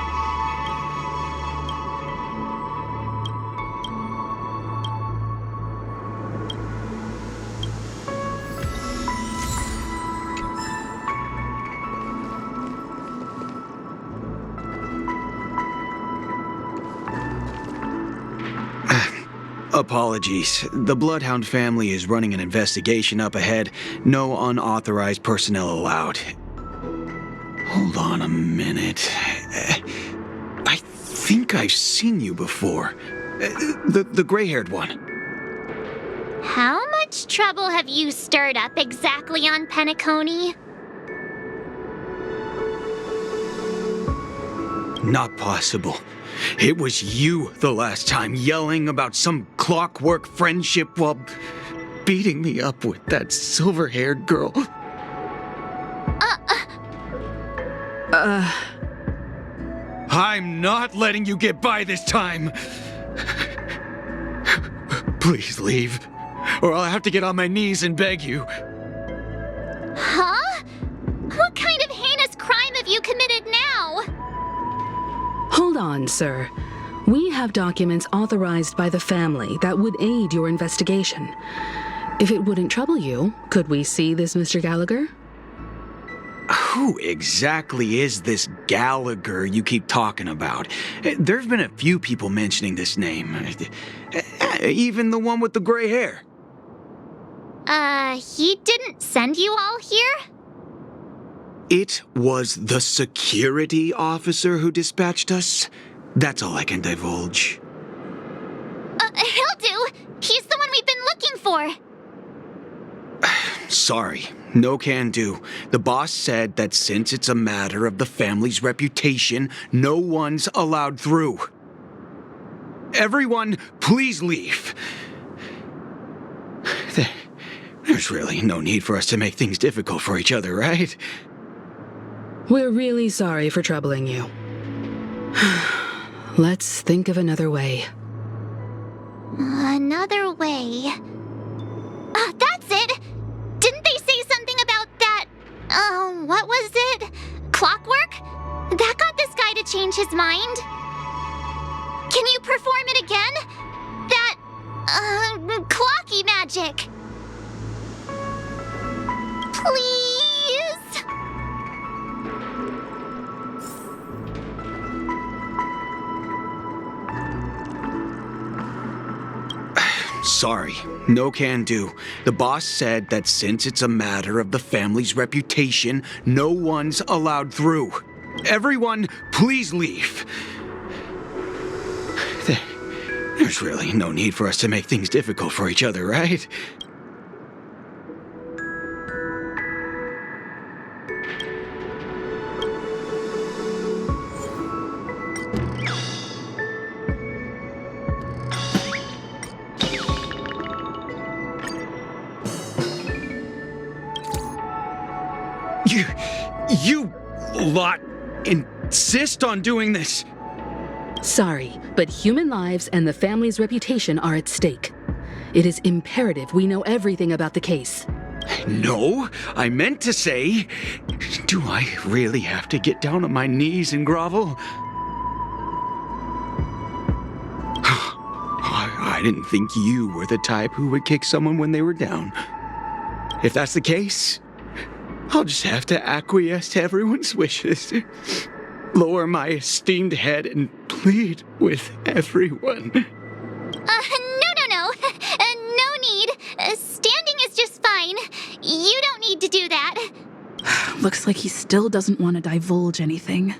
Apologies. The Bloodhound family is running an investigation up ahead. No unauthorized personnel allowed. Hold on a minute. I think I've seen you before. The gray-haired one. How much trouble have you stirred up exactly on Penacony? Not possible. It was you the last time, yelling about some clockwork friendship while beating me up with that silver-haired girl. I'm not letting you get by this time. Please leave, or I'll have to get on my knees and beg you. Huh? What kind of heinous crime have you committed now? Hold on, sir. We have documents authorized by the family that would aid your investigation. If it wouldn't trouble you, could we see this Mr. Gallagher? Who exactly is this Gallagher you keep talking about? There've been a few people mentioning this name. Even the one with the gray hair. He didn't send you all here? It was the security officer who dispatched us. That's all I can divulge. He'll do. He's the one we've been looking for. Sorry, no can do. The boss said that since it's a matter of the family's reputation, no one's allowed through. Everyone, please leave. There's really no need for us to make things difficult for each other, right? We're really sorry for troubling you. Let's think of another way. Another way. That's it! Didn't they say something about that? What was it? Clockwork? That got this guy to change his mind. Can you perform it again? That, clocky magic. Please? Sorry, no can do. The boss said that since it's a matter of the family's reputation, no one's allowed through. Everyone, please leave. There's really no need for us to make things difficult for each other, right? You lot insist on doing this. Sorry, but human lives and the family's reputation are at stake. It is imperative we know everything about the case. No, I meant to say, do I really have to get down on my knees and grovel? I didn't think you were the type who would kick someone when they were down. If that's the case, I'll just have to acquiesce to everyone's wishes. Lower my esteemed head and plead with everyone. No. No need. Standing is just fine. You don't need to do that. Looks like he still doesn't want to divulge anything.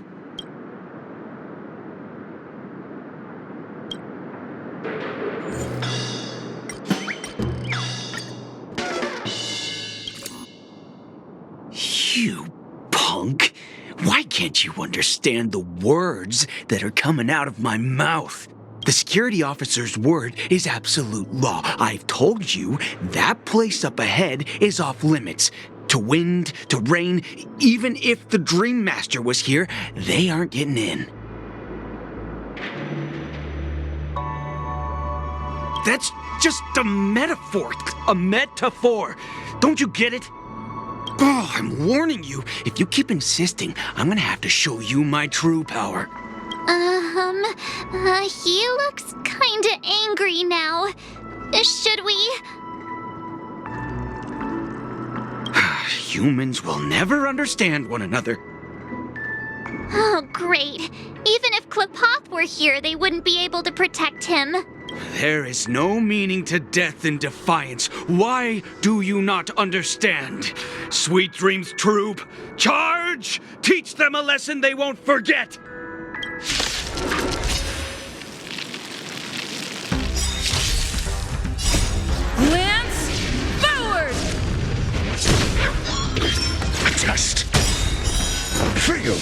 You punk! Why can't you understand the words that are coming out of my mouth? The security officer's word is absolute law. I've told you that place up ahead is off limits. To wind, to rain, even if the Dream Master was here, they aren't getting in. That's just a metaphor. A metaphor. Don't you get it? Oh, I'm warning you. If you keep insisting, I'm gonna have to show you my true power. He looks kinda angry now. Should we? Humans will never understand one another. Oh, great. Even if Klapoth were here, they wouldn't be able to protect him. There is no meaning to death and defiance. Why do you not understand? Sweet Dreams Troop, charge! Teach them a lesson they won't forget! Lance, forward! A test. Feel.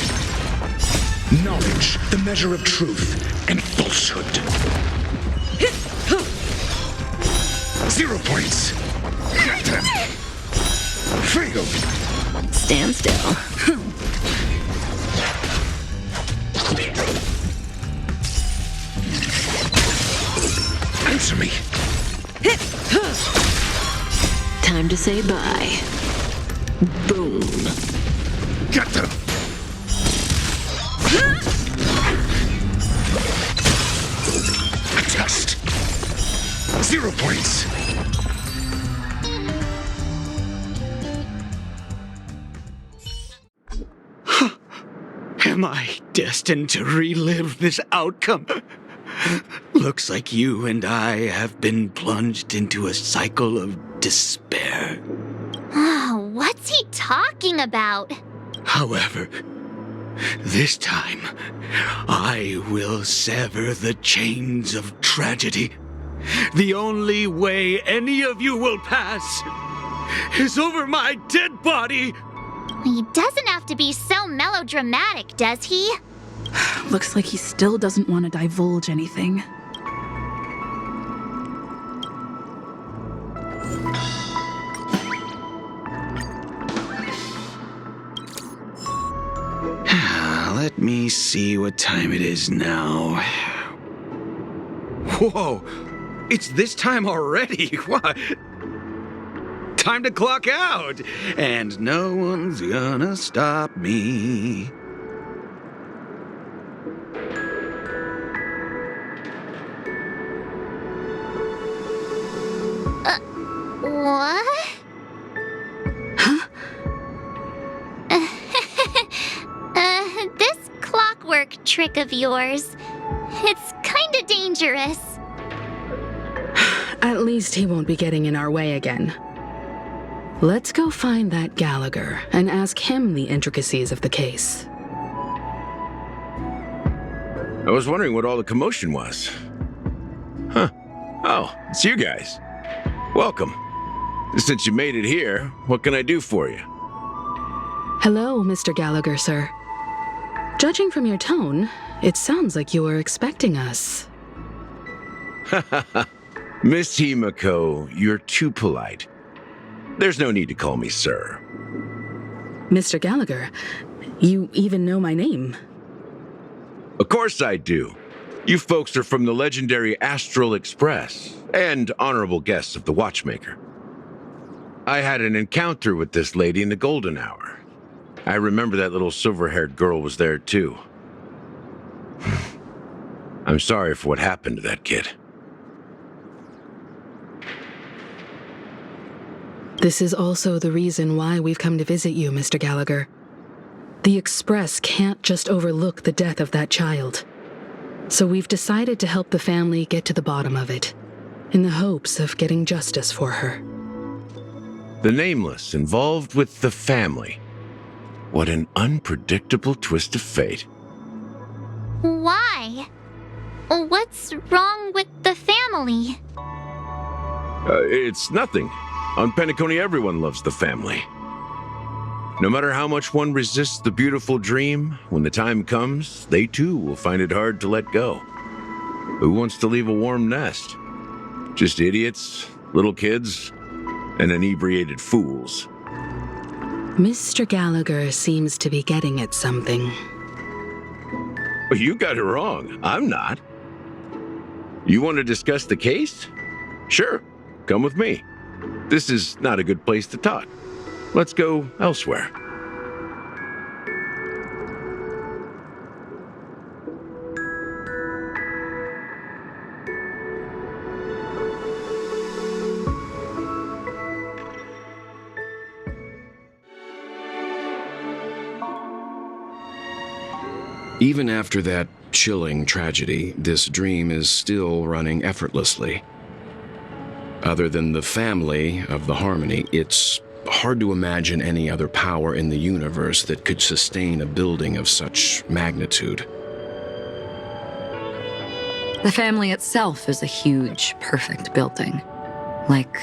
Knowledge, the measure of truth and falsehood. 0 points. Get them. Fail. Stand still. Answer me. Time to say bye. Boom. Get them. A test. 0 points. Am I destined to relive this outcome? Looks like you and I have been plunged into a cycle of despair. What's he talking about? However, this time, I will sever the chains of tragedy. The only way any of you will pass is over my dead body. He doesn't have to be so melodramatic, does he? Looks like he still doesn't want to divulge anything. Let me see what time it is now. Whoa! It's this time already! What? Time to clock out! And no one's gonna stop me. What? This clockwork trick of yours, it's kinda dangerous. At least he won't be getting in our way again. Let's go find that Gallagher and ask him the intricacies of the case. I was wondering what all the commotion was. Huh. Oh, it's you guys. Welcome. Since you made it here, what can I do for you? Hello, Mr. Gallagher, sir. Judging from your tone, it sounds like you were expecting us. Miss Himiko, you're too polite. There's no need to call me sir. Mr. Gallagher, you even know my name. Of course I do. You folks are from the legendary Astral Express and honorable guests of the Watchmaker. I had an encounter with this lady in the Golden Hour. I remember that little silver-haired girl was there too. I'm sorry for what happened to that kid. This is also the reason why we've come to visit you, Mr. Gallagher. The Express can't just overlook the death of that child. So we've decided to help the family get to the bottom of it, in the hopes of getting justice for her. The Nameless involved with the family. What an unpredictable twist of fate. Why? What's wrong with the family? It's nothing. On Penacony, everyone loves the family. No matter how much one resists the beautiful dream, when the time comes, they too will find it hard to let go. Who wants to leave a warm nest? Just idiots, little kids, and inebriated fools. Mr. Gallagher seems to be getting at something. You got it wrong. I'm not. You want to discuss the case? Sure, come with me. This is not a good place to talk. Let's go elsewhere. Even after that chilling tragedy, this dream is still running effortlessly. Other than the family of the Harmony, it's hard to imagine any other power in the universe that could sustain a building of such magnitude. The family itself is a huge, perfect building, like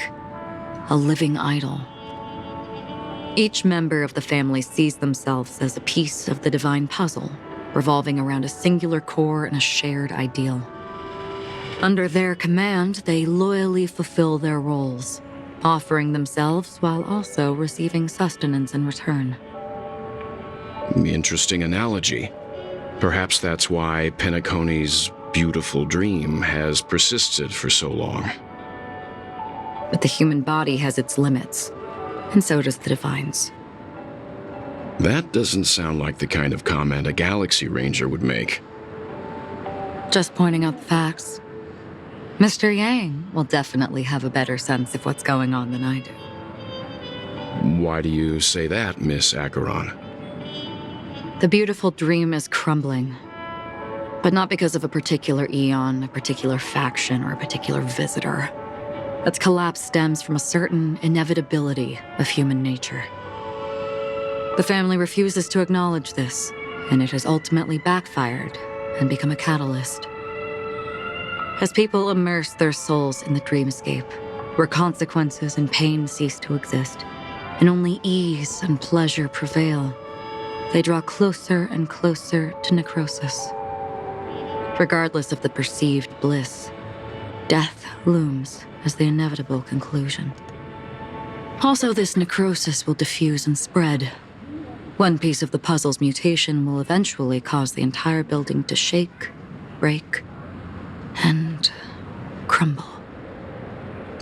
a living idol. Each member of the family sees themselves as a piece of the divine puzzle, revolving around a singular core and a shared ideal. Under their command, they loyally fulfill their roles, offering themselves while also receiving sustenance in return. Interesting analogy. Perhaps that's why Penacony's beautiful dream has persisted for so long. But the human body has its limits, and so does the divine's. That doesn't sound like the kind of comment a Galaxy Ranger would make. Just pointing out the facts. Mr. Yang will definitely have a better sense of what's going on than I do. Why do you say that, Miss Acheron? The beautiful dream is crumbling. But not because of a particular eon, a particular faction, or a particular visitor. Its collapse stems from a certain inevitability of human nature. The family refuses to acknowledge this, and it has ultimately backfired and become a catalyst. As people immerse their souls in the dreamscape, where consequences and pain cease to exist, and only ease and pleasure prevail, they draw closer and closer to necrosis. Regardless of the perceived bliss, death looms as the inevitable conclusion. Also, this necrosis will diffuse and spread. One piece of the puzzle's mutation will eventually cause the entire building to shake, break, and crumble.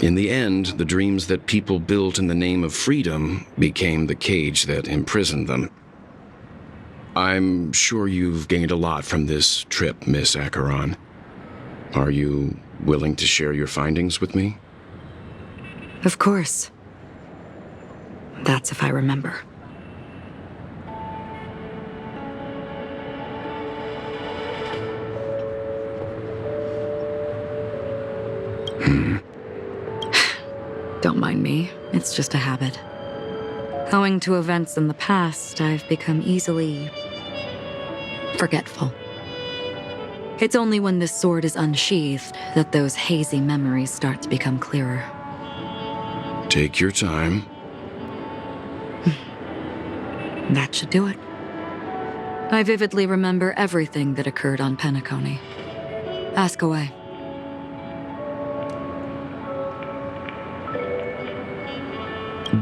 In the end, the dreams that people built in the name of freedom became the cage that imprisoned them. I'm sure you've gained a lot from this trip, Miss Acheron. Are you willing to share your findings with me? Of course. That's if I remember. Don't mind me, it's just a habit. Owing to events in the past, I've become easily forgetful. It's only when this sword is unsheathed that those hazy memories start to become clearer. Take your time. That should do it. I vividly remember everything that occurred on Penacony. Ask away.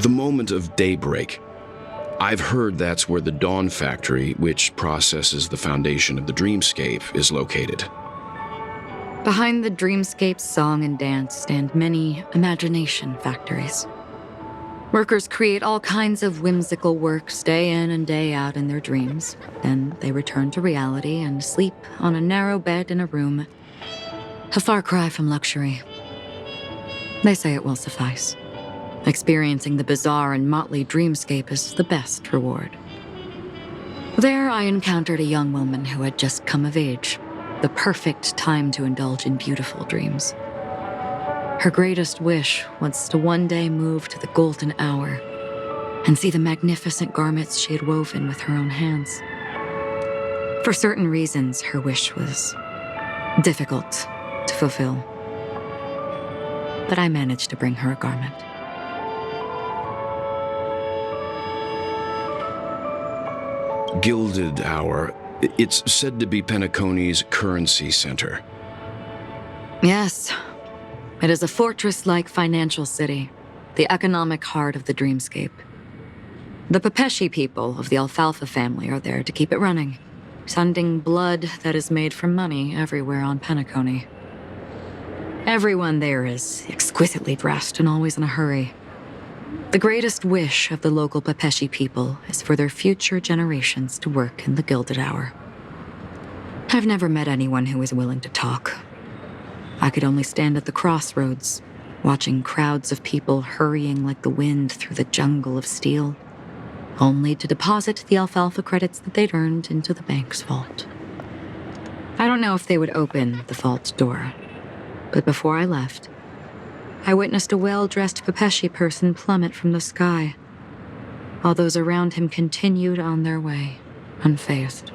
The moment of daybreak. I've heard that's where the Dawn Factory, which processes the foundation of the dreamscape, is located. Behind the dreamscape's song and dance stand many imagination factories. Workers create all kinds of whimsical works day in and day out in their dreams. Then they return to reality and sleep on a narrow bed in a room. A far cry from luxury. They say it will suffice. Experiencing the bizarre and motley dreamscape is the best reward. There I encountered a young woman who had just come of age. The perfect time to indulge in beautiful dreams. Her greatest wish was to one day move to the golden hour and see the magnificent garments she had woven with her own hands. For certain reasons, her wish was difficult to fulfill. But I managed to bring her a garment. Gilded Hour. It's said to be Penacony's currency center. Yes. It is a fortress-like financial city, the economic heart of the dreamscape. The Pepeshi people of the Alfalfa family are there to keep it running, sending blood that is made from money everywhere on Penacony. Everyone there is exquisitely dressed and always in a hurry. The greatest wish of the local Pepeshi people is for their future generations to work in the Gilded Hour. I've never met anyone who is willing to talk. I could only stand at the crossroads, watching crowds of people hurrying like the wind through the jungle of steel, only to deposit the alfalfa credits that they'd earned into the bank's vault. I don't know if they would open the vault door, but before I left, I witnessed a well-dressed Pepeshi person plummet from the sky, while those around him continued on their way, unfazed.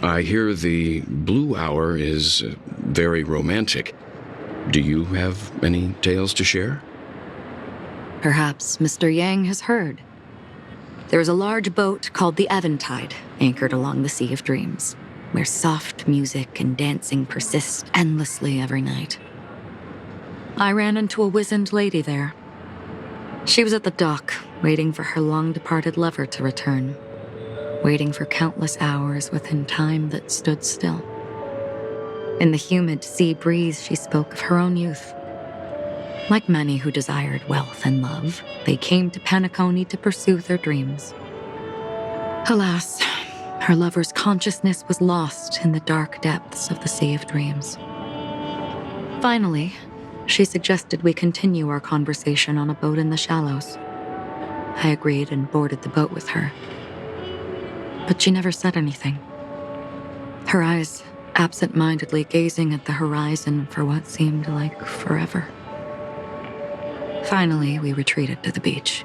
I hear the Blue Hour is very romantic. Do you have any tales to share? Perhaps Mr. Yang has heard. There is a large boat called the Eventide, anchored along the Sea of Dreams, where soft music and dancing persist endlessly every night. I ran into a wizened lady there. She was at the dock, waiting for her long-departed lover to return, waiting for countless hours within time that stood still. In the humid sea breeze, she spoke of her own youth. Like many who desired wealth and love, they came to Penacony to pursue their dreams. Alas, her lover's consciousness was lost in the dark depths of the Sea of Dreams. Finally, she suggested we continue our conversation on a boat in the shallows. I agreed and boarded the boat with her. But she never said anything. Her eyes absent-mindedly gazing at the horizon for what seemed like forever. Finally, we retreated to the beach.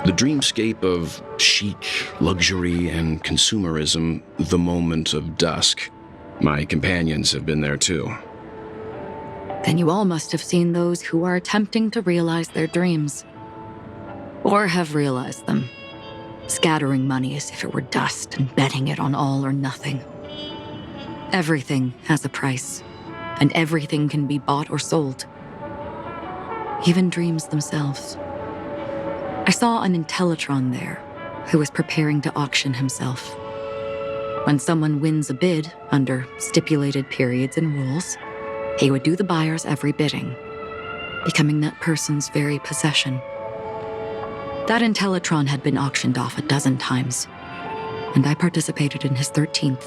The dreamscape of chic, luxury, and consumerism, the moment of dusk. My companions have been there too. Then you all must have seen those who are attempting to realize their dreams. Or have realized them, scattering money as if it were dust and betting it on all or nothing. Everything has a price, and everything can be bought or sold. Even dreams themselves. I saw an Intellitron there, who was preparing to auction himself. When someone wins a bid under stipulated periods and rules, he would do the buyer's every bidding, becoming that person's very possession. That Intellitron had been auctioned off 12 times, and I participated in his 13th.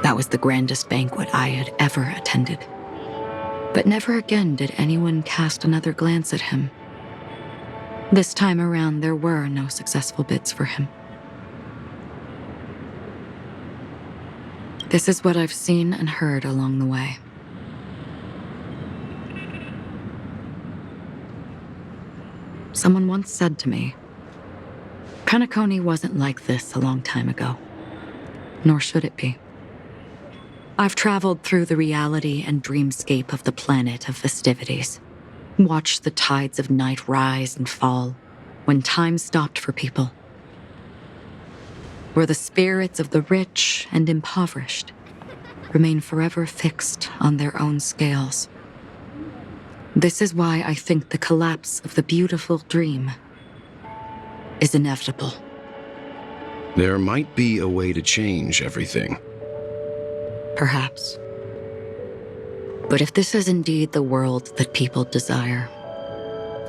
That was the grandest banquet I had ever attended. But never again did anyone cast another glance at him. This time around, there were no successful bids for him. This is what I've seen and heard along the way. Someone once said to me, Penacony wasn't like this a long time ago, nor should it be. I've traveled through the reality and dreamscape of the planet of festivities, watched the tides of night rise and fall when time stopped for people, where the spirits of the rich and impoverished remain forever fixed on their own scales. This is why I think the collapse of the beautiful dream is inevitable. There might be a way to change everything. Perhaps. But if this is indeed the world that people desire,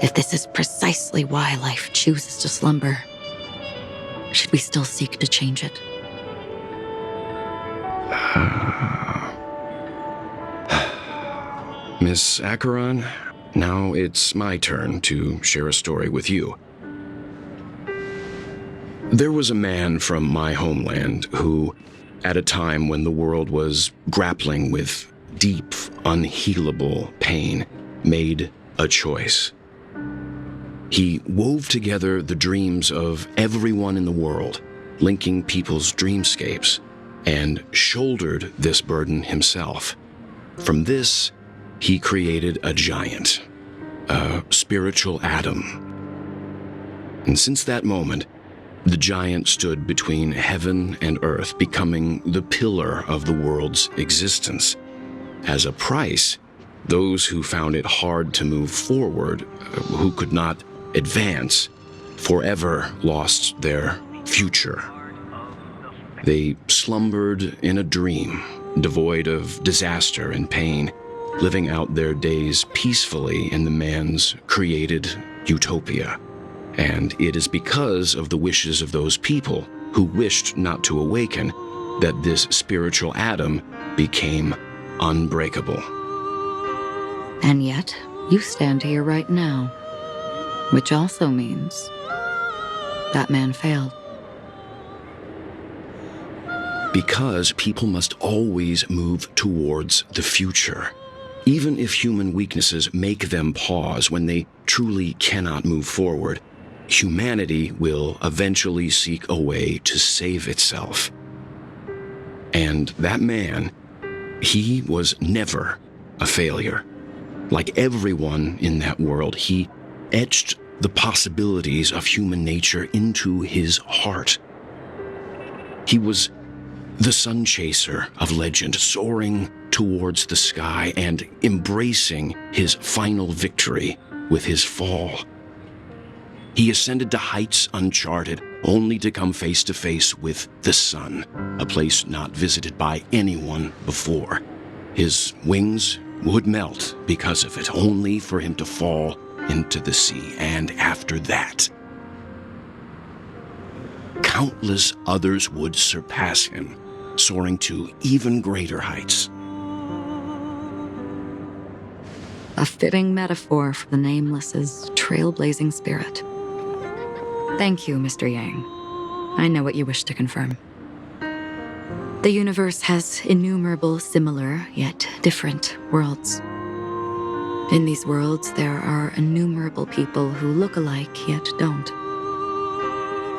if this is precisely why life chooses to slumber, should we still seek to change it? Miss Acheron, now it's my turn to share a story with you. There was a man from my homeland who, at a time when the world was grappling with deep, unhealable pain, made a choice. He wove together the dreams of everyone in the world, linking people's dreamscapes, and shouldered this burden himself. From this, he created a giant, a spiritual Adam. And since that moment, the giant stood between heaven and earth, becoming the pillar of the world's existence. As a price, those who found it hard to move forward, who could not advance, forever lost their future. They slumbered in a dream, devoid of disaster and pain, living out their days peacefully in the man's created utopia. And it is because of the wishes of those people who wished not to awaken that this spiritual Adam became unbreakable. And yet, you stand here right now, which also means that man failed. Because people must always move towards the future. Even if human weaknesses make them pause when they truly cannot move forward, humanity will eventually seek a way to save itself. And that man, he was never a failure. Like everyone in that world, he etched the possibilities of human nature into his heart. He was the sun chaser of legend, soaring towards the sky and embracing his final victory with his fall. He ascended to heights uncharted, only to come face to face with the sun, a place not visited by anyone before. His wings would melt because of it, only for him to fall into the sea. And after that, countless others would surpass him, soaring to even greater heights. A fitting metaphor for the Nameless's trailblazing spirit. Thank you, Mr. Yang. I know what you wish to confirm. The universe has innumerable similar, yet different worlds. In these worlds, there are innumerable people who look alike, yet don't.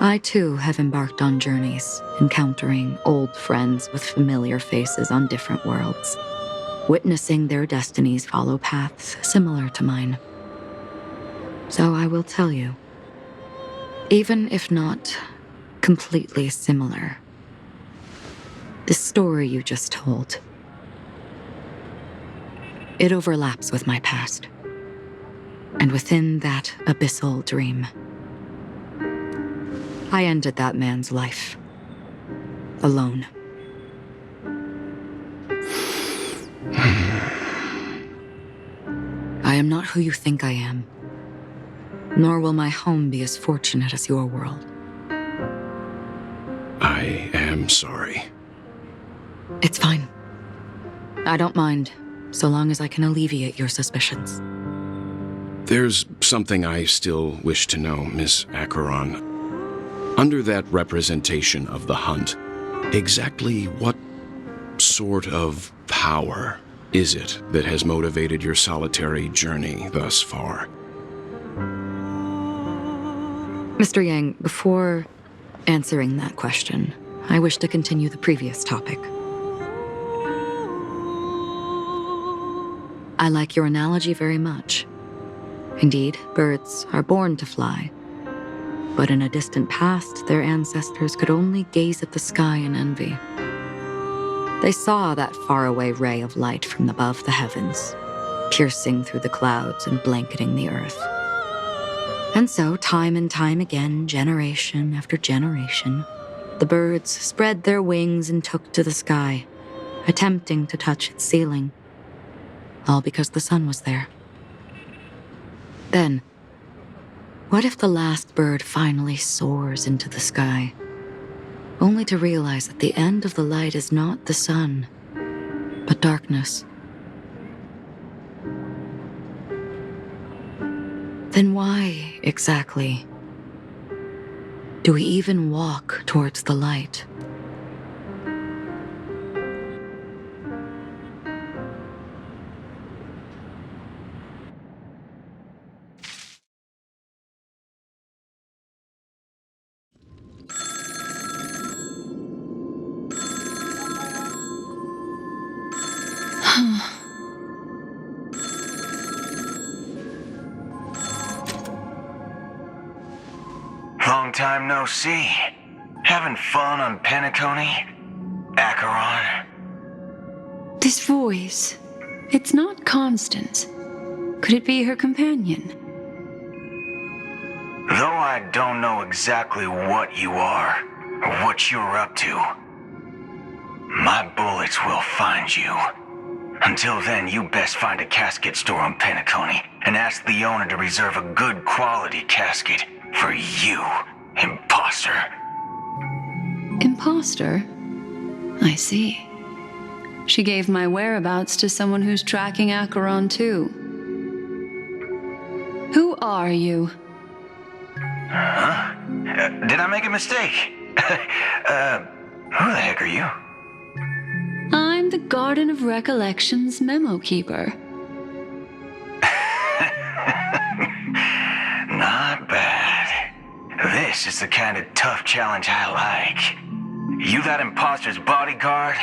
I, too, have embarked on journeys, encountering old friends with familiar faces on different worlds, witnessing their destinies follow paths similar to mine. So I will tell you, even if not completely similar, the story you just told, it overlaps with my past. And within that abyssal dream, I ended that man's life. Alone. I am not who you think I am, nor will my home be as fortunate as your world. I am sorry. It's fine. I don't mind, so long as I can alleviate your suspicions. There's something I still wish to know, Miss Acheron. Under that representation of the hunt, exactly what sort of power is it that has motivated your solitary journey thus far? Mr. Yang, before answering that question, I wish to continue the previous topic. I like your analogy very much. Indeed, birds are born to fly. But in a distant past, their ancestors could only gaze at the sky in envy. They saw that faraway ray of light from above the heavens, piercing through the clouds and blanketing the earth. And so, time and time again, generation after generation, the birds spread their wings and took to the sky, attempting to touch its ceiling, all because the sun was there. Then, what if the last bird finally soars into the sky, only to realize that the end of the light is not the sun, but darkness? Then why, exactly, do we even walk towards the light? Long time no see. Having fun on Penacony? Acheron? This voice, it's not Constance. Could it be her companion? Though I don't know exactly what you are, or what you're up to, my bullets will find you. Until then, you best find a casket store on Penacony and ask the owner to reserve a good quality casket for you, imposter. Imposter? I see. She gave my whereabouts to someone who's tracking Acheron too. Who are you? Huh? Did I make a mistake? Who the heck are you? I'm the Garden of Recollection's memo keeper. Not bad. This is the kind of tough challenge I like. You that imposter's bodyguard?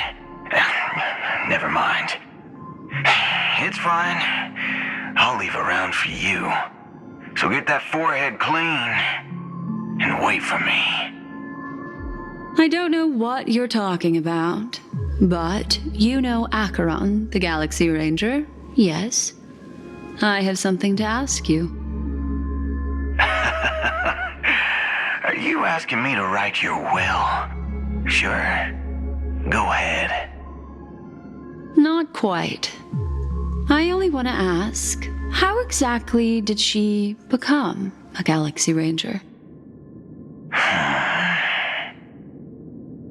Never mind. It's fine. I'll leave a round for you. So get that forehead clean and wait for me. I don't know what you're talking about, but you know Acheron, the Galaxy Ranger, yes? I have something to ask you. Are you asking me to write your will? Sure. Go ahead. Not quite. I only want to ask, how exactly did she become a Galaxy Ranger?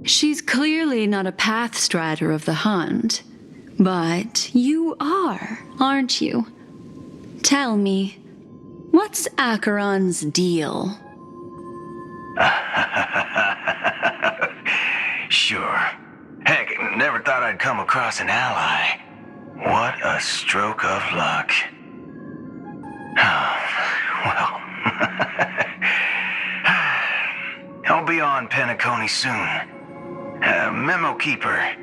She's clearly not a path strider of the hunt, but you are, aren't you? Tell me, what's Acheron's deal? Sure. Heck, never thought I'd come across an ally. What a stroke of luck. Well, I'll be on Penacony soon. Memo keeper,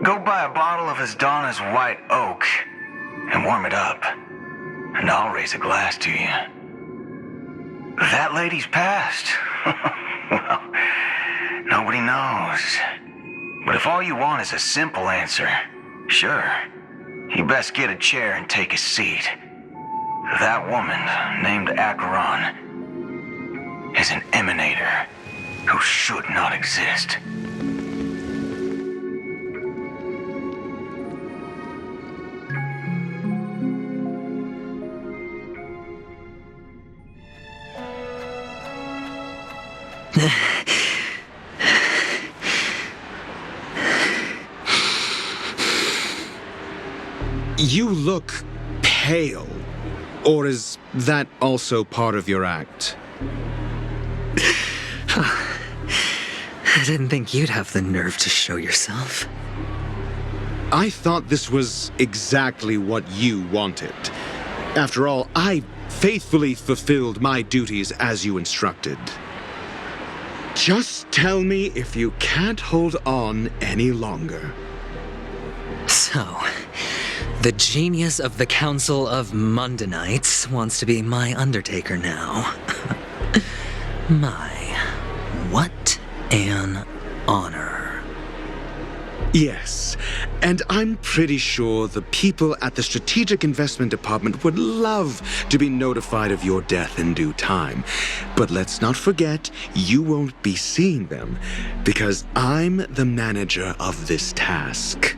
go buy a bottle of Asdana's white oak and warm it up, and I'll raise a glass to you. That lady's passed. Well, nobody knows. But if all you want is a simple answer, sure, you best get a chair and take a seat. That woman, named Acheron, is an emanator who should not exist. You look pale. Or is that also part of your act? I didn't think you'd have the nerve to show yourself. I thought this was exactly what you wanted. After all, I faithfully fulfilled my duties as you instructed. Just tell me if you can't hold on any longer. So, the genius of the Council of Mundanites wants to be my Undertaker now. My, what an honor. Yes, and I'm pretty sure the people at the Strategic Investment Department would love to be notified of your death in due time. But let's not forget, you won't be seeing them, because I'm the manager of this task.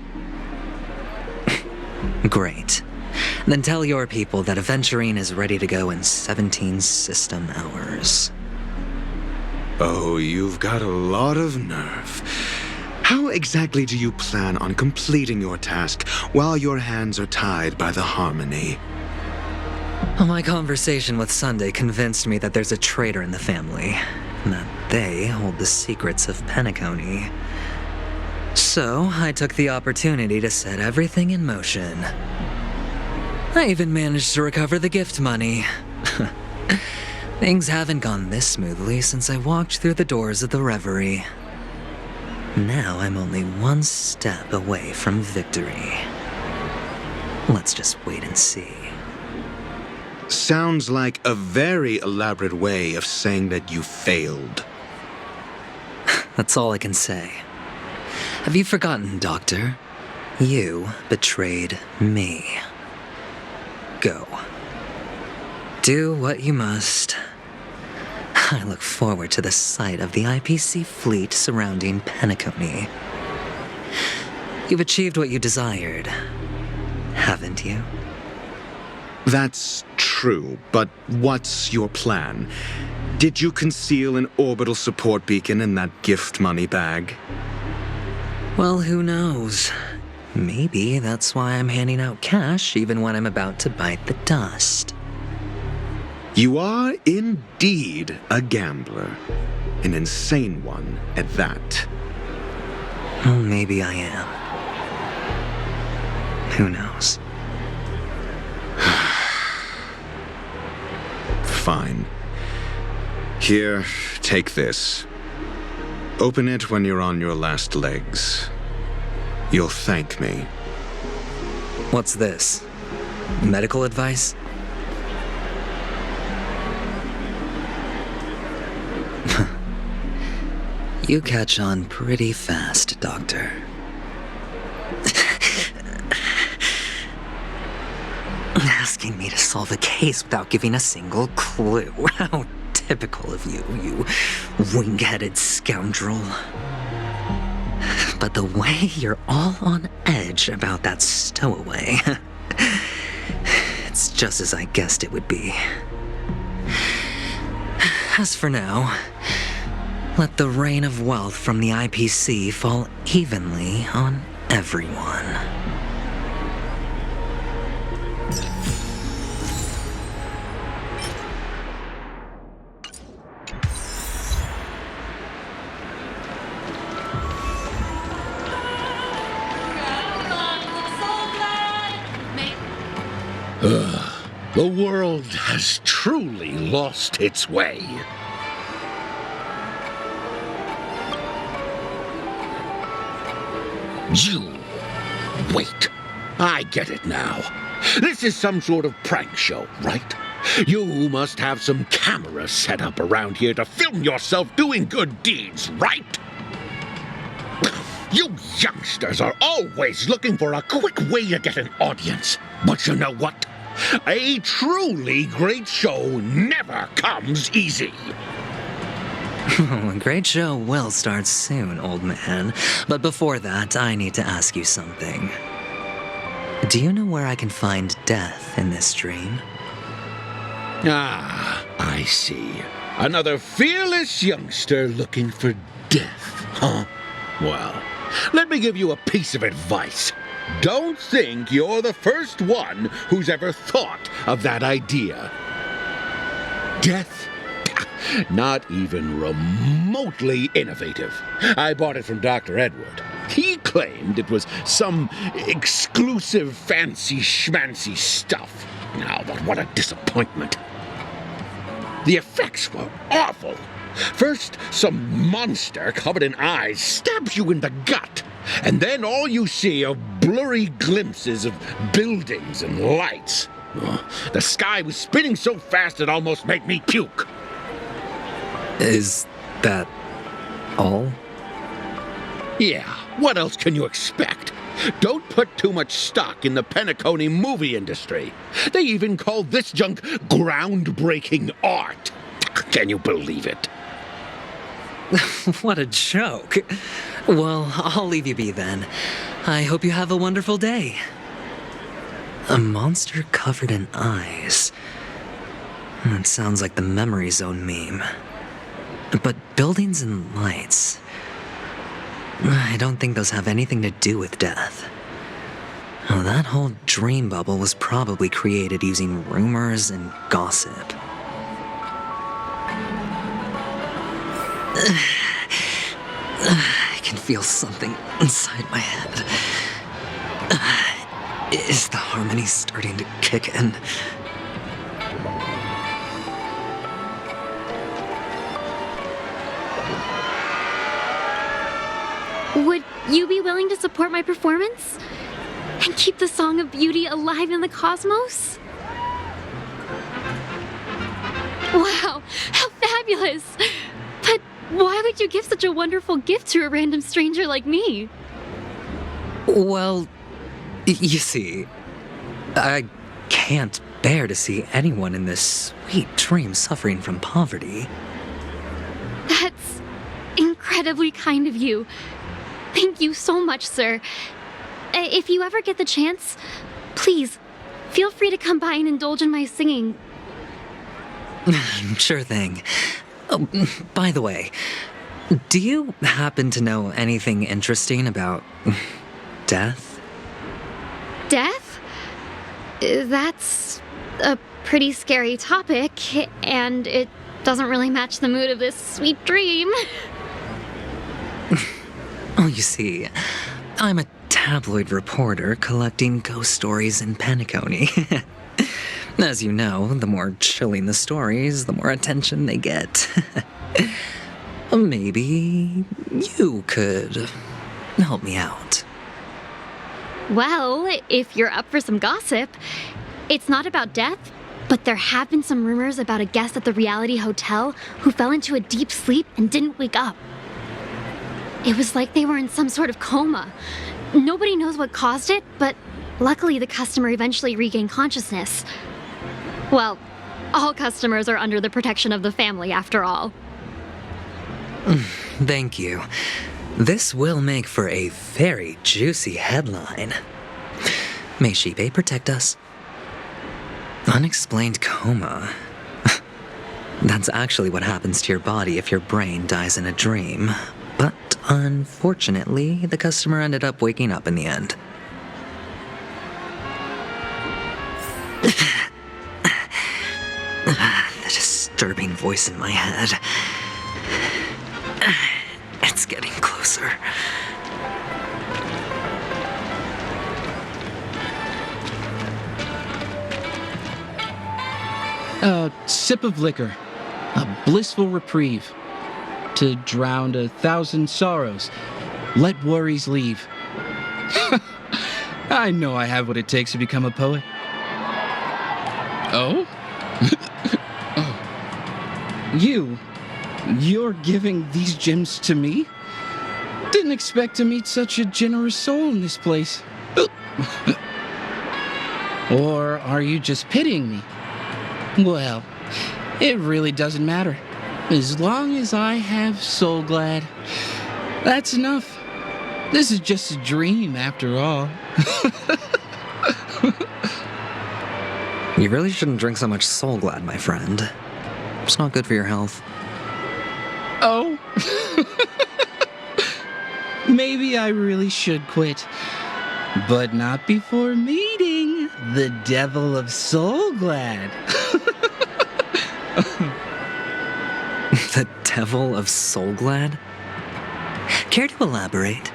Great. Then tell your people that Aventurine is ready to go in 17 system hours. Oh, you've got a lot of nerve. How exactly do you plan on completing your task while your hands are tied by the Harmony? My conversation with Sunday convinced me that there's a traitor in the family, and that they hold the secrets of Penacony. So, I took the opportunity to set everything in motion. I even managed to recover the gift money. Things haven't gone this smoothly since I walked through the doors of the Reverie. Now I'm only one step away from victory. Let's just wait and see. Sounds like a very elaborate way of saying that you failed. That's all I can say. Have you forgotten, Doctor? You betrayed me. Go. Do what you must. I look forward to the sight of the IPC fleet surrounding Penacony. You've achieved what you desired, haven't you? That's true, but what's your plan? Did you conceal an orbital support beacon in that gift money bag? Well, who knows? Maybe that's why I'm handing out cash even when I'm about to bite the dust. You are indeed a gambler. An insane one at that. Well, maybe I am. Who knows? Fine. Here, take this. Open it when you're on your last legs. You'll thank me. What's this? Medical advice? You catch on pretty fast, Doctor. Asking me to solve a case without giving a single clue. How typical of you, you wing-headed scoundrel. But the way you're all on edge about that stowaway, it's just as I guessed it would be. As for now, let the rain of wealth from the IPC fall evenly on everyone. The world has truly lost its way. You... wait. I get it now. This is some sort of prank show, right? You must have some cameras set up around here to film yourself doing good deeds, right? You youngsters are always looking for a quick way to get an audience. But you know what? A truly great show never comes easy. A great show will start soon, old man. But before that, I need to ask you something. Do you know where I can find death in this dream? Ah, I see. Another fearless youngster looking for death, huh? Well, let me give you a piece of advice. Don't think you're the first one who's ever thought of that idea. Death? Not even remotely innovative. I bought it from Dr. Edward. He claimed it was some exclusive fancy schmancy stuff. Now, but what a disappointment. The effects were awful. First, some monster covered in eyes stabs you in the gut, and then all you see are blurry glimpses of buildings and lights. The sky was spinning so fast it almost made me puke. Is that all? Yeah, what else can you expect? Don't put too much stock in the Penacony movie industry. They even call this junk groundbreaking art. Can you believe it? What a joke. Well, I'll leave you be then. I hope you have a wonderful day. A monster covered in eyes. That sounds like the Memory Zone meme. But buildings and lights... I don't think those have anything to do with death. Well, that whole dream bubble was probably created using rumors and gossip. I can feel something inside my head. Is the harmony starting to kick in? Would you be willing to support my performance? And keep the Song of Beauty alive in the cosmos? Wow, how fabulous! But why would you give such a wonderful gift to a random stranger like me? Well, you see, I can't bear to see anyone in this sweet dream suffering from poverty. That's incredibly kind of you. Thank you so much, sir. If you ever get the chance, please, feel free to come by and indulge in my singing. Sure thing. Oh, by the way, do you happen to know anything interesting about death? Death? That's a pretty scary topic, and it doesn't really match the mood of this sweet dream. Oh, you see, I'm a tabloid reporter collecting ghost stories in Penacony. As you know, the more chilling the stories, the more attention they get. Maybe you could help me out. Well, if you're up for some gossip, it's not about death, but there have been some rumors about a guest at the reality hotel who fell into a deep sleep and didn't wake up. It was like they were in some sort of coma. Nobody knows what caused it, but luckily the customer eventually regained consciousness. Well, all customers are under the protection of the family, after all. Thank you. This will make for a very juicy headline. May Shibe protect us. Unexplained coma. That's actually what happens to your body if your brain dies in a dream. But unfortunately, the customer ended up waking up in the end. The disturbing voice in my head. It's getting closer. A sip of liquor. A blissful reprieve. To drown 1,000 sorrows. Let worries leave. I know I have what it takes to become a poet. Oh? Oh. You're giving these gems to me? Didn't expect to meet such a generous soul in this place. Or are you just pitying me? Well, it really doesn't matter. As long as I have Soul Glad, that's enough. This is just a dream after all. You really shouldn't drink so much Soul Glad, my friend. It's not good for your health. Oh? Maybe I really should quit. But not before meeting the Devil of Soul Glad. The Devil of Soul Glad? Care to elaborate?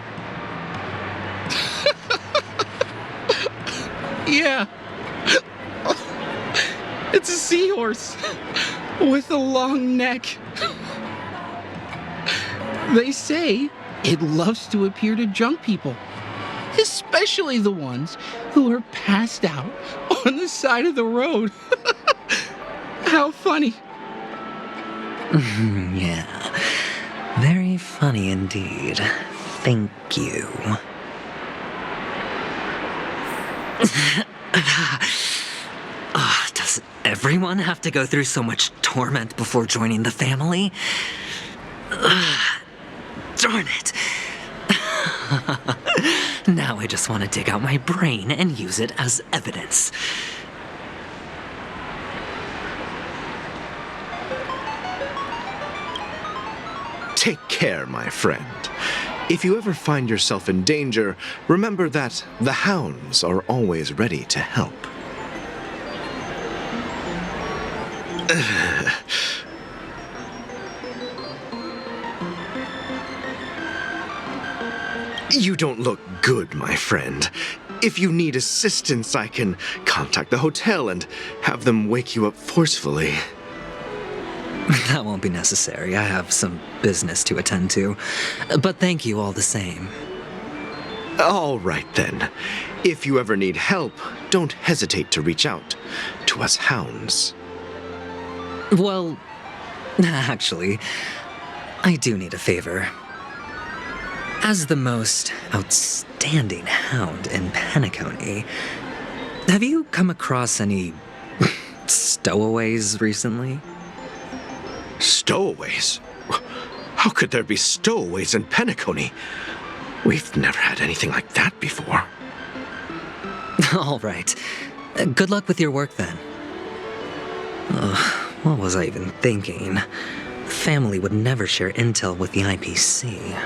Yeah. It's a seahorse with a long neck. They say it loves to appear to drunk people, especially the ones who are passed out on the side of the road. How funny. Yeah, very funny indeed. Thank you. Does everyone have to go through so much torment before joining the family? Darn it. Now I just want to dig out my brain and use it as evidence. Take care, my friend. If you ever find yourself in danger, remember that the hounds are always ready to help. You don't look good, my friend. If you need assistance, I can contact the hotel and have them wake you up forcefully. That won't be necessary. I have some business to attend to. But thank you all the same. All right, then. If you ever need help, don't hesitate to reach out to us hounds. Well, actually, I do need a favor. As the most outstanding hound in Penacony, have you come across any stowaways recently? Stowaways? How could there be stowaways in Penacony? We've never had anything like that before. All right. Good luck with your work, then. What was I even thinking? Family would never share intel with the IPC.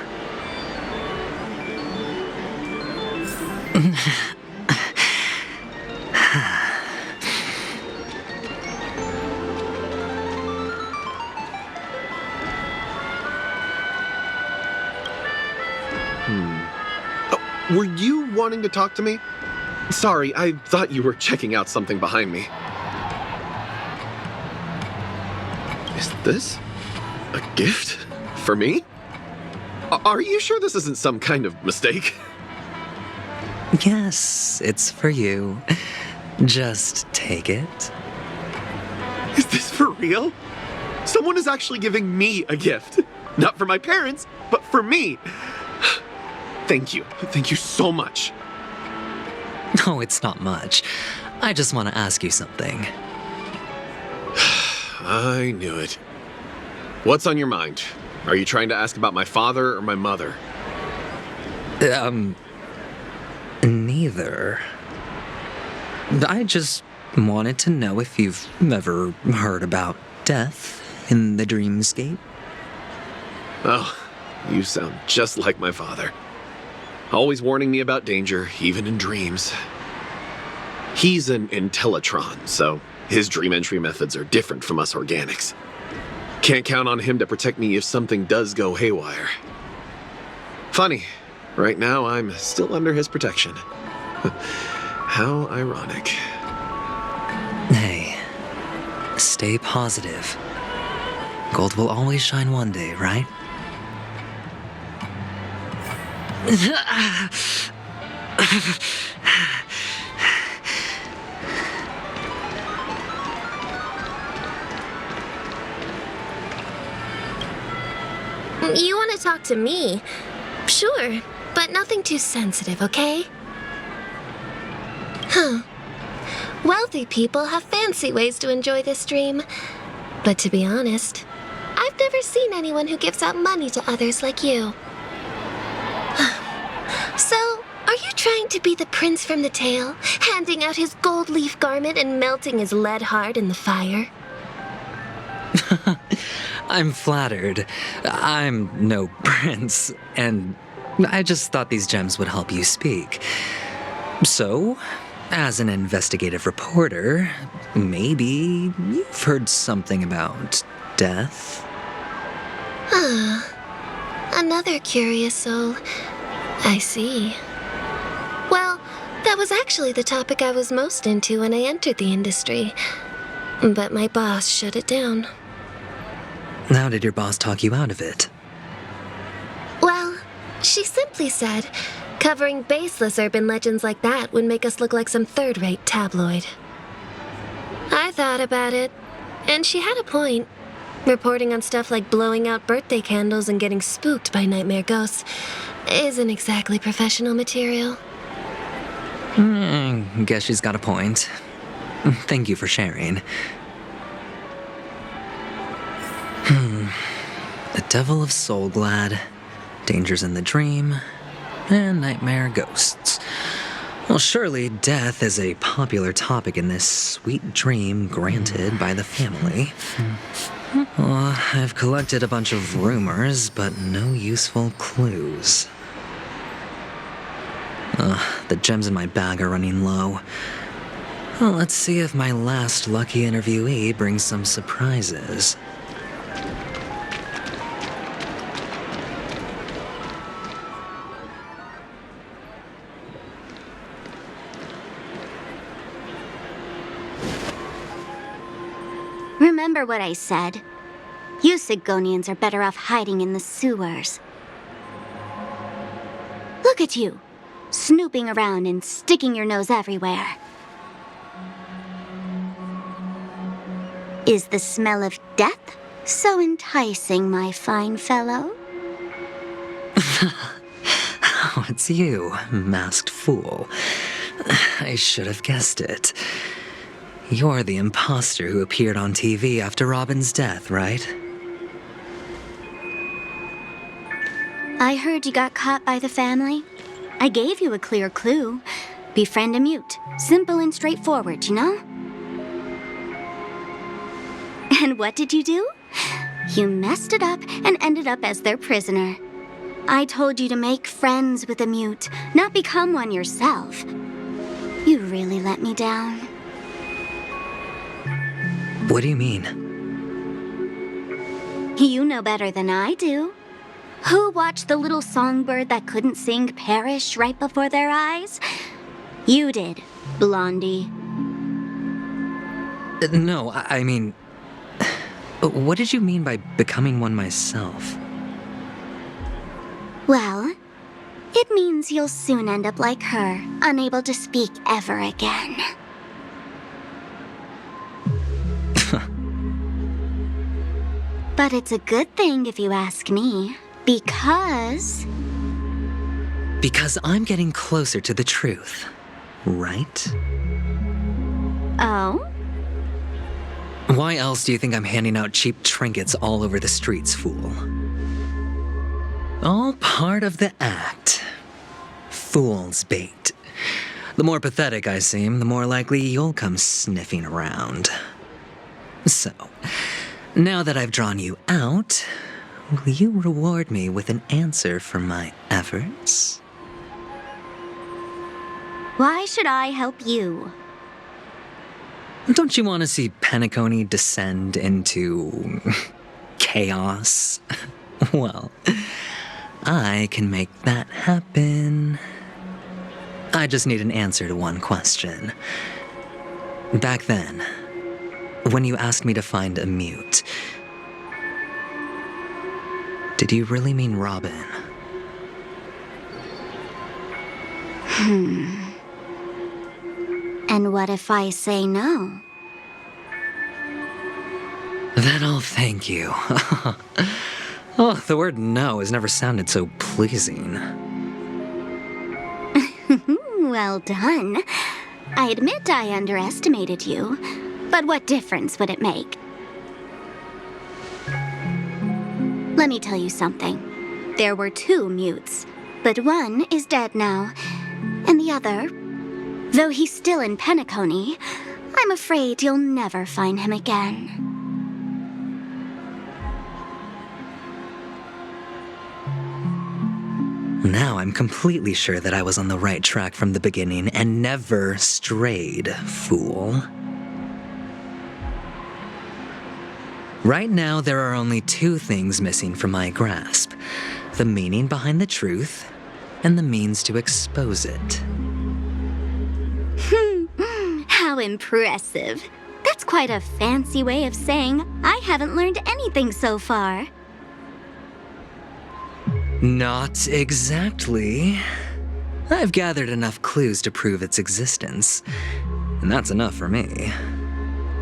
Were you wanting to talk to me? Sorry, I thought you were checking out something behind me. Is this a gift for me? Are you sure this isn't some kind of mistake? Yes, it's for you. Just take it. Is this for real? Someone is actually giving me a gift. Not for my parents, but for me. Thank you. Thank you so much. No, it's not much. I just want to ask you something. I knew it. What's on your mind? Are you trying to ask about my father or my mother? Neither. I just wanted to know if you've ever heard about death in the dreamscape. Oh, you sound just like my father. Always warning me about danger, even in dreams. He's an Intellitron, so his dream entry methods are different from us organics. Can't count on him to protect me if something does go haywire. Funny, right now I'm still under his protection. How ironic. Hey, stay positive. Gold will always shine one day, right? You want to talk to me? Sure, but nothing too sensitive, okay? Huh. Wealthy people have fancy ways to enjoy this dream. But to be honest, I've never seen anyone who gives out money to others like you. So, are you trying to be the prince from the tale, handing out his gold leaf garment and melting his lead heart in the fire? I'm flattered. I'm no prince, and I just thought these gems would help you speak. So, as an investigative reporter, maybe you've heard something about death? Another curious soul. I see. Well, That was actually the topic I was most into when I entered the industry. But my boss shut it down. How did your boss talk you out of it? Well, she simply said, covering baseless urban legends like that would make us look like some third-rate tabloid. I thought about it, and she had a point. Reporting on stuff like blowing out birthday candles and getting spooked by nightmare ghosts isn't exactly professional material. Guess she's got a point. Thank you for sharing. The Devil of Soulglad, Dangers in the Dream, and Nightmare Ghosts. Well, surely death is a popular topic in this sweet dream granted by the family. Well, I've collected a bunch of rumors, but no useful clues. The gems in my bag are running low. Well, let's see if my last lucky interviewee brings some surprises. Remember what I said. You Sigonians are better off hiding in the sewers. Look at you, snooping around and sticking your nose everywhere. Is the smell of death so enticing, my fine fellow? Oh, it's you, masked fool. I should have guessed it. You're the imposter who appeared on TV after Robin's death, right? I heard you got caught by the family. I gave you a clear clue. Befriend a mute. Simple and straightforward, you know? And what did you do? You messed it up and ended up as their prisoner. I told you to make friends with a mute, not become one yourself. You really let me down. What do you mean? You know better than I do. Who watched the little songbird that couldn't sing perish right before their eyes? You did, Blondie. No, I mean... What did you mean by becoming one myself? Well, it means you'll soon end up like her, unable to speak ever again. But it's a good thing if you ask me, because... Because I'm getting closer to the truth, right? Oh? Why else do you think I'm handing out cheap trinkets all over the streets, fool? All part of the act. Fool's bait. The more pathetic I seem, the more likely you'll come sniffing around. So, now that I've drawn you out, will you reward me with an answer for my efforts? Why should I help you? Don't you want to see Penacony descend into... chaos? Well, I can make that happen. I just need an answer to one question. Back then, when you asked me to find a mute, did you really mean Robin? And what if I say no? Then I'll thank you. Oh, the word no has never sounded so pleasing. Well done. I admit I underestimated you, but what difference would it make? Let me tell you something. There were 2 mutes, but one is dead now, and the other, though he's still in Penacony, I'm afraid you'll never find him again. Now I'm completely sure that I was on the right track from the beginning and never strayed, fool. Right now, there are only 2 things missing from my grasp: the meaning behind the truth and the means to expose it. How impressive. That's quite a fancy way of saying I haven't learned anything so far. Not exactly. I've gathered enough clues to prove its existence, and that's enough for me.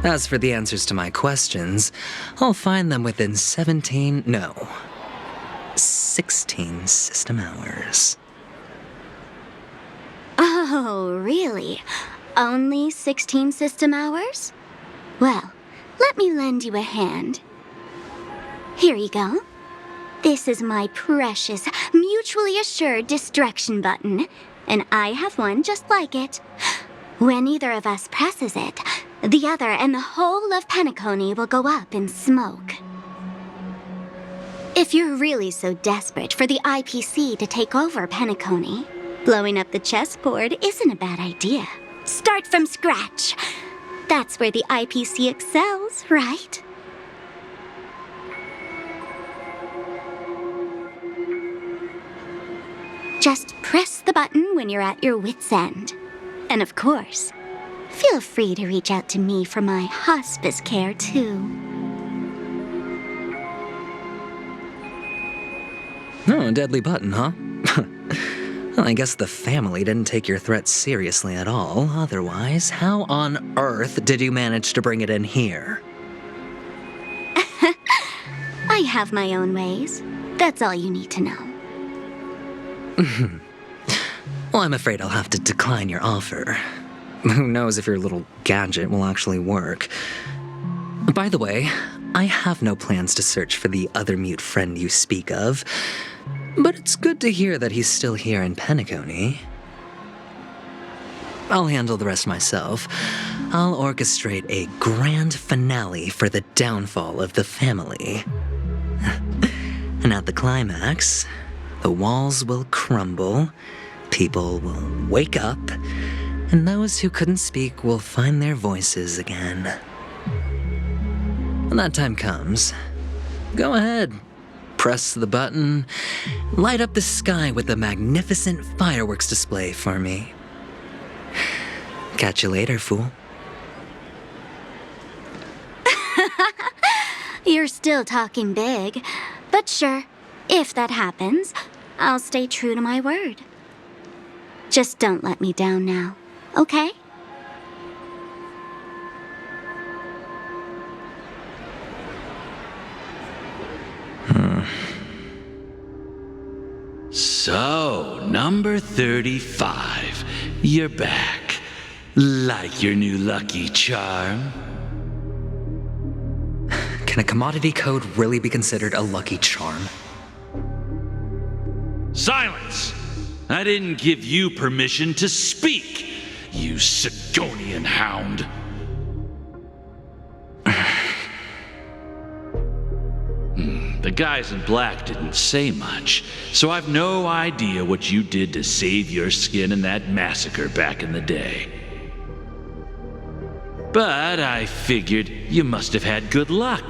As for the answers to my questions, I'll find them within 16 system hours. Oh, really? Only 16 system hours? Well, let me lend you a hand. Here you go. This is my precious, mutually assured distraction button, and I have one just like it. When either of us presses it, the other and the whole of Penacony will go up in smoke. If you're really so desperate for the IPC to take over Penacony, blowing up the chessboard isn't a bad idea. Start from scratch. That's where the IPC excels, right? Just press the button when you're at your wit's end. And of course, feel free to reach out to me for my hospice care, too. Oh, a deadly button, huh? Well, I guess the family didn't take your threat seriously at all. Otherwise, how on earth did you manage to bring it in here? I have my own ways. That's all you need to know. Well, I'm afraid I'll have to decline your offer. Who knows if your little gadget will actually work. By the way, I have no plans to search for the other mute friend you speak of, but it's good to hear that he's still here in Penacony. I'll handle the rest myself. I'll orchestrate a grand finale for the downfall of the family. And at the climax, the walls will crumble, people will wake up, and those who couldn't speak will find their voices again. When that time comes, go ahead. Press the button, light up the sky with a magnificent fireworks display for me. Catch you later, fool. You're still talking big, but sure, if that happens, I'll stay true to my word. Just don't let me down now, okay? So, number 35. You're back. Like your new lucky charm? Can a commodity code really be considered a lucky charm? Silence! I didn't give you permission to speak, you Sigonian hound. The guys in black didn't say much, so I've no idea what you did to save your skin in that massacre back in the day. But I figured you must have had good luck,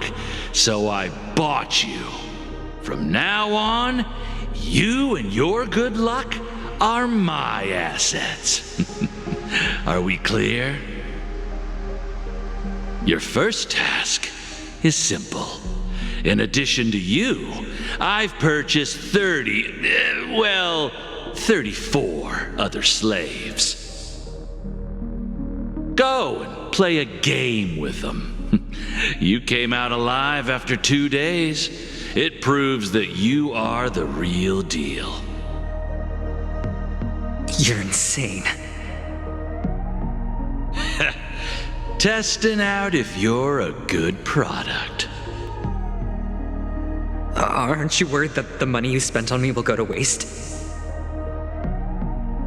so I bought you. From now on, you and your good luck are my assets. Are we clear? Your first task is simple. In addition to you, I've purchased 34 other slaves. Go and play a game with them. You came out alive after 2 days. It proves that you are the real deal. You're insane. Testing out if you're a good product. Aren't you worried that the money you spent on me will go to waste?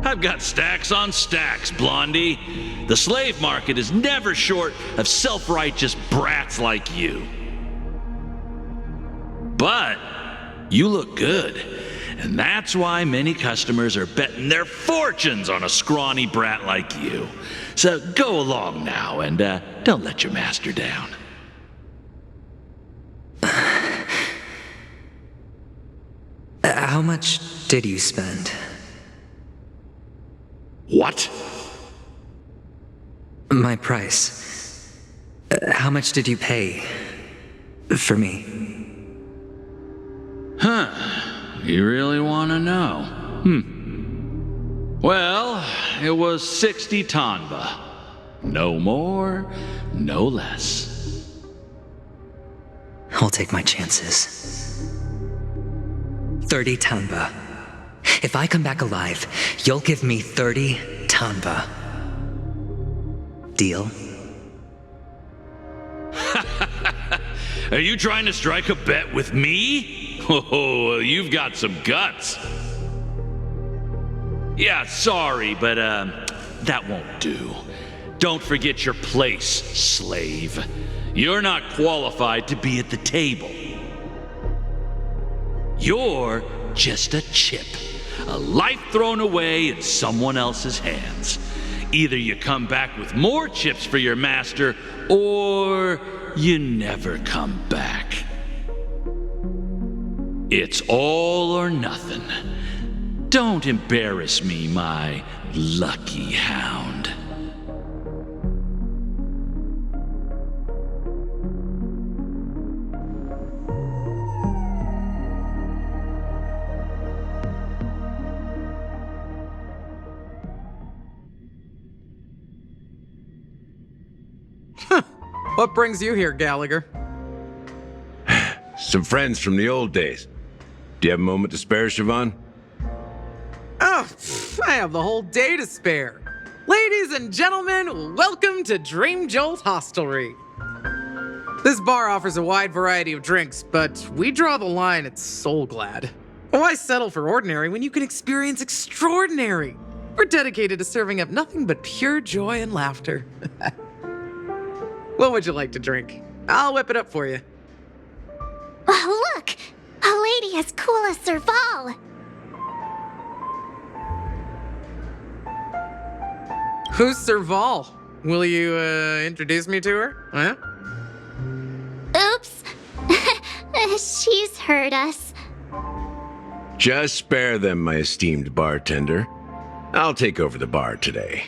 I've got stacks on stacks, Blondie. The slave market is never short of self-righteous brats like you. But you look good, and that's why many customers are betting their fortunes on a scrawny brat like you. So go along now and don't let your master down. How much did you spend? What? My price. How much did you pay for me? Huh. You really want to know? Well, it was 60 tanba. No more, no less. I'll take my chances. 30 tanba. If I come back alive, you'll give me 30 tanba. Deal? Are you trying to strike a bet with me? Oh, you've got some guts. Yeah, sorry, but that won't do. Don't forget your place, slave. You're not qualified to be at the table. You're just a chip, a life thrown away in someone else's hands. Either you come back with more chips for your master, or you never come back. It's all or nothing. Don't embarrass me, my lucky hound. What brings you here, Gallagher? Some friends from the old days. Do you have a moment to spare, Siobhan? Oh, I have the whole day to spare. Ladies and gentlemen, welcome to Dream Jolt Hostelry. This bar offers a wide variety of drinks, but we draw the line at Soul Glad. Why settle for ordinary when you can experience extraordinary? We're dedicated to serving up nothing but pure joy and laughter. What would you like to drink? I'll whip it up for you. Oh, look! A lady as cool as Serval! Who's Serval? Will you, introduce me to her? Huh? Oops. She's heard us. Just spare them, my esteemed bartender. I'll take over the bar today.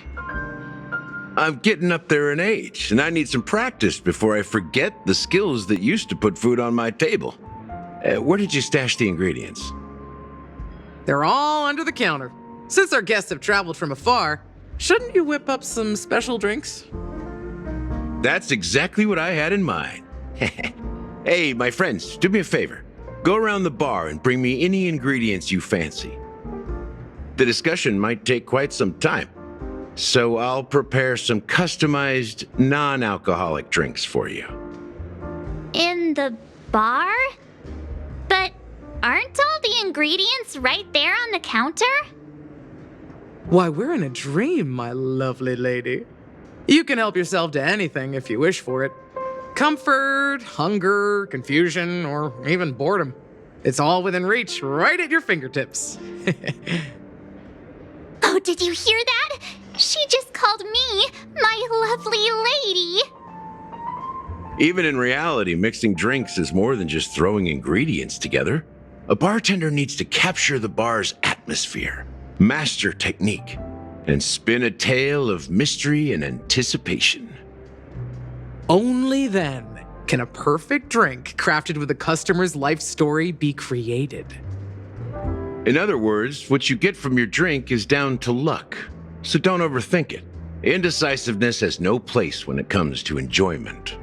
I'm getting up there in age, and I need some practice before I forget the skills that used to put food on my table. Where did you stash the ingredients? They're all under the counter. Since our guests have traveled from afar, shouldn't you whip up some special drinks? That's exactly what I had in mind. Hey, my friends, do me a favor. Go around the bar and bring me any ingredients you fancy. The discussion might take quite some time, so I'll prepare some customized, non-alcoholic drinks for you. In the bar? But aren't all the ingredients right there on the counter? Why, we're in a dream, my lovely lady. You can help yourself to anything if you wish for it. Comfort, hunger, confusion, or even boredom. It's all within reach, right at your fingertips. Oh, did you hear that? She just called me my lovely lady. Even in reality, mixing drinks is more than just throwing ingredients together. A bartender needs to capture the bar's atmosphere, master technique, and spin a tale of mystery and anticipation. Only then can a perfect drink crafted with a customer's life story be created. In other words, what you get from your drink is down to luck, so don't overthink it. Indecisiveness has no place when it comes to enjoyment.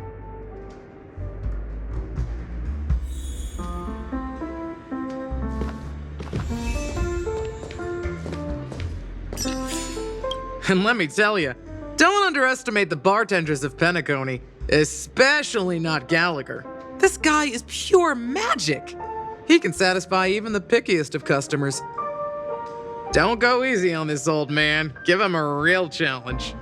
And let me tell you, don't underestimate the bartenders of Penacony, especially not Gallagher. This guy is pure magic. He can satisfy even the pickiest of customers. Don't go easy on this old man. Give him a real challenge.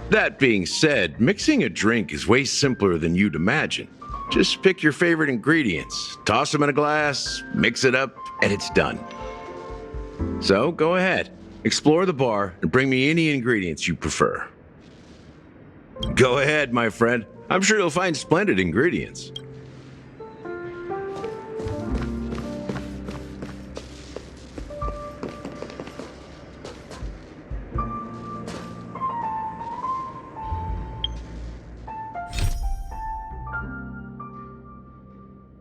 That being said, mixing a drink is way simpler than you'd imagine. Just pick your favorite ingredients, toss them in a glass, mix it up, and it's done. So go ahead, explore the bar, and bring me any ingredients you prefer. Go ahead, my friend. I'm sure you'll find splendid ingredients.